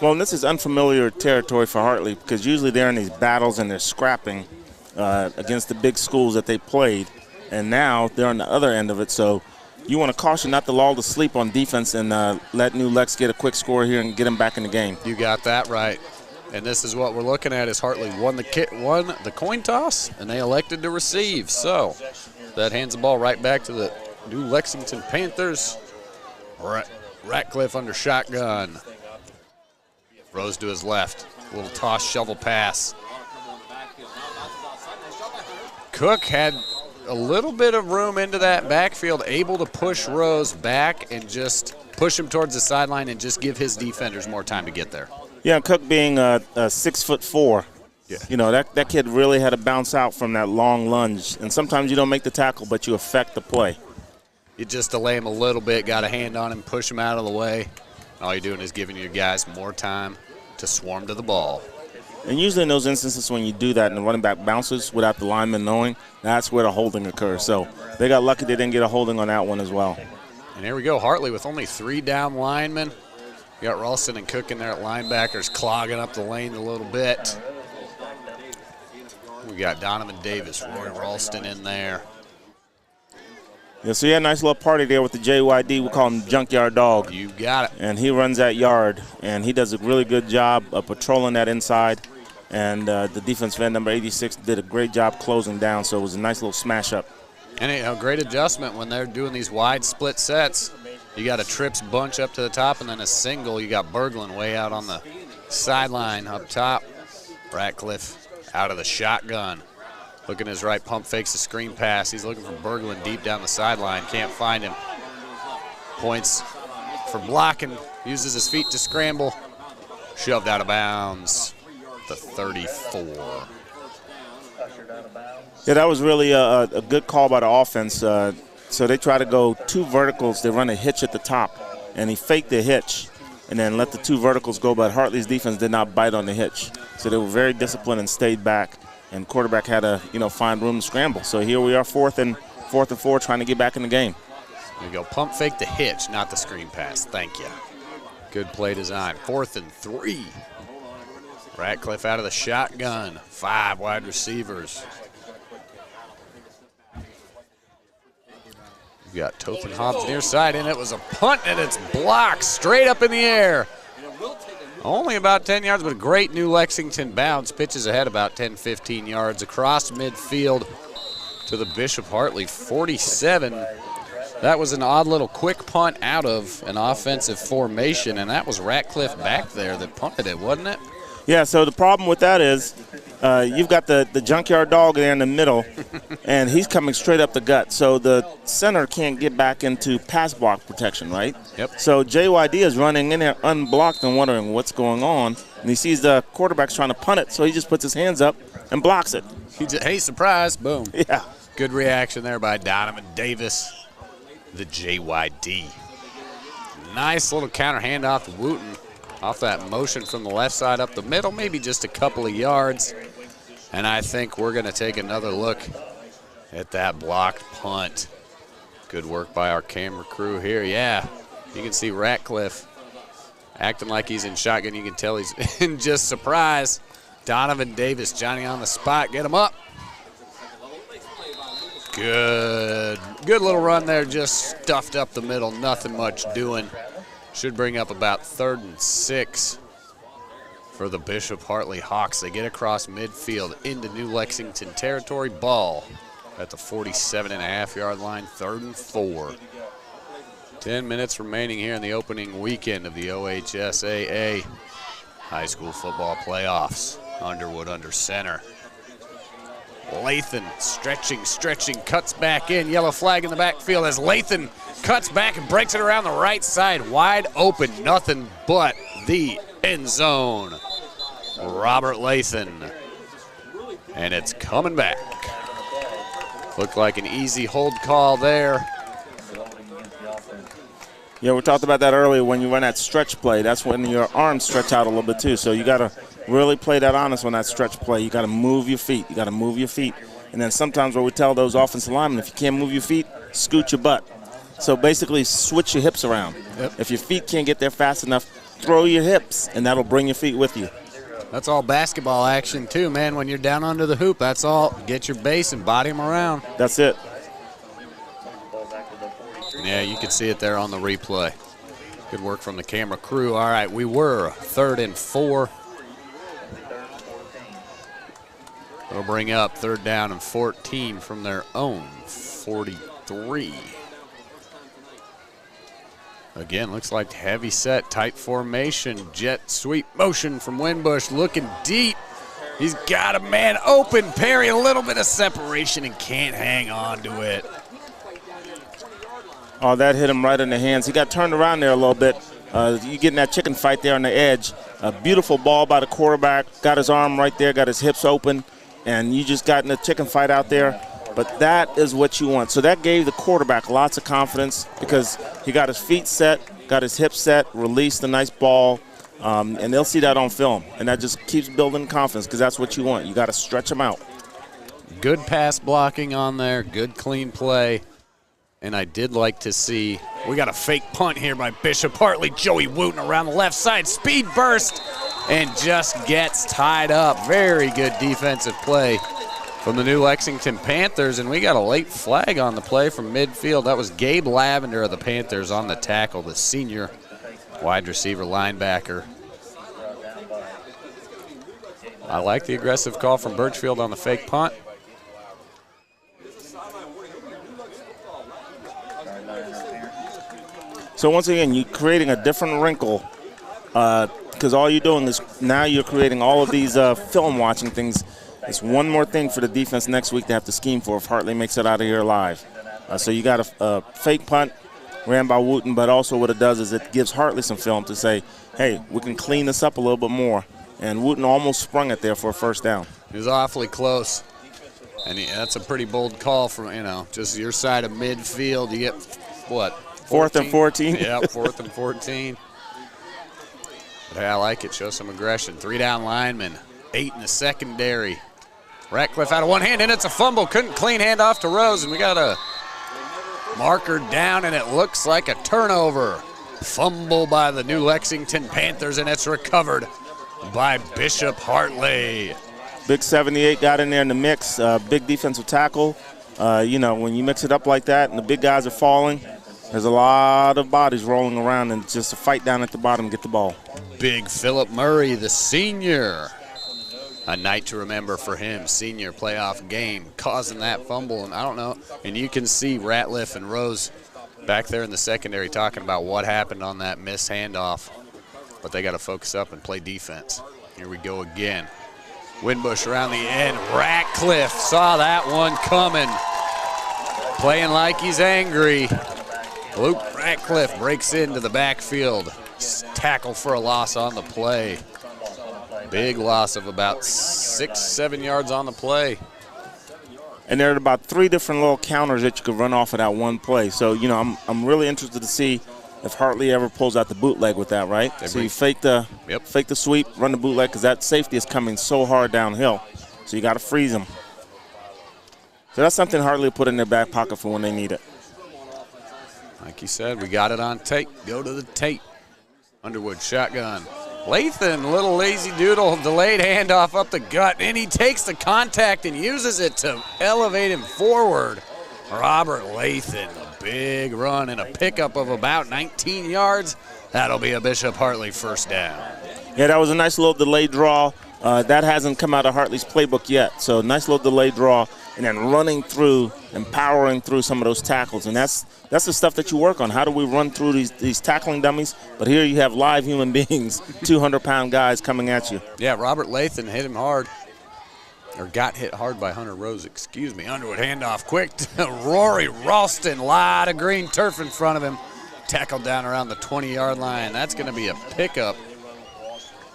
Well, and this is unfamiliar territory for Hartley because usually they're in these battles and they're scrapping against the big schools that they played. And now they're on the other end of it. So you want to caution not to lull to sleep on defense and let New Lex get a quick score here and get them back in the game. You got that right. And this is what we're looking at is Hartley won the coin toss, and they elected to receive. So that hands the ball right back to the New Lexington Panthers. Ratcliffe under shotgun. Rose to his left. Little toss, shovel pass. Cook had a little bit of room into that backfield, able to push Rose back and just push him towards the sideline and just give his defenders more time to get there. Yeah, Cook being a 6'4", yeah. You know, that kid really had to bounce out from that long lunge. And sometimes you don't make the tackle, but you affect the play. You just delay him a little bit, got a hand on him, push him out of the way. All you're doing is giving your guys more time to swarm to the ball. And usually in those instances when you do that and the running back bounces without the lineman knowing, that's where the holding occurs. So they got lucky they didn't get a holding on that one as well. And here we go, Hartley with only 3 down linemen. You got Ralston and Cook in there at linebackers, clogging up the lane a little bit. We got Donovan Davis, Roy Ralston in there. Yeah, so you had a nice little party there with the JYD. We call him Junkyard Dog. You got it. And he runs that yard, and he does a really good job of patrolling that inside. And the defensive end, number 86, did a great job closing down, so it was a nice little smash up. And a great adjustment when they're doing these wide split sets. You got a trips bunch up to the top and then a single. You got Berglund way out on the sideline up top. Ratcliffe out of the shotgun. Looking his right, pump fakes a screen pass. He's looking for Berglund deep down the sideline. Can't find him. Points for blocking. Uses his feet to scramble. Shoved out of bounds. The 34. Yeah, that was really a good call by the offense. So they try to go 2 verticals. They run a hitch at the top, and he faked the hitch and then let the 2 verticals go, but Hartley's defense did not bite on the hitch. So they were very disciplined and stayed back, and quarterback had to, find room to scramble. So here we are, fourth and 4, trying to get back in the game. There you go. Pump fake the hitch, not the screen pass. Thank you. Good play design. 4th and 3. Ratcliffe out of the shotgun. 5 wide receivers. You got Toth and Hobbs near side, and it was a punt, and it's blocked straight up in the air. Only about 10 yards, but a great New Lexington bounce. Pitches ahead about 10, 15 yards across midfield to the Bishop Hartley 47. That was an odd little quick punt out of an offensive formation, and that was Ratcliffe back there that punted it, wasn't it? Yeah, so the problem with that is you've got the Junkyard Dog there in the middle, and he's coming straight up the gut. So the center can't get back into pass block protection, right? Yep. So JYD is running in there unblocked and wondering what's going on. And he sees the quarterback's trying to punt it, so he just puts his hands up and blocks it. Hey, surprise, boom. Yeah. Good reaction there by Donovan Davis, the JYD. Nice little counter handoff to Wooten. Off that motion from the left side up the middle, maybe just a couple of yards. And I think we're going to take another look at that blocked punt. Good work by our camera crew here. Yeah, you can see Ratcliffe acting like he's in shotgun. You can tell he's in just surprise. Donovan Davis, Johnny on the spot. Get him up. Good little run there, just stuffed up the middle. Nothing much doing. Should bring up about 3rd and 6 for the Bishop Hartley Hawks. They get across midfield into New Lexington territory. Ball at the 47.5-yard line, 3rd and 4. 10 minutes remaining here in the opening weekend of the OHSAA high school football playoffs. Underwood under center. Lathan stretching, cuts back in. Yellow flag in the backfield as Lathan cuts back and breaks it around the right side. Wide open, nothing but the end zone. Robert Lathan. And it's coming back. Looked like an easy hold call there. Yeah, we talked about that earlier. When you run that stretch play, that's when your arms stretch out a little bit too. So you got to really play that honest on that stretch play. You got to move your feet. And then sometimes what we tell those offensive linemen, if you can't move your feet, scoot your butt. So basically switch your hips around. Yep. If your feet can't get there fast enough, throw your hips, and that'll bring your feet with you. That's all basketball action too, man. When you're down under the hoop, that's all. Get your base and body them around. That's it. Yeah, you can see it there on the replay. Good work from the camera crew. All right, we were 3rd and 4. It'll bring up 3rd down and 14 from their own 43. Again, looks like heavy set, tight formation, jet sweep motion from Winbush, looking deep. He's got a man open. Perry, a little bit of separation and can't hang on to it. Oh, that hit him right in the hands. He got turned around there a little bit. You get in that chicken fight there on the edge. A beautiful ball by the quarterback. Got his arm right there, got his hips open, and you just got in a chicken fight out there. But that is what you want. So that gave the quarterback lots of confidence because he got his feet set, got his hips set, released a nice ball, and they'll see that on film. And that just keeps building confidence because that's what you want. You got to stretch them out. Good pass blocking on there, good clean play. And I did like to see, we got a fake punt here by Bishop Hartley. Joey Wooten around the left side, speed burst, and just gets tied up. Very good defensive play from the new Lexington Panthers, and we got a late flag on the play from midfield. That was Gabe Lavender of the Panthers on the tackle, the senior wide receiver linebacker. I like the aggressive call from Birchfield on the fake punt. So once again, you're creating a different wrinkle because all you're doing is now you're creating all of these film watching things. It's one more thing for the defense next week to have to scheme for if Hartley makes it out of here alive. So you got a fake punt ran by Wooten, but also what it does is it gives Hartley some film to say, hey, we can clean this up a little bit more. And Wooten almost sprung it there for a first down. He was awfully close. And that's a pretty bold call from, just your side of midfield. You get, what, 4th and 14? Yeah, 4th and 14. But hey, I like it. Show some aggression. 3 down linemen, 8 in the secondary. Ratcliffe out of one hand, and it's a fumble. Couldn't clean hand off to Rose, and we got a marker down, and it looks like a turnover. Fumble by the new Lexington Panthers, and it's recovered by Bishop Hartley. Big 78 got in there in the mix. Big defensive tackle. When you mix it up like that and the big guys are falling, there's a lot of bodies rolling around, and just a fight down at the bottom to get the ball. Big Philip Murray, the senior. A night to remember for him, senior playoff game, causing that fumble. And I don't know, and you can see Ratliff and Rose back there in the secondary talking about what happened on that missed handoff. But they got to focus up and play defense. Here we go again. Winbush around the end. Ratcliffe saw that one coming. Playing like he's angry. Luke Ratcliffe breaks into the backfield. Tackle for a loss on the play. Big loss of about 6-7 yards on the play. And there are about 3 different little counters that you could run off of that one play. So, I'm really interested to see if Hartley ever pulls out the bootleg with that, right? So you fake the sweep, run the bootleg, because that safety is coming so hard downhill. So you got to freeze him. So that's something Hartley will put in their back pocket for when they need it. Like you said, we got it on tape. Go to the tape. Underwood shotgun. Lathan, little lazy doodle, delayed handoff up the gut, and he takes the contact and uses it to elevate him forward. Robert Lathan, a big run and a pickup of about 19 yards. That'll be a Bishop Hartley first down. Yeah, that was a nice little delayed draw. That hasn't come out of Hartley's playbook yet. So nice little delayed draw. and then running through and powering through some of those tackles. And that's the stuff that you work on. How do we run through these tackling dummies? But here you have live human beings, 200-pound guys coming at you. Yeah, Robert Lathan hit him hard, or got hit hard by Hunter Rose, excuse me. Underwood handoff quick to Rory Ralston. Lot of green turf in front of him. Tackled down around the 20-yard line. That's going to be a pickup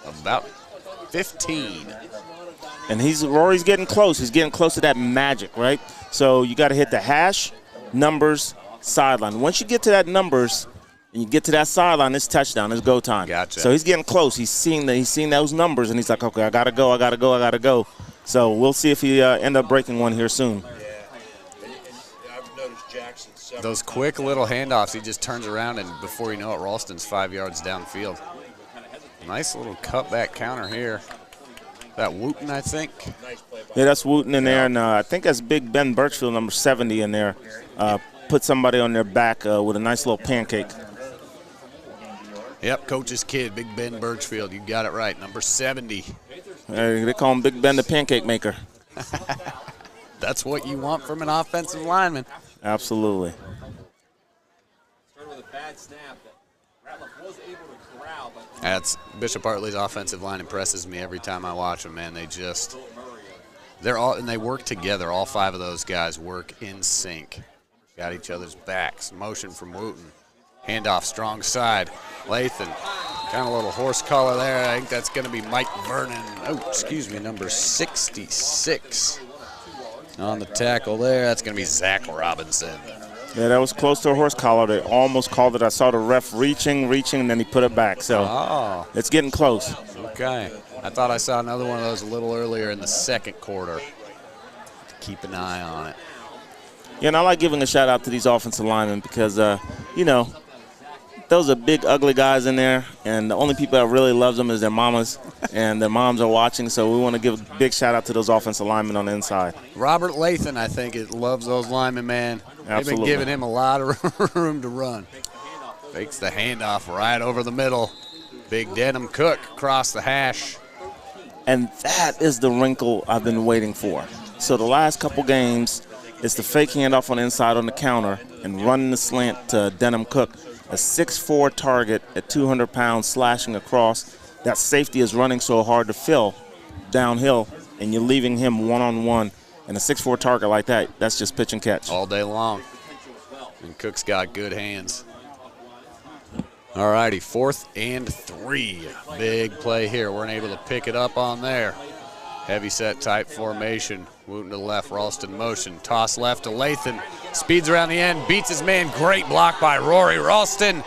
about 15. And Rory's getting close. He's getting close to that magic, right? So you got to hit the hash, numbers, sideline. Once you get to that numbers and you get to that sideline, it's touchdown. It's go time. Gotcha. So he's getting close. He's seeing those numbers, and he's like, okay, I got to go. So we'll see if he end up breaking one here soon. Those quick little handoffs, he just turns around, and before you know it, Ralston's 5 yards downfield. Nice little cutback counter here. That Wooten, I think. Yeah, that's Wooten in there, and I think that's Big Ben Birchfield, number 70 in there. Put somebody on their back with a nice little pancake. Yep, coach's kid, Big Ben Birchfield. You got it right, number 70. They call him Big Ben the pancake maker. That's what you want from an offensive lineman. Absolutely. That's Bishop Hartley's offensive line impresses me every time I watch them, man. They work together. All 5 of those guys work in sync. Got each other's backs. Motion from Wooten. Handoff, strong side. Lathan, kind of a little horse collar there. I think that's going to be Mike Vernon. Oh, excuse me, number 66 on the tackle there. That's going to be Zach Robinson. Yeah, that was close to a horse collar. They almost called it. I saw the ref reaching, and then he put it back. So it's getting close. Okay. I thought I saw another one of those a little earlier in the second quarter. Keep an eye on it. Yeah, and I like giving a shout-out to these offensive linemen because, those are big, ugly guys in there, and the only people that really love them is their mamas, and their moms are watching, so we want to give a big shout-out to those offensive linemen on the inside. Robert Lathan, I think, loves those linemen, man. Absolutely. They've been giving him a lot of room to run. Fakes the handoff right over the middle. Big Denham Cook across the hash. And that is the wrinkle I've been waiting for. So the last couple games, it's the fake handoff on the inside on the counter and running the slant to Denham Cook. A 6'4" target at 200 pounds slashing across. That safety is running so hard to fill downhill, and you're leaving him one-on-one. And a 6'4" target like that, that's just pitch and catch. All day long. And Cook's got good hands. All righty, 4th and 3. Big play here. We're able to pick it up on there. Heavy set type formation. Wooten to the left, Ralston motion. Toss left to Lathan. Speeds around the end, beats his man. Great block by Rory Ralston.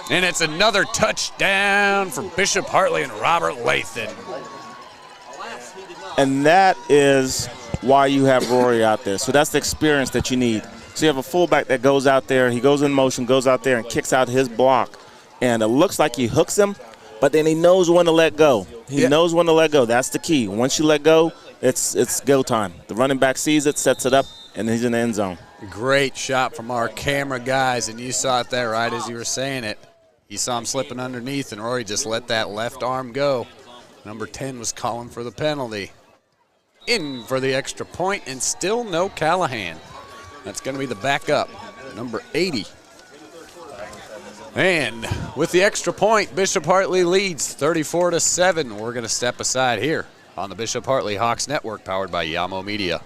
And it's another touchdown for Bishop Hartley and Robert Lathan. And that is why you have Rory out there. So that's the experience that you need. So you have a fullback that goes out there, he goes in motion, goes out there and kicks out his block. And it looks like he hooks him, but then he knows when to let go. He knows when to let go. That's the key. Once you let go, it's go time. The running back sees it, sets it up, and he's in the end zone. Great shot from our camera guys, and you saw it there right as you were saying it. You saw him slipping underneath, and Rory just let that left arm go. Number 10 was calling for the penalty. In for the extra point, and still no Callahan. That's going to be the backup, number 80. And with the extra point, Bishop Hartley leads 34-7. We're going to step aside here on the Bishop Hartley Hawks Network, powered by Yamo Media.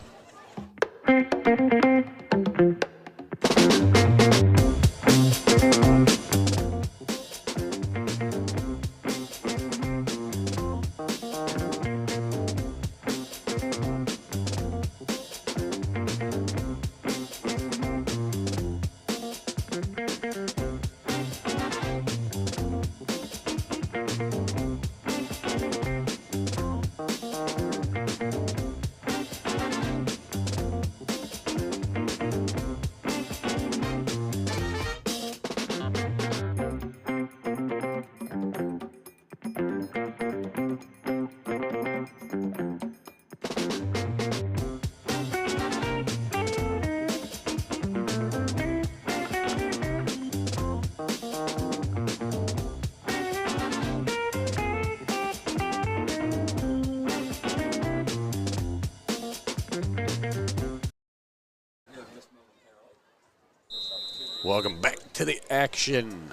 Welcome back to the action.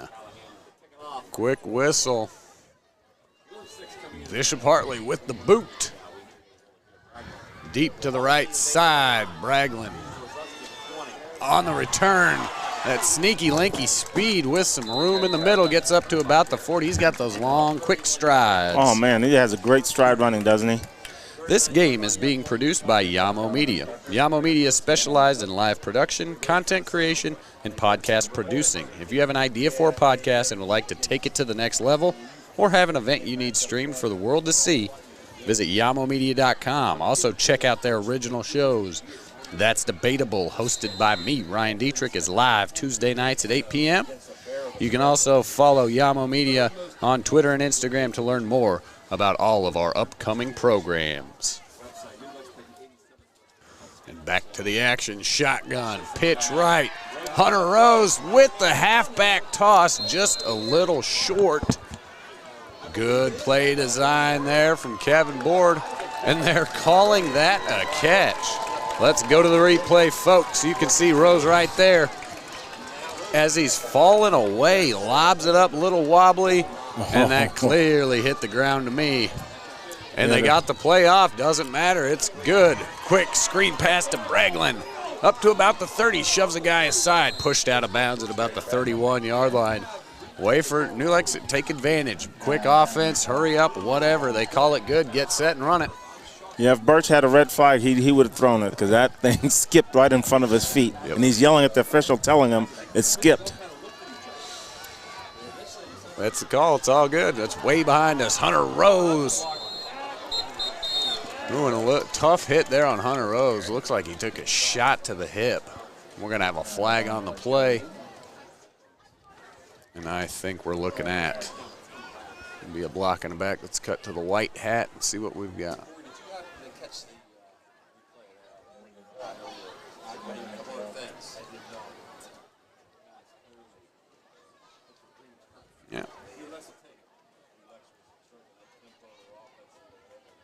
Quick whistle. Bishop Hartley with the boot. Deep to the right side, Braglin. On the return, that sneaky, lanky speed with some room in the middle, gets up to about the 40. He's got those long, quick strides. Oh, man, he has a great stride running, doesn't he? This game is being produced by Yamo Media. Yamo Media specialized in live production, content creation, and podcast producing. If you have an idea for a podcast and would like to take it to the next level, or have an event you need streamed for the world to see, visit yamomedia.com. Also, check out their original shows. That's Debatable, hosted by me, Ryan Dietrich, is live Tuesday nights at 8 p.m. You can also follow Yamo Media on Twitter and Instagram to learn more about all of our upcoming programs. And back to the action. Shotgun, pitch right. Hunter Rose with the halfback toss, just a little short. Good play design there from Kevin Board, and they're calling that a catch. Let's go to the replay, folks. You can see Rose right there. As he's falling away, lobs it up a little wobbly, and that clearly hit the ground to me. And they got the play off. Doesn't matter. It's good. Quick screen pass to Braglin. Up to about the 30. Shoves a guy aside. Pushed out of bounds at about the 31-yard line. Way for New Lexington. Take advantage. Quick offense. Hurry up. Whatever. They call it good. Get set and run it. Yeah, if Birch had a red flag, he would have thrown it because that thing skipped right in front of his feet. Yep. And he's yelling at the official telling him it skipped. That's the call. It's all good. That's way behind us. Hunter Rose. Doing a tough hit there on Hunter Rose. Looks like he took a shot to the hip. We're going to have a flag on the play. And I think we're looking at be a block in the back. Let's cut to the white hat and see what we've got. Yeah.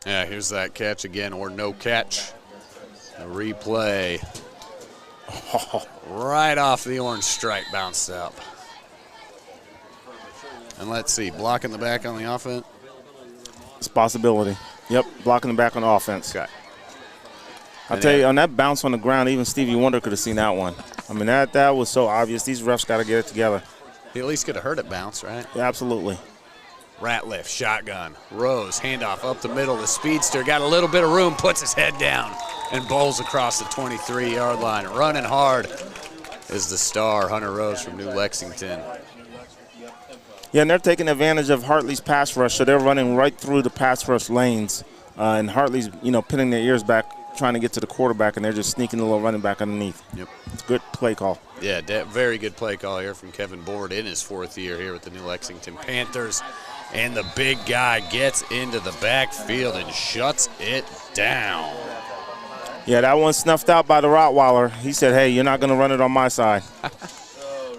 Yeah, here's that catch again, or no catch. A replay. Oh, right off the orange stripe, bounced up. And let's see, blocking the back on the offense. It's a possibility. Yep, blocking the back on the offense. Okay. I'll tell you, on that bounce on the ground, even Stevie Wonder could have seen that one. I mean, that was so obvious. These refs got to get it together. He at least could have heard it bounce, right? Yeah, absolutely. Ratliff, shotgun, Rose, handoff up the middle. The speedster got a little bit of room, puts his head down, and bowls across the 23-yard line. Running hard is the star, Hunter Rose from New Lexington. Yeah, and they're taking advantage of Hartley's pass rush, so they're running right through the pass rush lanes. And Hartley's, pinning their ears back, trying to get to the quarterback, and they're just sneaking a little running back underneath. Yep. It's a good play call. Yeah, very good play call here from Kevin Board in his 4th year here with the New Lexington Panthers. And the big guy gets into the backfield and shuts it down. Yeah, that one snuffed out by the Rottweiler. He said, hey, you're not going to run it on my side.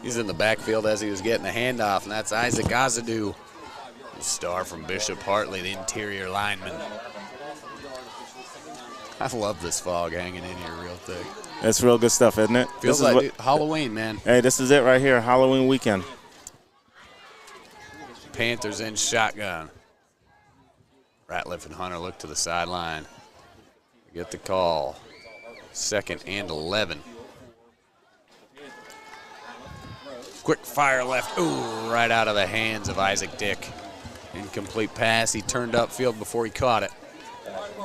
He's in the backfield as he was getting the handoff, and that's Isaac Azadu, the star from Bishop Hartley, the interior lineman. I love this fog hanging in here real thick. It's real good stuff, isn't it? Feels like Halloween, man. Hey, this is it right here, Halloween weekend. Panthers in shotgun. Ratliff and Hunter look to the sideline. Get the call. 2nd and 11. Quick fire left. Ooh, right out of the hands of Isaac Dick. Incomplete pass. He turned upfield before he caught it.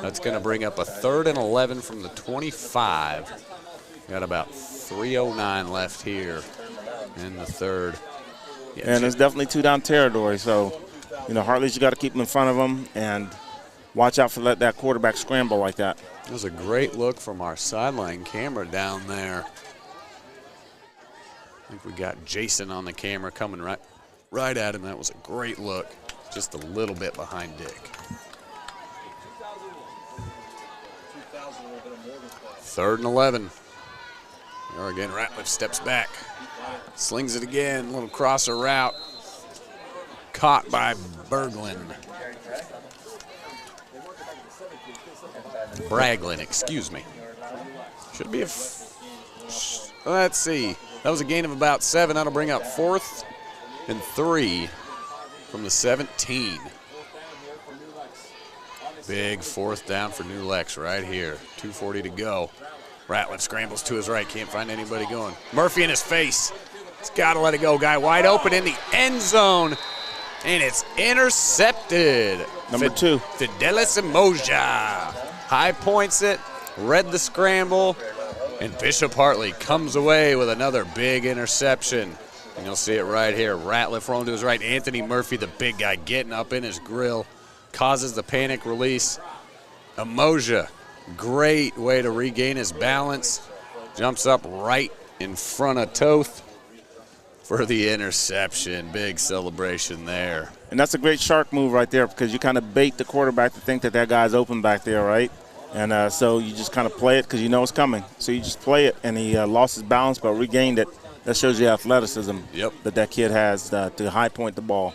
That's going to bring up a 3rd and 11 from the 25. Got about 3:09 left here in the third. Yeah, and it's definitely 2-down territory. So, Hartley's, you got to keep them in front of them and watch out for that quarterback scramble like that. It was a great look from our sideline camera down there. I think we got Jason on the camera coming right at him. That was a great look. Just a little bit behind Dick. 3rd and 11. There again, Ratliff steps back. Slings it again, little crosser route. Caught by Braglin, excuse me. Should be Let's see. That was a gain of about 7. That'll bring up 4th and 3 from the 17. Big 4th down for New Lex right here. 2:40 to go. Ratliff scrambles to his right. Can't find anybody going. Murphy in his face. He's got to let it go. Guy wide open in the end zone. And it's intercepted. Number 2. Fidelis Emoja. High points it. Read the scramble. And Bishop Hartley comes away with another big interception. And you'll see it right here. Ratliff rolling to his right. Anthony Murphy, the big guy, getting up in his grill. Causes the panic release. Emoja, great way to regain his balance. Jumps up right in front of Toth for the interception. Big celebration there. And that's a great shark move right there because you kind of bait the quarterback to think that that guy's open back there, right? And so you just kind of play it because you know it's coming. So you just play it, and he lost his balance but regained it. That shows you athleticism that kid has to high point the ball.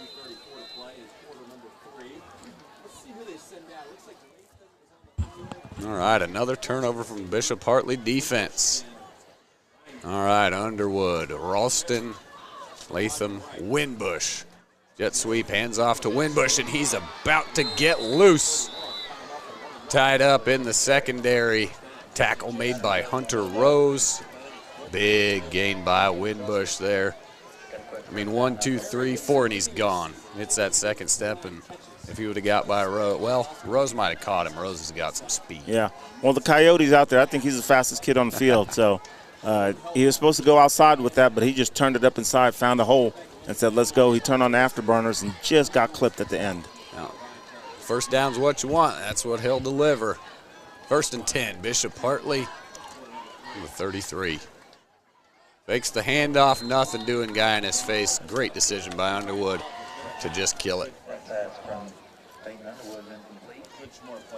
All right, another turnover from Bishop Hartley defense. All right, Underwood, Ralston, Latham, Winbush. Jet sweep, hands off to Winbush, and he's about to get loose. Tied up in the secondary. Tackle made by Hunter Rose. Big gain by Winbush there. I mean, 1, 2, 3, 4, and he's gone. It's that second step, and if he would have got by Rose, well, Rose might have caught him. Rose has got some speed. Yeah. Well, the Coyotes out there, I think he's the fastest kid on the field. So he was supposed to go outside with that, but he just turned it up inside, found a hole, and said, let's go. He turned on the afterburners and just got clipped at the end. Now, first down's what you want. That's what he'll deliver. 1st and 10, Bishop Hartley with 33. Fakes the handoff, nothing doing, guy in his face. Great decision by Underwood to just kill it.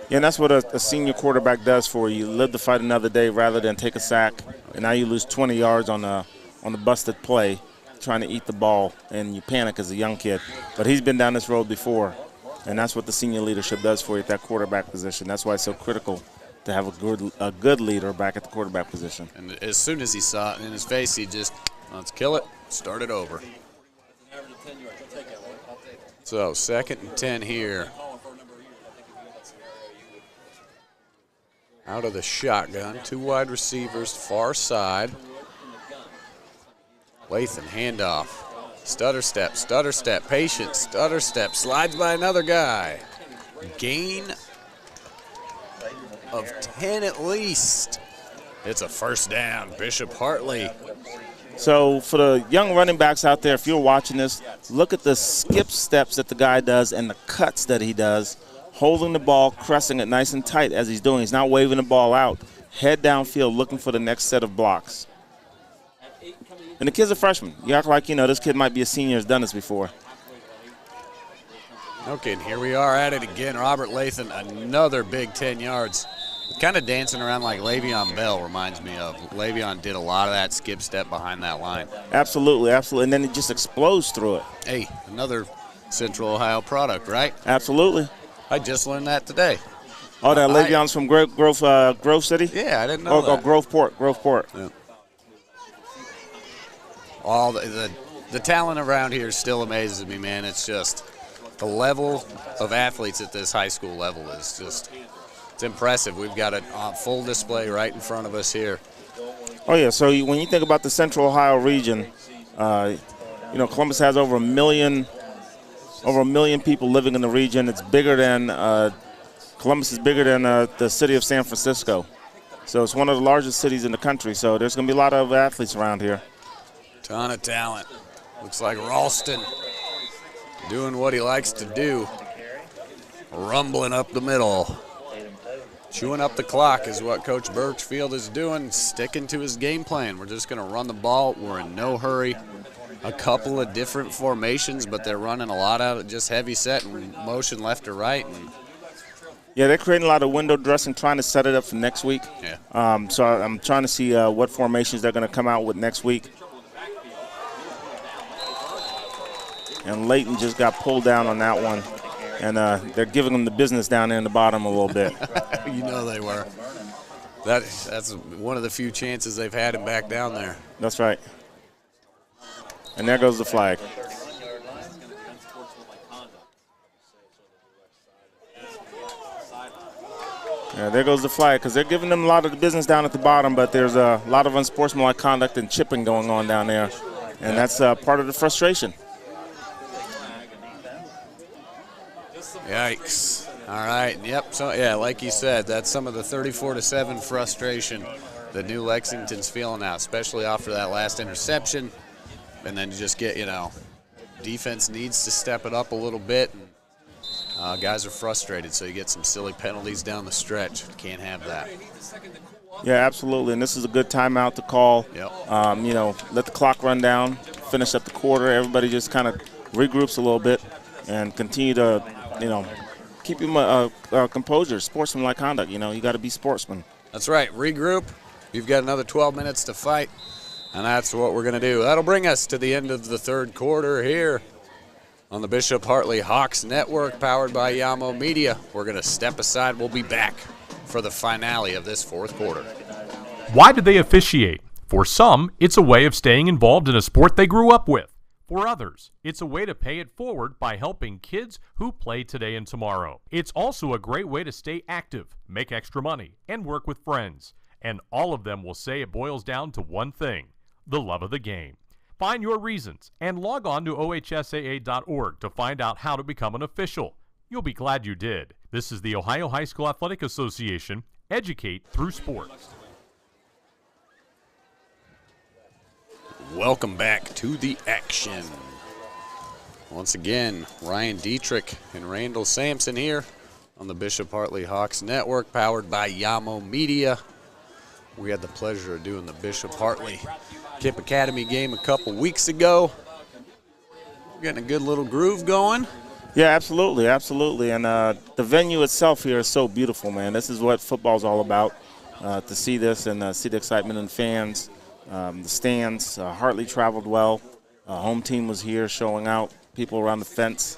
Yeah, and that's what a senior quarterback does for you. You live to fight another day rather than take a sack, and now you lose 20 yards on the busted play trying to eat the ball, and you panic as a young kid. But he's been down this road before, and that's what the senior leadership does for you at that quarterback position. That's why it's so critical to have a good leader back at the quarterback position. And as soon as he saw it in his face, he just, let's kill it, start it over. So 2nd and 10 here. Out of the shotgun, 2 wide receivers, far side. Latham, handoff. Stutter step, patient, stutter step, slides by another guy. Gain of 10 at least. It's a first down, Bishop Hartley. So for the young running backs out there, if you're watching this, look at the skip steps that the guy does and the cuts that he does, holding the ball, pressing it nice and tight as he's doing. He's not waving the ball out. Head downfield looking for the next set of blocks. And the kid's a freshman. You act like, this kid might be a senior, has done this before. Okay, and here we are at it again. Robert Latham, another big 10 yards. Kind of dancing around like Le'Veon Bell reminds me of. Le'Veon did a lot of that skip step behind that line. Absolutely. And then it just explodes through it. Hey, another Central Ohio product, right? Absolutely. I just learned that today. Oh, that Le'Veon's from Grove City? Yeah, I didn't know that. Groveport. Yeah. All the talent around here still amazes me, man. It's just the level of athletes at this high school level is just, it's impressive. We've got a full display right in front of us here. Oh, yeah. So when you think about the Central Ohio region, Columbus has over a million people living in the region. It's bigger than Columbus is bigger than the city of San Francisco. So it's one of the largest cities in the country. So there's going to be a lot of athletes around here. Ton of talent. Looks like Ralston doing what he likes to do. Rumbling up the middle. Chewing up the clock is what Coach Birchfield is doing, sticking to his game plan. We're just going to run the ball. We're in no hurry. A couple of different formations, but they're running a lot out of just heavy set and motion left to right. Yeah, they're creating a lot of window dressing, trying to set it up for next week. Yeah. So I'm trying to see what formations they're going to come out with next week. And Layton just got pulled down on that one. And they're giving him the business down there in the bottom a little bit. You know they were. That's one of the few chances they've had him back down there. That's right. And there goes the flag. Yeah, there goes the flag, because they're giving them a lot of the business down at the bottom, but there's a lot of unsportsmanlike conduct and chipping going on down there, and that's part of the frustration. Yikes. All right. Yep. So, yeah, like you said, that's some of the 34-7 frustration that New Lexington's feeling now, especially after that last interception. And then you just get, defense needs to step it up a little bit. And, guys are frustrated, so you get some silly penalties down the stretch. Can't have that. Yeah, absolutely. And this is a good timeout to call. Yep. Let the clock run down, finish up the quarter. Everybody just kind of regroups a little bit and continue to, keep your composure, sportsmanlike conduct. You got to be sportsman. That's right. Regroup. You've got another 12 minutes to fight, and that's what we're going to do. That'll bring us to the end of the third quarter here on the Bishop Hartley Hawks Network, powered by Yamo Media. We're going to step aside. We'll be back for the finale of this fourth quarter. Why do they officiate? For some, it's a way of staying involved in a sport they grew up with. For others, it's a way to pay it forward by helping kids who play today and tomorrow. It's also a great way to stay active, make extra money, and work with friends. And all of them will say it boils down to one thing: the love of the game. Find your reasons and log on to ohsaa.org to find out how to become an official. You'll be glad you did. This is the Ohio High School Athletic Association. Educate through sport. Welcome back to the action. Once again, Ryan Dietrich and Randall Sampson here on the Bishop Hartley Hawks Network, powered by Yamo Media. We had the pleasure of doing the Bishop Hartley Kip Academy game a couple weeks ago. Getting a good little groove going. Yeah, absolutely, absolutely. And the venue itself here is so beautiful, man. This is what football's all about, to see this and see the excitement in fans. The stands, Hartley traveled well. Home team was here showing out. People around the fence.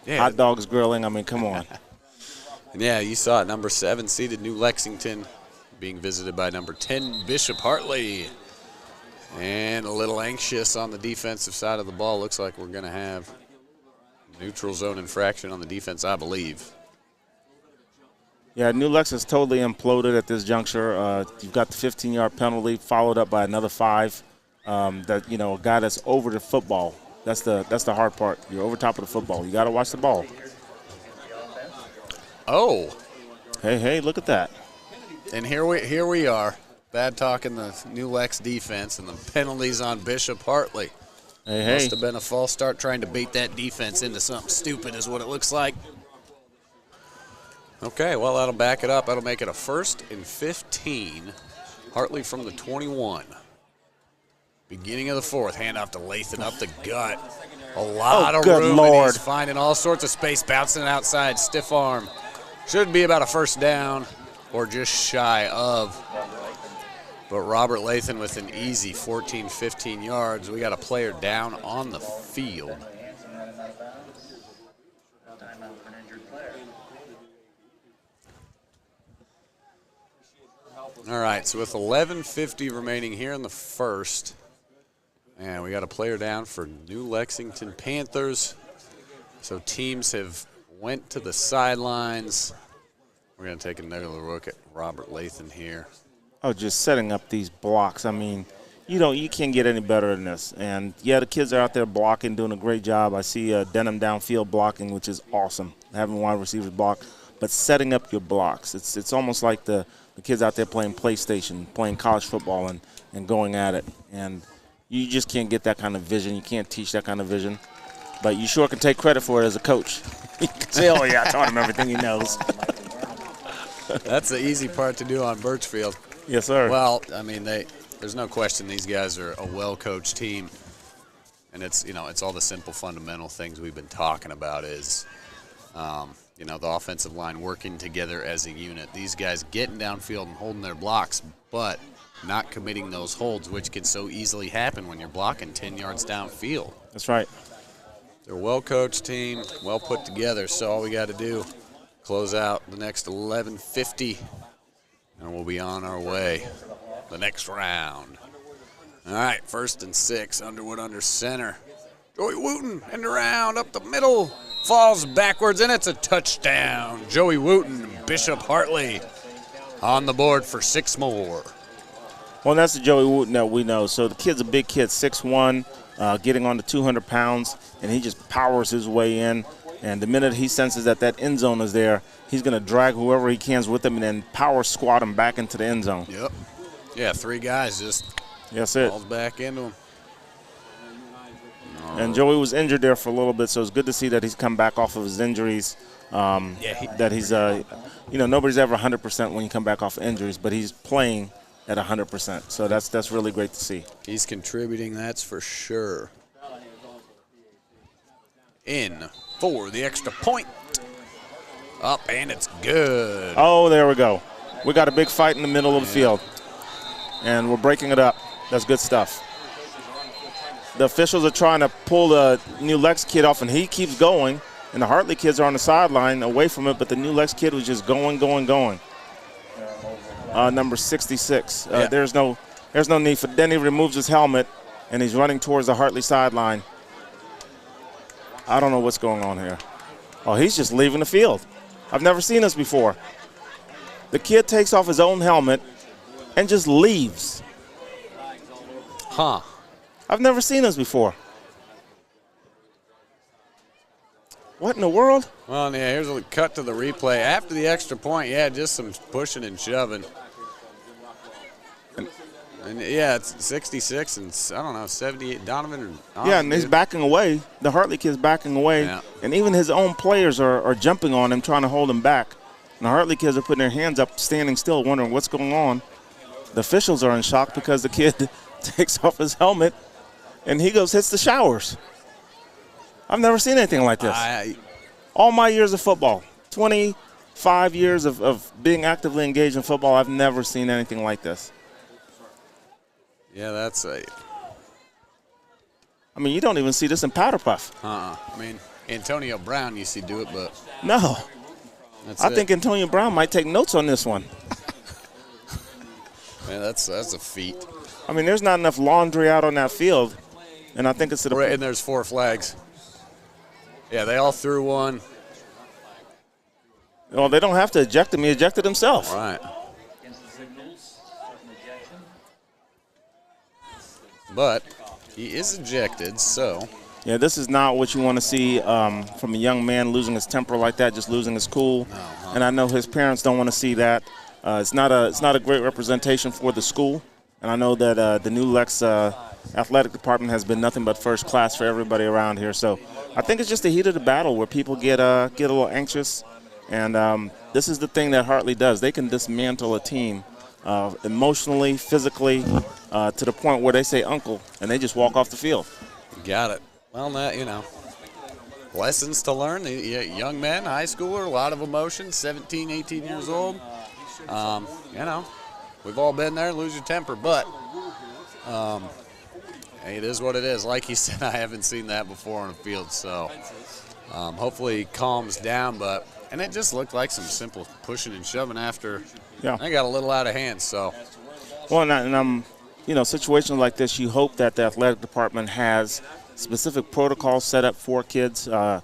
Yeah. Hot dogs grilling. I mean, come on. And yeah, you saw it. Number 7 seeded New Lexington being visited by number 10 Bishop Hartley. And a little anxious on the defensive side of the ball. Looks like we're going to have neutral zone infraction on the defense, I believe. Yeah, New Lex is totally imploded at this juncture. You've got the 15-yard penalty followed up by another 5. A guy that's over the football. That's the hard part. You're over top of the football. You got to watch the ball. Oh. Hey, look at that. And here we are. Bad talking the New Lex defense and the penalties on Bishop Hartley. Hey. Must have been a false start trying to bait that defense into something stupid is what it looks like. Okay, well, that'll back it up. That'll make it a 1st and 15. Hartley from the 21. Beginning of the 4th. Handoff to Lathan up the gut. A lot of room. Lord. And he's finding all sorts of space, bouncing outside. Stiff arm. Should be about a first down or just shy of. But Robert Lathan with an easy 14, 15 yards. We got a player down on the field. All right, so with 11:50 remaining here in the first, and we got a player down for New Lexington Panthers. So teams have went to the sidelines. We're going to take another look at Robert Lathan here. Oh, just setting up these blocks. I mean, you can't get any better than this. And, yeah, the kids are out there blocking, doing a great job. I see Denham downfield blocking, which is awesome, having wide receivers block. But setting up your blocks, it's almost like the kids out there playing PlayStation, playing college football and going at it. And you just can't get that kind of vision. You can't teach that kind of vision. But you sure can take credit for it as a coach. You can say, oh, yeah, I taught him everything he knows. That's the easy part to do on Birchfield. Yes, sir. Well, I mean, there's no question these guys are a well-coached team. And it's all the simple fundamental things we've been talking about is, the offensive line working together as a unit. These guys getting downfield and holding their blocks, but not committing those holds, which can so easily happen when you're blocking 10 yards downfield. That's right. They're a well-coached team, well put together, so all we got to do, close out the next 11:50 And we'll be on our way the next round. All right, 1st and 6, Underwood under center. Joey Wooten end around up the middle, falls backwards, and it's a touchdown. Joey Wooten, Bishop Hartley on the board for 6 more. Well, that's the Joey Wooten that we know. So the kid's a big kid, 6'1", getting on to 200 pounds, and he just powers his way in. And the minute he senses that end zone is there, he's going to drag whoever he can with him and then power squat him back into the end zone. Yep. Yeah, 3 guys just falls back into him. And Joey was injured there for a little bit, so it's good to see that he's come back off of his injuries. That he's, nobody's ever 100% when you come back off injuries, but he's playing at 100%. So that's really great to see. He's contributing, that's for sure. In for the extra point. Up, and it's good. Oh, there we go. We got a big fight in the middle of the field, and we're breaking it up. That's good stuff. The officials are trying to pull the New Lex kid off, and he keeps going. And the Hartley kids are on the sideline away from it, but the New Lex kid was just going. Number 66. There's no need for. Then he removes his helmet, and he's running towards the Hartley sideline. I don't know what's going on here. Oh, he's just leaving the field. I've never seen this before. The kid takes off his own helmet and just leaves. Huh. I've never seen this before. What in the world? Well, yeah, here's a cut to the replay. After the extra point, just some pushing and shoving. And it's 66 and, 78. Donovan. And he's backing away. The Hartley kid's backing away. Yeah. And even his own players are jumping on him, trying to hold him back. And the Hartley kids are putting their hands up, standing still, wondering what's going on. The officials are in shock because the kid takes off his helmet and he hits the showers. I've never seen anything like this. All my years of football, 25 years of being actively engaged in football, I've never seen anything like this. Yeah, that's you don't even see this in Powder Puff. Antonio Brown used to do it, but no. I think Antonio Brown might take notes on this one. Man, that's a feat. There's not enough laundry out on that field, and I think it's and there's 4 flags. Yeah, they all threw one. Well, they don't have to eject him. He ejected himself. Right. But he is ejected, so. Yeah, this is not what you want to see from a young man losing his temper like that, just losing his cool. And I know his parents don't want to see that. It's not a great representation for the school. And I know that the New Lex athletic department has been nothing but first class for everybody around here. So I think it's just the heat of the battle where people get a little anxious. And this is the thing that Hartley does. They can dismantle a team emotionally, physically, to the point where they say uncle, and they just walk off the field. Got it. Well, lessons to learn. Young men, high schooler, a lot of emotion, 17, 18 years old. We've all been there, lose your temper, but it is what it is. Like he said, I haven't seen that before on the field, so hopefully he calms down. And it just looked like some simple pushing and shoving after. Yeah. I got a little out of hand, so. Well, situations like this, you hope that the athletic department has specific protocols set up for kids. I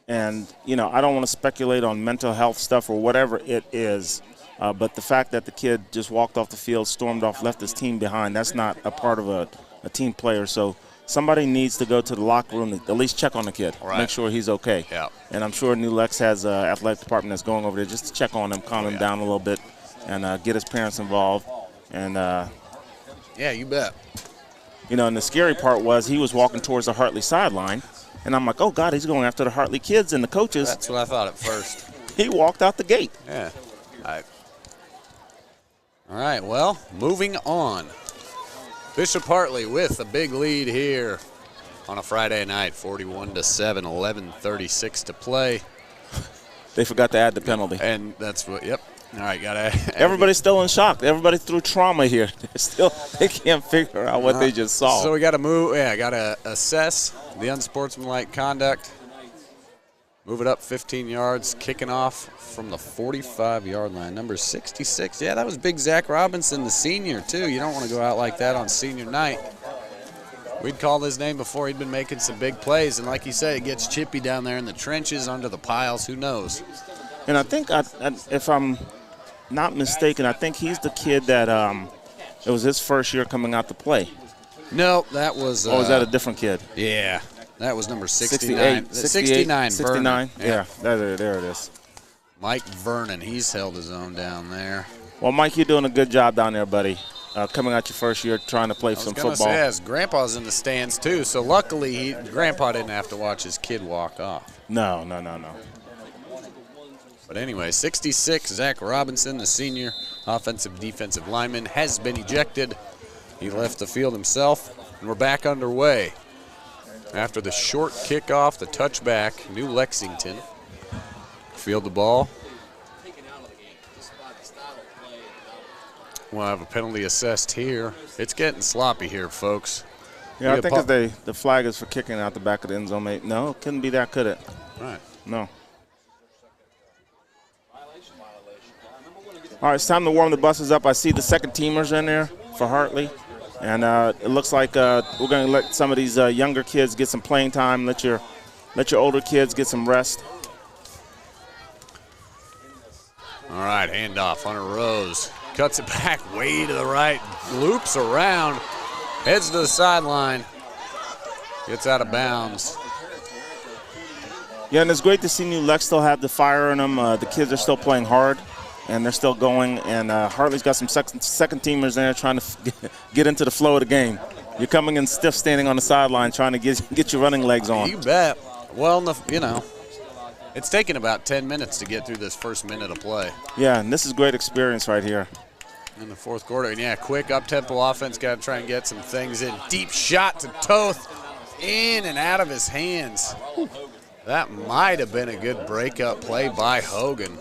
don't want to speculate on mental health stuff or whatever it is. But the fact that the kid just walked off the field, stormed off, left his team behind, that's not a part of a team player. So somebody needs to go to the locker room to at least check on the kid, make sure he's okay. Yeah. And I'm sure New Lex has an athletic department that's going over there just to check on him, calm him down a little bit, and get his parents involved. And yeah, you bet. And the scary part was he was walking towards the Hartley sideline, and I'm like, oh, God, he's going after the Hartley kids and the coaches. That's what I thought at first. He walked out the gate. Yeah. All right, well, moving on. Bishop Hartley with a big lead here on a Friday night, 41-7, 11:36 to play. They forgot to add the penalty. And that's what, yep. All right, everybody's still in shock. Everybody's through trauma here. They can't figure out what they just saw. So we got to move. Yeah, got to assess the unsportsmanlike conduct. Move it up 15 yards, kicking off from the 45-yard line. Number 66. Yeah, that was big Zach Robinson, the senior, too. You don't want to go out like that on senior night. We'd called his name before. He'd been making some big plays. And like you said, it gets chippy down there in the trenches, under the piles. Who knows? And I think, if I'm not mistaken, I think he's the kid that it was his first year coming out to play. No, that was. Or was that a different kid? Yeah, that was number 69. 69. 69. Yeah, there it is. Mike Vernon, he's held his own down there. Well, Mike, you're doing a good job down there, buddy. Coming out your first year, trying to play some football. Say, his grandpa's in the stands too, so luckily Grandpa didn't have to watch his kid walk off. No. But anyway, 66, Zach Robinson, the senior offensive defensive lineman, has been ejected. He left the field himself, and we're back underway. After the short kickoff, the touchback, New Lexington field the ball. We'll have a penalty assessed here. It's getting sloppy here, folks. Yeah, I think the flag is for kicking out the back of the end zone, mate. No, it couldn't be that, could it? Right. No. All right, it's time to warm the buses up. I see the second teamers in there for Hartley. And it looks like we're going to let some of these younger kids get some playing time, let your older kids get some rest. All right, handoff. Hunter Rose cuts it back way to the right, loops around, heads to the sideline, gets out of bounds. Yeah, and it's great to see New Lex still have the fire in them. The kids are still playing hard, and they're still going. And Hartley's got some second teamers there trying to get into the flow of the game. You're coming in stiff, standing on the sideline, trying to get your running legs on. You bet. Well, you know, it's taken about 10 minutes to get through this first minute of play. Yeah, and this is great experience right here. In the fourth quarter, and yeah, quick up-tempo offense, got to try and get some things in. Deep shot to Toth, in and out of his hands. That might have been a good breakup play by Hogan.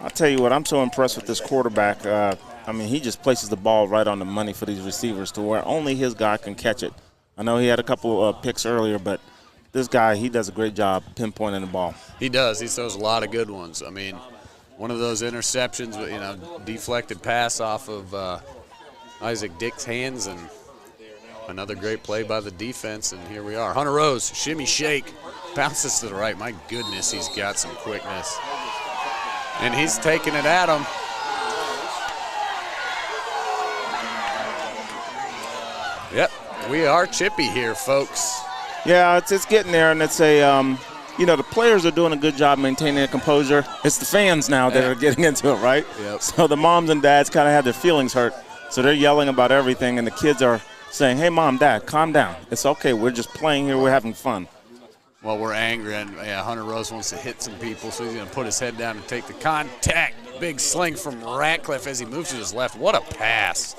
I'll tell you what, I'm so impressed with this quarterback. I mean, he just places the ball right on the money for these receivers to where only his guy can catch it. I know he had a couple of picks earlier, but this guy, he does a great job pinpointing the ball. He does. He throws a lot of good ones. I mean, one of those interceptions, you know, deflected pass off of Isaac Dick's hands, and another great play by the defense, and here we are. Hunter Rose, shimmy shake, bounces to the right. My goodness, he's got some quickness. And he's taking it at him. Yep, we are chippy here, folks. Yeah, it's getting there, and it's a you know, the players are doing a good job maintaining their composure. It's the fans now that are getting into it, right? Yep. So the moms and dads kind of have their feelings hurt, so they're yelling about everything, and the kids are saying, hey, Mom, Dad, calm down. It's okay. We're just playing here. We're having fun. Well, we're angry, and yeah, Hunter Rose wants to hit some people, so he's going to put his head down and take the contact. Big sling from Ratcliffe as he moves to his left. What a pass.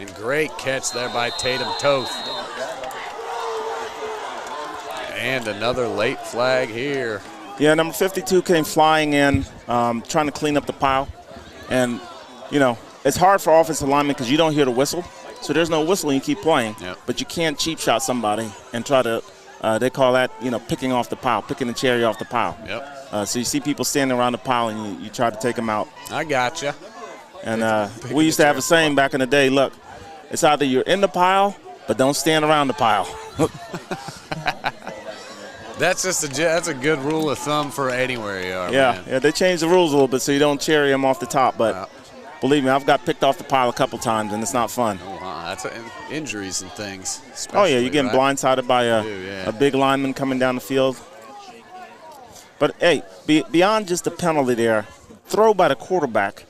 And great catch there by Tatum Toth. And another late flag here. Yeah, number 52 came flying in, trying to clean up the pile. And, you know, it's hard for offensive linemen because you don't hear the whistle. So there's no whistle and you keep playing. Yep. But you can't cheap shot somebody and try to, they call that, you know, picking off the pile, picking the cherry off the pile. Yep. So you see people standing around the pile and you try to take them out. I gotcha. And we used to have a saying back in the day, look, it's either you're in the pile, but don't stand around the pile. That's a good rule of thumb for anywhere you are. Yeah, man. yeah, they changed the rules a little bit so you don't cherry them off the top. But believe me, I've got picked off the pile a couple times, and it's not fun. Oh, wow. That's injuries and things. Oh, yeah, you're getting blindsided by yeah. a big lineman coming down the field. But, hey, beyond just the penalty there, throw by the quarterback,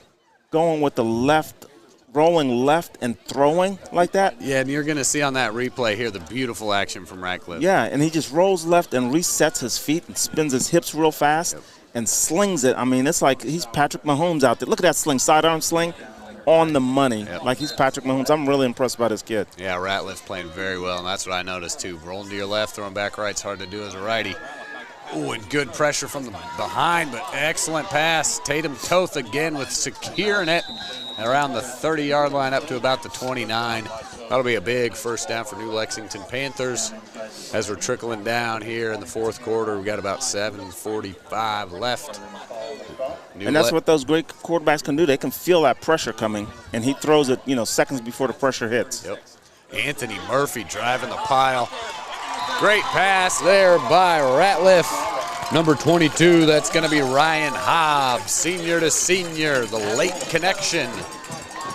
going with the left, rolling left and throwing like that. Yeah, and you're going to see on that replay here the beautiful action from Ratcliffe. Yeah, and he just rolls left and resets his feet and spins his hips real fast and slings it. I mean, it's like he's Patrick Mahomes out there. Look at that sling, sidearm sling on the money. Like he's Patrick Mahomes. I'm really impressed by this kid. Yeah, Ratcliffe playing very well, and that's what I noticed too. Rolling to your left, throwing back right's hard to do as a righty. Ooh, and good pressure from the behind, but excellent pass. Tatum Toth again with securing it around the 30-yard line up to about the 29. That'll be a big first down for New Lexington Panthers. As we're trickling down here in the fourth quarter, we've got about 7:45 left. And that's what those great quarterbacks can do. They can feel that pressure coming, and he throws it, seconds before the pressure hits. Yep. Anthony Murphy driving the pile. Great pass there by Ratliff. Number 22, that's going to be Ryan Hobbs, senior to senior, the late connection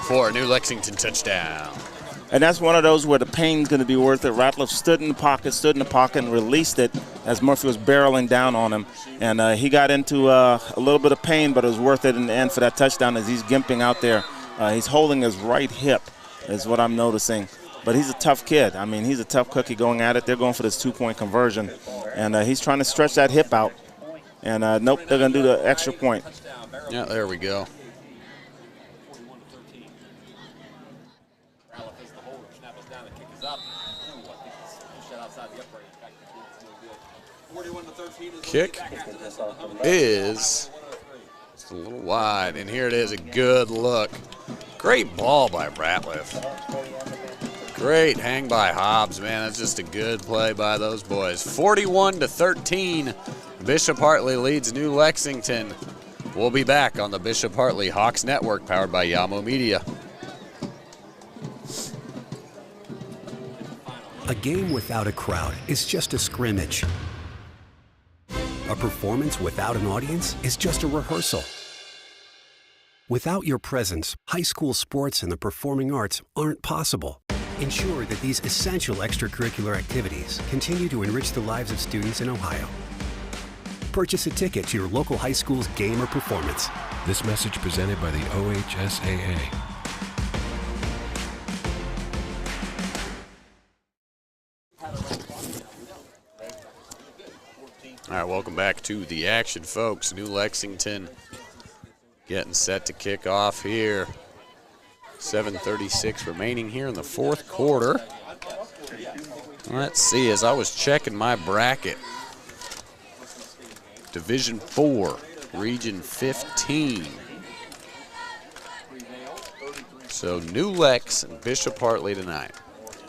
for a New Lexington touchdown. And that's one of those where the pain's going to be worth it. Ratliff stood in the pocket, and released it as Murphy was barreling down on him. And he got into a little bit of pain, but it was worth it in the end for that touchdown as he's gimping out there. He's holding his right hip is what I'm noticing. But he's a tough kid. I mean, he's a tough cookie going at it. They're going for this 2-point conversion. And he's trying to stretch that hip out. And nope, they're going to do the extra point. Yeah, there we go. Kick is just a little wide, and here it is, a good look. Great ball by Ratliff. Great hang by Hobbs, man. That's just a good play by those boys. 41-13, Bishop Hartley leads New Lexington. We'll be back on the Bishop Hartley Hawks Network, powered by Yamo Media. A game without a crowd is just a scrimmage. A performance without an audience is just a rehearsal. Without your presence, high school sports and the performing arts aren't possible. Ensure that these essential extracurricular activities continue to enrich the lives of students in Ohio. Purchase a ticket to your local high school's game or performance. This message presented by the OHSAA. All right, welcome back to the action, folks. New Lexington getting set to kick off here. 7:36 remaining here in the fourth quarter. Let's see, as I was checking my bracket, Division 4, Region 15. So New Lex and Bishop Hartley tonight.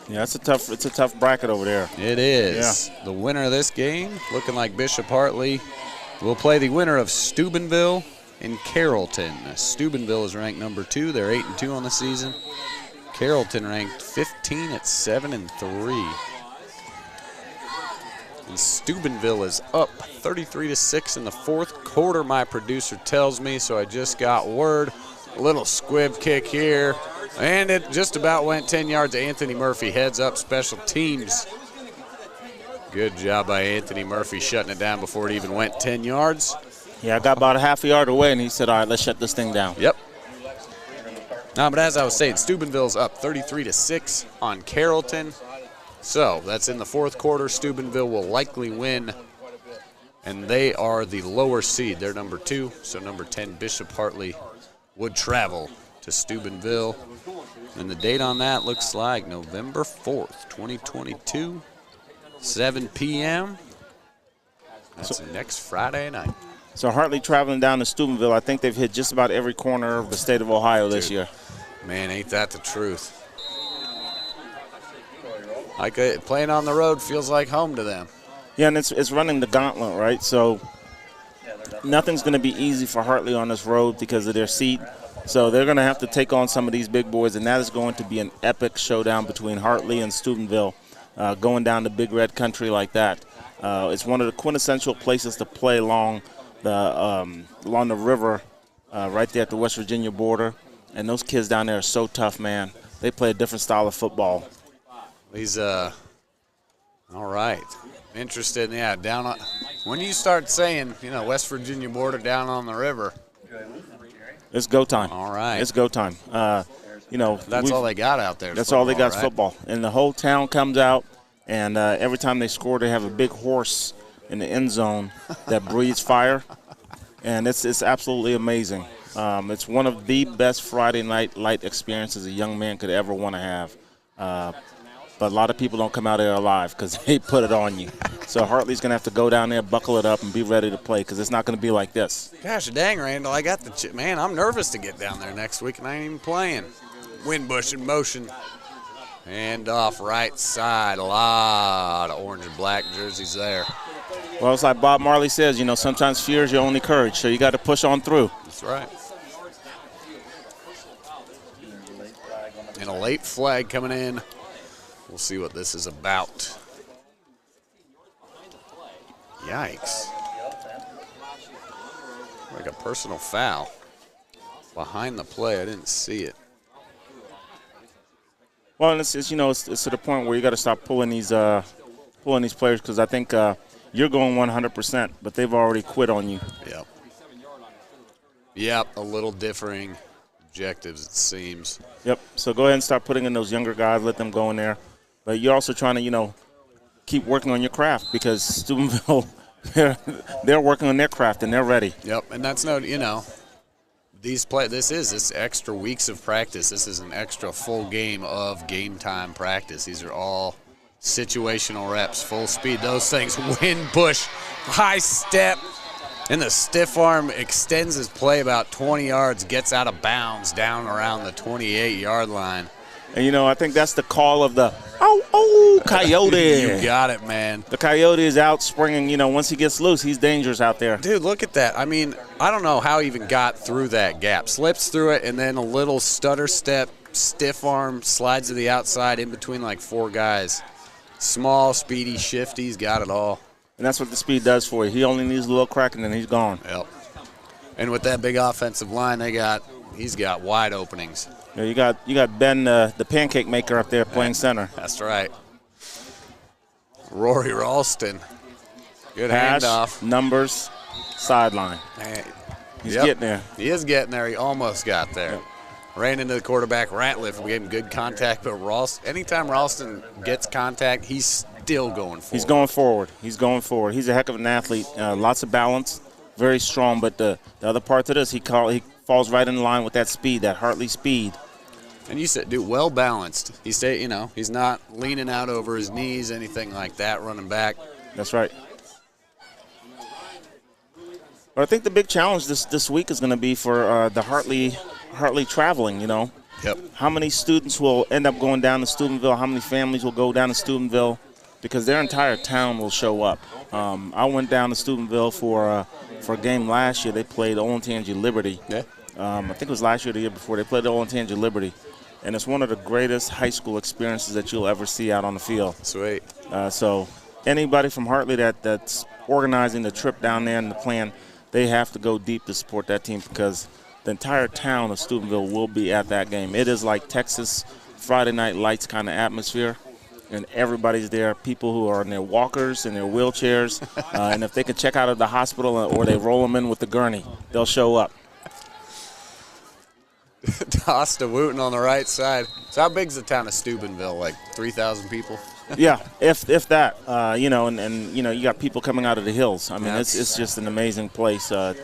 Yeah, it's a tough bracket over there. It is. Yeah. The winner of this game, looking like Bishop Hartley, will play the winner of Steubenville and Carrollton. Steubenville is ranked number 2. They're 8-2 on the season. Carrollton ranked 15 at 7-3. And Steubenville is up 33-6 in the fourth quarter, my producer tells me, so I just got word. A little squib kick here. And it just about went 10 yards. Anthony Murphy heads up special teams. Good job by Anthony Murphy shutting it down before it even went 10 yards. Yeah, I got about a half a yard away, and he said, all right, let's shut this thing down. Yep. No, but as I was saying, Steubenville's up 33-6 on Carrollton. So that's in the fourth quarter. Steubenville will likely win, and they are the lower seed. They're number 2, so number 10, Bishop Hartley, would travel to Steubenville. And the date on that looks like November 4th, 2022, 7 p.m. That's next Friday night. So Hartley traveling down to Steubenville, I think they've hit just about every corner of the state of Ohio this year. Man, ain't that the truth. Like playing on the road feels like home to them. Yeah, and it's running the gauntlet, right? So nothing's going to be easy for Hartley on this road because of their seat. So they're going to have to take on some of these big boys, and that is going to be an epic showdown between Hartley and Steubenville, going down to Big Red Country like that. It's one of the quintessential places to play along the river right there at the West Virginia border. And those kids down there are so tough, man. They play a different style of football. He's all right. Interested, yeah, down on, when you start saying, West Virginia border down on the river. It's go time. All right. It's go time. That's all they got out there. That's all they got is football. And the whole town comes out, and every time they score, they have a big horse in the end zone that breathes fire. And it's absolutely amazing. It's one of the best Friday night light experiences a young man could ever want to have. But a lot of people don't come out there alive because they put it on you. So Hartley's going to have to go down there, buckle it up, and be ready to play because it's not going to be like this. Gosh dang, Randall, I got the man, I'm nervous to get down there next week, and I ain't even playing. Windbush in motion. Hand off right side. A lot of orange and black jerseys there. Well, it's like Bob Marley says, you know, sometimes fear is your only courage, so you got to push on through. That's right. And a late flag coming in. We'll see what this is about. Yikes. Like a personal foul. Behind the play, I didn't see it. Well, and it's you know, it's to the point where you got to stop pulling these players, because I think you're going 100%, but they've already quit on you. Yep. Yep, a little differing objectives, it seems. Yep, so go ahead and start putting in those younger guys, let them go in there. But you're also trying to, you know, keep working on your craft, because Steubenville, they're working on their craft and they're ready. Yep, and that's no, you know, this extra weeks of practice. This is an extra full game of game time practice. These are all situational reps, full speed. Those things, wind push, high step, and the stiff arm extends his play about 20 yards, gets out of bounds down around the 28-yard line. And, you know, I think that's the call of the, coyote. You got it, man. The coyote is out springing. You know, once he gets loose, he's dangerous out there. Dude, look at that. I mean, I don't know how he even got through that gap. Slips through it, and then a little stutter step, stiff arm, slides to the outside in between like four guys. Small, speedy, shifty. He's got it all. And that's what the speed does for you. He only needs a little crack, and then he's gone. Yep. And with that big offensive line, he's got wide openings. Yeah, you got Ben, the pancake maker, up there playing center. That's right. Rory Ralston. Good Pass, handoff. Numbers, sideline. He's getting there. He is getting there. He almost got there. Yep. Ran into the quarterback, Ratliff. We gave him good contact, but anytime Ralston gets contact, he's still going forward. He's going forward. He's a heck of an athlete. Lots of balance, very strong. But the other part to this, he falls right in line with that speed, that Hartley speed. And you said, dude, well balanced. He's not leaning out over his knees, anything like that, running back. That's right. But I think the big challenge this week is going to be for the Hartley traveling, you know. Yep. How many students will end up going down to Steubenville? How many families will go down to Steubenville? Because their entire town will show up. I went down to Steubenville for a game last year. They played Olentangy Liberty. Yeah. I think it was last year or the year before. They played Olentangy Liberty. And it's one of the greatest high school experiences that you'll ever see out on the field. Sweet. So anybody from Hartley that's organizing the trip down there and the plan, they have to go deep to support that team, because the entire town of Steubenville will be at that game. It is like Texas Friday Night Lights kind of atmosphere, and everybody's there, people who are in their walkers and their wheelchairs, and if they can check out of the hospital or they roll them in with the gurney, they'll show up. Toss to Wooten on the right side. So how big's the town of Steubenville? Like 3,000 people? Yeah, if that. You know, and you know, you got people coming out of the hills. I mean, it's just an amazing place to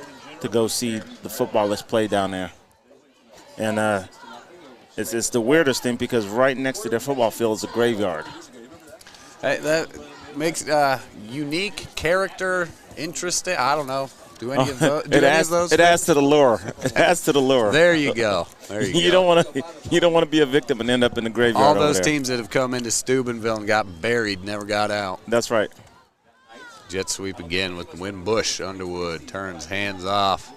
go see the football that's played down there. And it's the weirdest thing, because right next to their football field is a graveyard. Hey, that makes unique character, interesting. I don't know. Do any of those? It adds to the lure. It adds to the lure. There you go. You don't want to be a victim and end up in the graveyard. All those over there. teams that have come into Steubenville and got buried never got out. That's right. Jet sweep again with Winbush. Underwood turns, hands off.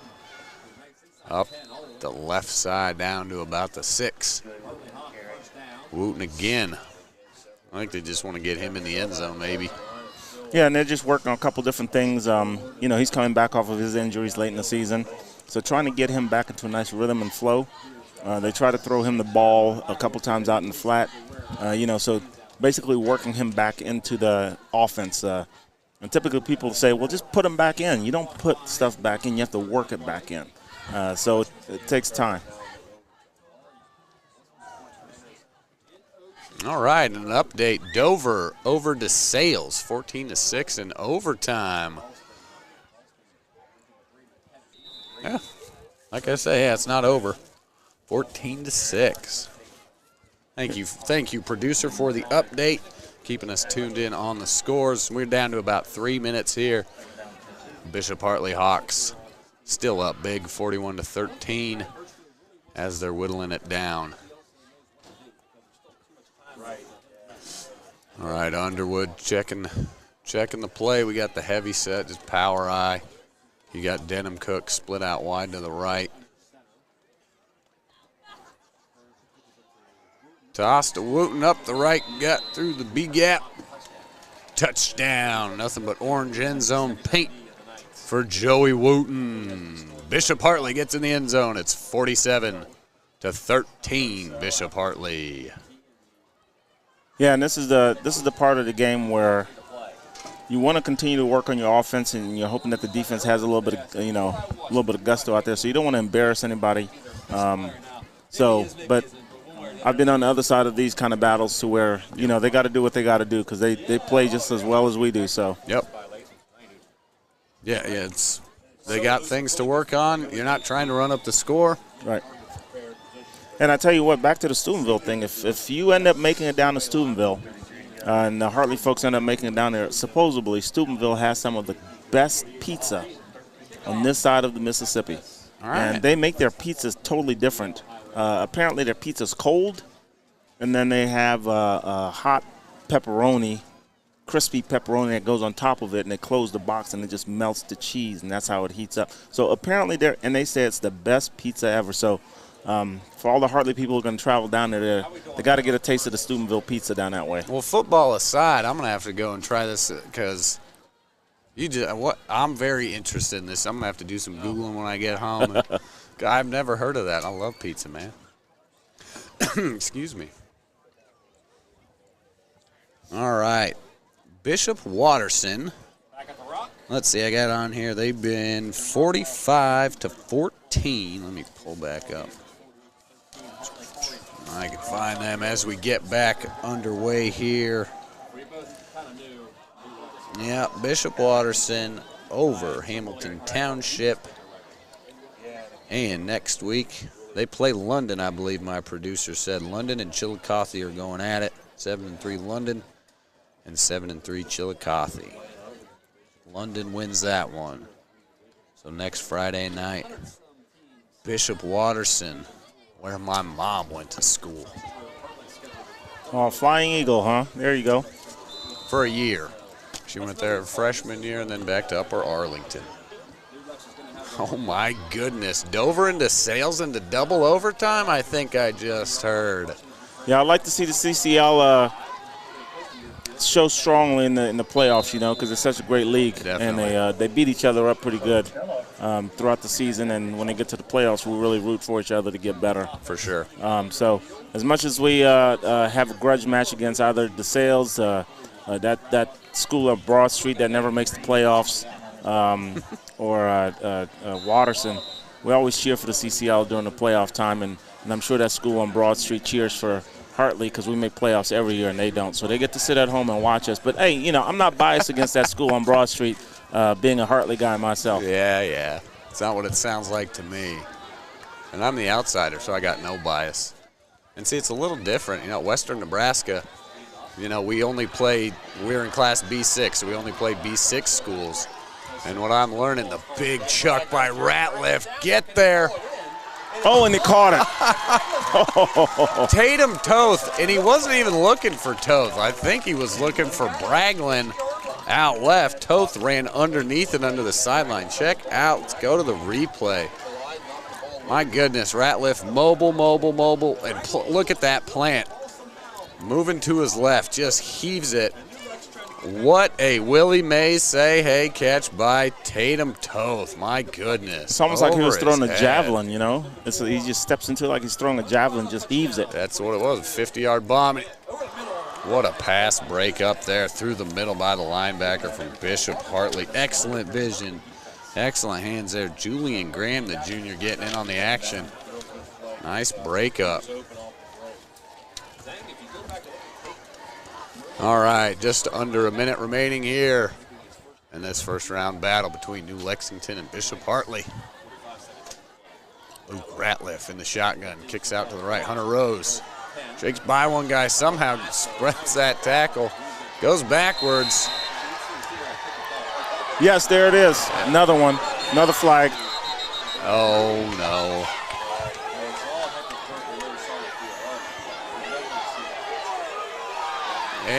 Up the left side down to about the 6. Wooten again. I think they just want to get him in the end zone maybe. Yeah, and they're just working on a couple different things. You know, he's coming back off of his injuries late in the season. So trying to get him back into a nice rhythm and flow. They try to throw him the ball a couple times out in the flat. You know, so basically working him back into the offense. And typically people say, well, just put him back in. You don't put stuff back in. You have to work it back in. So it takes time. All right, an update. Dover over to Sales, 14-6 in overtime. Yeah, like I say, yeah, it's not over. 14-6. Thank you, producer, for the update, keeping us tuned in on the scores. We're down to about 3 minutes here. Bishop Hartley Hawks still up big, 41-13, as they're whittling it down. All right, Underwood checking the play. We got the heavy set, just power eye. You got Denham Cook split out wide to the right. Toss to Wooten up the right gut through the B gap. Touchdown. Nothing but orange end zone paint for Joey Wooten. Bishop Hartley gets in the end zone. It's 47-13, Bishop Hartley. Yeah, and this is the part of the game where you want to continue to work on your offense, and you're hoping that the defense has a little bit of gusto out there. So you don't want to embarrass anybody. But I've been on the other side of these kind of battles to where they got to do what they got to do because they play just as well as we do. So yep. Yeah, they got things to work on. You're not trying to run up the score. Right. And I tell you what, back to the Steubenville thing, if you end up making it down to Steubenville and the Hartley folks end up making it down there, supposedly Steubenville has some of the best pizza on this side of the Mississippi. All right. And they make their pizzas totally different. Apparently their pizza's cold, and then they have a hot pepperoni, crispy pepperoni that goes on top of it, and they close the box and it just melts the cheese, and that's how it heats up. So apparently they say it's the best pizza ever. So for all the Hartley people who are going to travel down there, they got to get a taste of the Steubenville pizza down that way. Well, football aside, I'm going to have to go and try this because I'm very interested in this. I'm going to have to do some Googling when I get home. I've never heard of that. I love pizza, man. Excuse me. All right. Bishop Watterson. Let's see, I got on here. They've been 45-14. Let me pull back up. I can find them as we get back underway here. Yeah, Bishop Watterson over Hamilton Township. And next week, they play London, I believe my producer said. London and Chillicothe are going at it. 7-3 London and 7-3 Chillicothe. London wins that one. So next Friday night, Bishop Watterson, where my mom went to school. Oh, Flying Eagle, huh? There you go. For a year. She went there freshman year and then back to Upper Arlington. Oh, my goodness. Dover into Sales into double overtime, I think I just heard. Yeah, I'd like to see the CCL show strongly in the playoffs, because it's such a great league. Definitely. And they beat each other up pretty good throughout the season. And when they get to the playoffs, we really root for each other to get better. For sure. So as much as we have a grudge match against either the Sales, that school of Broad Street that never makes the playoffs, or Watterson, we always cheer for the CCL during the playoff time, and I'm sure that school on Broad Street cheers for Hartley because we make playoffs every year and they don't. So they get to sit at home and watch us. But, hey, I'm not biased against that school on Broad Street, being a Hartley guy myself. Yeah. It's not what it sounds like to me. And I'm the outsider, so I got no bias. And, see, it's a little different. Western Nebraska, we're in Class B6, so we only play B6 schools. And what I'm learning, the big chuck by Ratliff. Get there. Oh, and he caught it. Tatum Toth, and he wasn't even looking for Toth. I think he was looking for Braglin out left. Toth ran underneath and under the sideline. Check out. Let's go to the replay. My goodness, Ratliff mobile, and look at that plant. Moving to his left, just heaves it. What a Willie Mays say-hey catch by Tatum Toth. My goodness. It's almost like he was throwing a javelin, He just steps into it like he's throwing a javelin, just heaves it. That's what it was, a 50-yard bomb. What a pass break up there through the middle by the linebacker from Bishop Hartley. Excellent vision. Excellent hands there. Julian Graham, the junior, getting in on the action. Nice breakup. All right, just under a minute remaining here in this first round battle between New Lexington and Bishop Hartley. Luke Ratliff in the shotgun, kicks out to the right. Hunter Rose shakes by one guy, somehow spreads that tackle, goes backwards. Yes, there it is. Another one, another flag. Oh, no.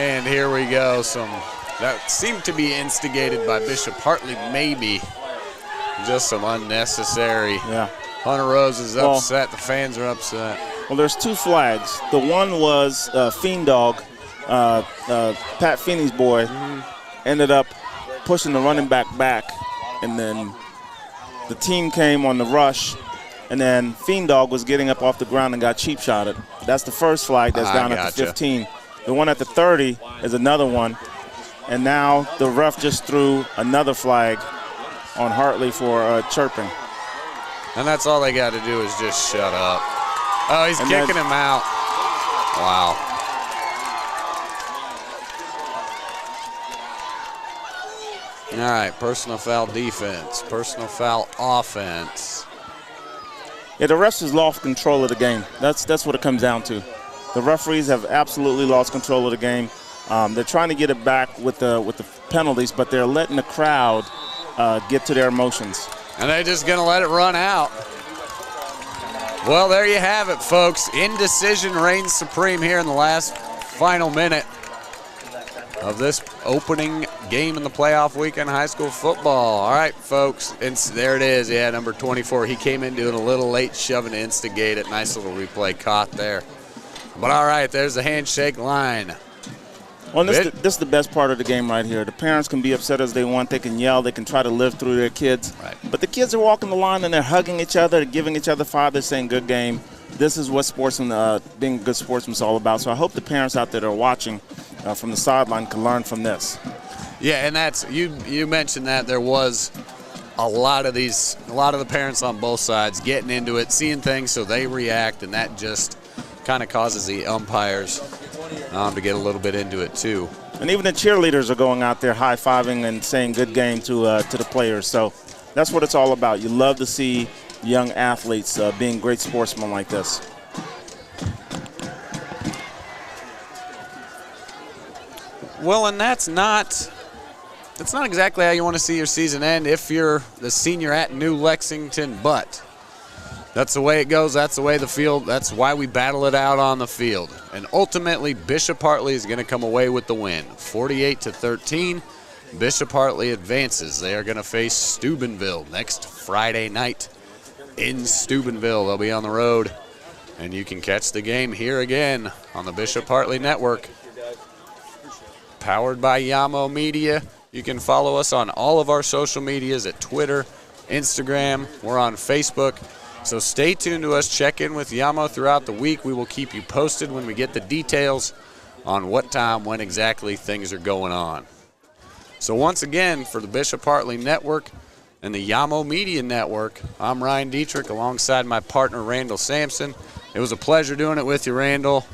And here we go. That seemed to be instigated by Bishop Hartley, maybe. Just some unnecessary. Yeah. Hunter Rose is upset. The fans are upset. Well, there's 2 flags. The one was Fiend Dog, Pat Feeney's boy, ended up pushing the running back, and then the team came on the rush, and then Fiend Dog was getting up off the ground and got cheap shotted. That's the first flag that's down at the 15. The one at the 30 is another one, and now the ref just threw another flag on Hartley for chirping. And that's all they got to do is just shut up. Oh, he's kicking him out. Wow. All right, personal foul defense, personal foul offense. Yeah, the refs has lost control of the game. That's what it comes down to. The referees have absolutely lost control of the game. They're trying to get it back with the penalties, but they're letting the crowd get to their emotions. And they're just going to let it run out. Well, there you have it, folks. Indecision reigns supreme here in the last final minute of this opening game in the playoff weekend high school football. All right, folks, there it is. Yeah, number 24. He came in doing a little late shoving to instigate it. Nice little replay caught there. But all right, there's the handshake line. Well, this is the best part of the game right here. The parents can be upset as they want. They can yell. They can try to live through their kids. Right. But the kids are walking the line, and they're hugging each other, giving each other five. They're saying, good game. This is what being a good sportsman is all about. So I hope the parents out there that are watching from the sideline can learn from this. Yeah, and that's you mentioned that there was a lot of the parents on both sides getting into it, seeing things, so they react, and that just kind of causes the umpires to get a little bit into it too. And even the cheerleaders are going out there high-fiving and saying good game to the players. So that's what it's all about. You love to see young athletes being great sportsmen like this. Well, and that's not exactly how you want to see your season end if you're the senior at New Lexington, but that's the way it goes. That's the way the field, that's why we battle it out on the field. And ultimately, Bishop Hartley is going to come away with the win. 48-13, Bishop Hartley advances. They are going to face Steubenville next Friday night in Steubenville. They'll be on the road, and you can catch the game here again on the Bishop Hartley Network. Powered by Yamo Media. You can follow us on all of our social medias at Twitter, Instagram. We're on Facebook. So stay tuned to us. Check in with Yamo throughout the week. We will keep you posted when we get the details on what time, when exactly things are going on. So once again, for the Bishop Hartley Network and the Yamo Media Network, I'm Ryan Dietrich alongside my partner, Randall Sampson. It was a pleasure doing it with you, Randall.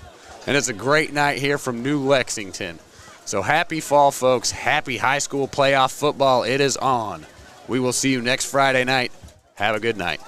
And it's a great night here from New Lexington. So happy fall, folks. Happy high school playoff football. It is on. We will see you next Friday night. Have a good night.